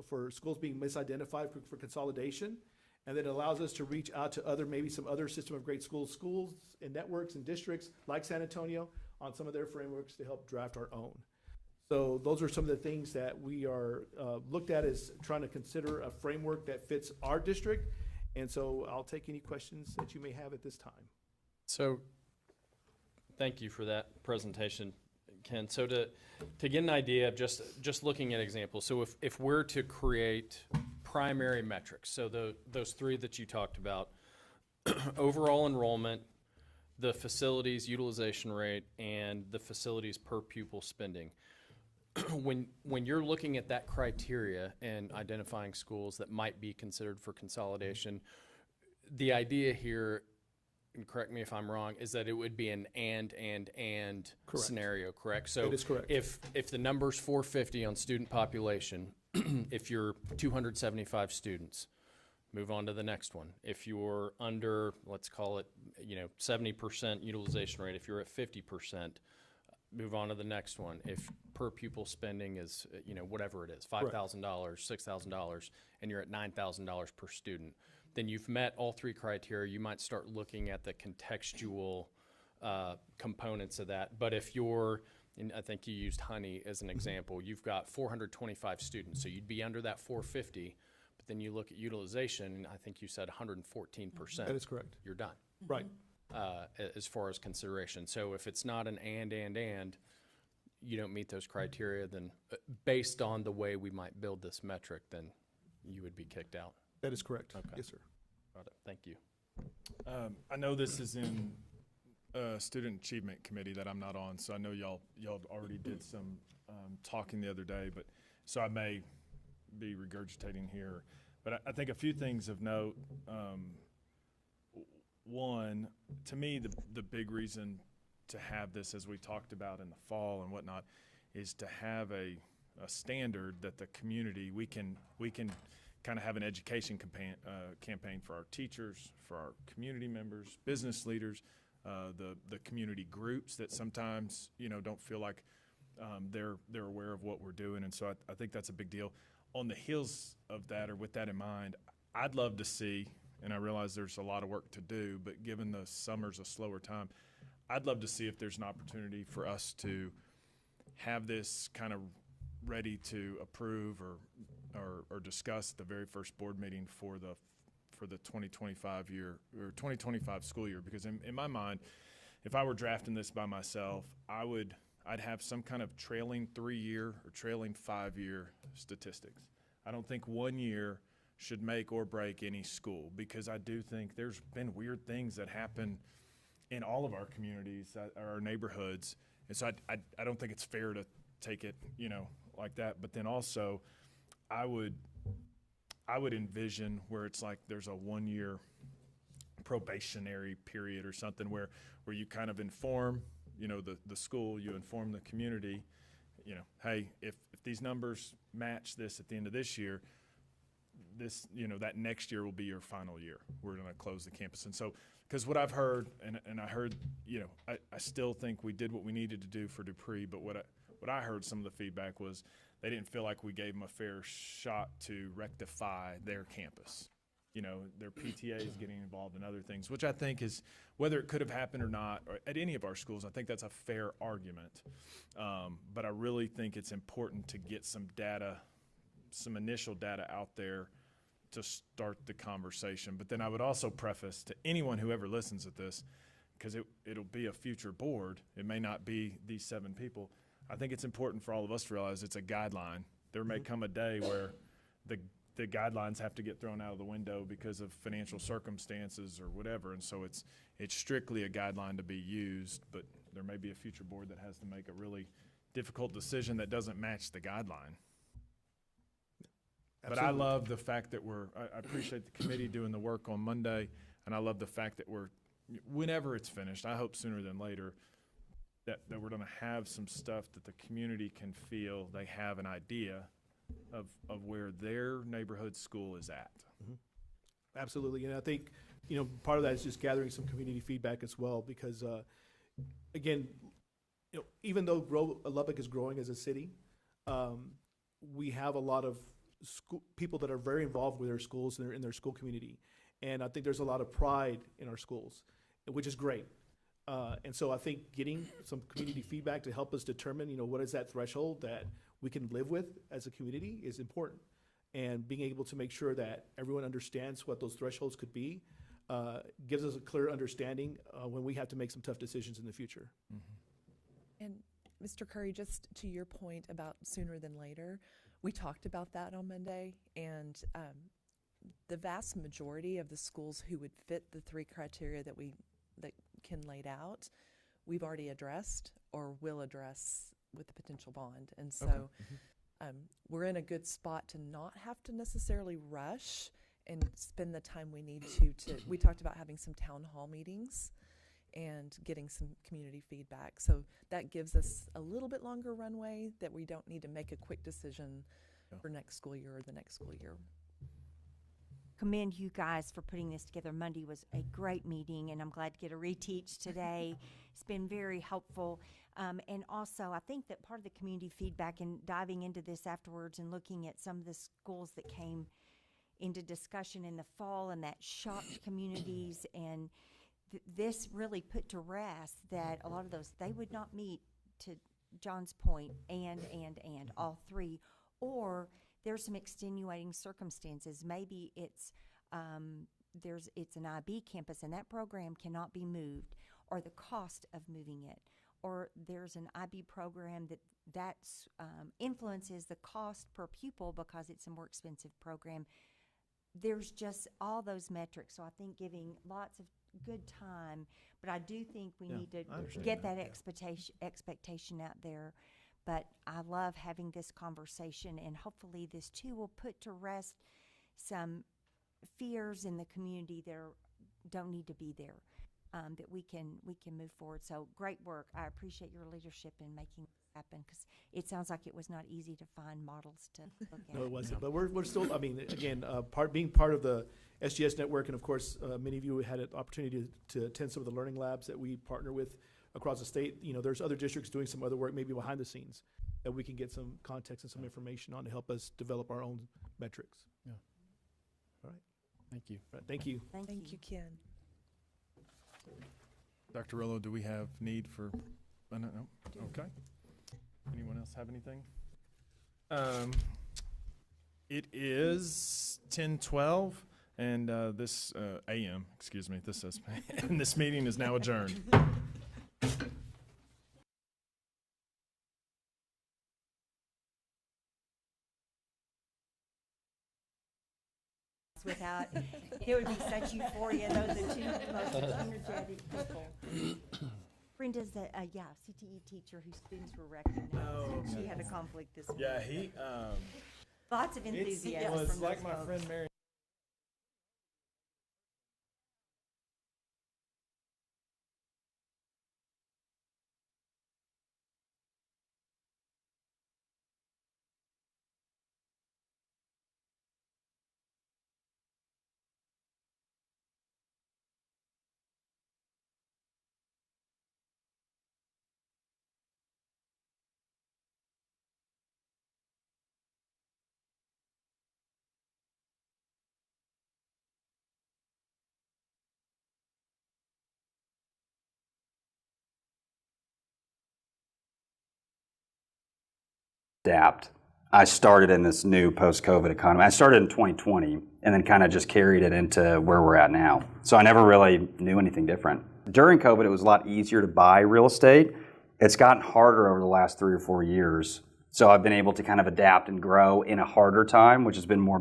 being misidentified for consolidation, and then allows us to reach out to maybe some other system of great schools and networks and districts like San Antonio on some of their frameworks to help draft our own. So those are some of the things that we are looked at as trying to consider a framework that fits our district. And so I'll take any questions that you may have at this time. So thank you for that presentation, Ken. So to get an idea of just looking at examples, so if we're to create primary metrics, so those three that you talked about, overall enrollment, the facilities utilization rate, and the facilities per pupil spending. When you're looking at that criteria and identifying schools that might be considered for consolidation, the idea here, and correct me if I'm wrong, is that it would be an and Correct. Scenario, correct? So that is correct. If the number's 450 on student population, if you're 275 students, move on to the next one. If you're under, let's call it, 70% utilization rate, if you're at 50%, move on to the next one. If per pupil spending is, whatever it is, $5,000, $6,000, and you're at $9,000 per student, then you've met all three criteria. You might start looking at the contextual components of that. But if you're and I think you used Honey as an example, you've got 425 students, so you'd be under that 450, but then you look at utilization, and I think you said 114%. That is correct. You're done. Right. As far as consideration. So if it's not an and, you don't meet those criteria, then based on the way we might build this metric, then you would be kicked out. That is correct. Okay. Yes, sir. Got it. Thank you. I know this is in Student Achievement Committee that I'm not on, so I know y'all already did some talking the other day, but so I may be regurgitating here. But I think a few things of note. One, to me, the big reason to have this, as we talked about in the fall and whatnot, is to have a standard that the community, we can kind of have an education campaign for our teachers, for our community members, business leaders, the community groups that sometimes, don't feel like they're aware of what we're doing. And so I think that's a big deal. On the heels of that, or with that in mind, I'd love to see, and I realize there's a lot of work to do, but given the summer's a slower time, I'd love to see if there's an opportunity for us to have this kind of ready to approve or discuss at the very first board meeting for the 2025 year or 2025 school year. Because in my mind, if I were drafting this by myself, I'd have some kind of trailing 3-year or trailing 5-year statistics. I don't think 1 year should make or break any school, because I do think there's been weird things that happen in all of our communities, our neighborhoods. And so I don't think it's fair to take it, like that. But then also I would envision where it's like there's a 1-year probationary period or something where you kind of inform, the school, you inform the community, hey, if these numbers match this at the end of this year, this, that next year will be your final year. We're going to close the campus. And so, because what I've heard, and I heard, I still think we did what we needed to do for Dupree, but what I heard, some of the feedback was they didn't feel like we gave them a fair shot to rectify their campus. Their PTA is getting involved in other things, which I think is, whether it could have happened or not, or at any of our schools, I think that's a fair argument. But I really think it's important to get some data, some initial data out there to start the conversation. But then I would also preface to anyone who ever listens to this, because it'll be a future board, it may not be these 7 people. I think it's important for all of us to realize it's a guideline. There may come a day where the guidelines have to get thrown out of the window because of financial circumstances or whatever, and so it's strictly a guideline to be used, but there may be a future board that has to make a really difficult decision that doesn't match the guideline. But I love the fact that I appreciate the committee doing the work on Monday, and I love the fact that whenever it's finished, I hope sooner than later, that we're going to have some stuff that the community can feel they have an idea of where their neighborhood school is at. Mm-hmm. Absolutely. And I think, part of that is just gathering some community feedback as well, because, again, even though Lubbock is growing as a city, we have a lot of people that are very involved with their schools and in their school community. And I think there's a lot of pride in our schools, which is great. And so I think getting some community feedback to help us determine, what is that threshold that we can live with as a community is important. And being able to make sure that everyone understands what those thresholds could be gives us a clear understanding when we have to make some tough decisions in the future. Mm-hmm. And Mr. Curry, just to your point about sooner than later, we talked about that on Monday, and the vast majority of the schools who would fit the 3 criteria that Ken laid out, we've already addressed or will address with the potential bond. And so we're in a good spot to not have to necessarily rush and spend the time we need to we talked about having some town hall meetings and getting some community feedback. So that gives us a little bit longer runway that we don't need to make a quick decision for next school year or the next school year. Commend you guys for putting this together. Monday was a great meeting, and I'm glad to get a reteach today. It's been very helpful. And also, I think that part of the community feedback and diving into this afterwards and looking at some of the schools that came into discussion in the fall and that shocked communities, and this really put to rest that a lot of those, they would not meet to John's point, and, all three, or there's some extenuating circumstances. Maybe it's it's an IB campus and that program cannot be moved, or the cost of moving it, or there's an IB program that influences the cost per pupil because it's a more expensive program. There's just all those metrics. So I think giving lots of good time, but I do think we need to get that expectation out there. But I love having this conversation, and hopefully this too will put to rest some fears in the community that don't need to be there, that we can move forward. So great work. I appreciate your leadership in making this happen, because it sounds like it was not easy to find models to look at. No, it wasn't. But we're still, I mean, again, being part of the SGS network, and of course, many of you had an opportunity to attend some of the learning labs that we partner with across the state. You know, there's other districts doing some other work maybe behind the scenes that we can get some context and some information on to help us develop our own metrics. Yeah. All right. Thank you. All right, thank you. Thank you, Ken. Dr. Rollo, do we have need for, no, okay. Anyone else have anything? It is 10:12 and this AM, excuse me, this says, and this meeting is now adjourned. Without, there would be such euphoria. Those are two most energetic people. Brenda's a CTE teacher whose students were recognized. Oh, She had a conflict this week. Yeah, he, Lots of enthusiasm. it was from like those my folks. friend Mary. Adapt. I started in this new post-COVID economy. I started in 2020 and then kind of just carried it into where we're at now. So I never really knew anything different. During COVID, it was a lot easier to buy real estate. It's gotten harder over the last 3 or 4 years. So I've been able to kind of adapt and grow in a harder time, which has been more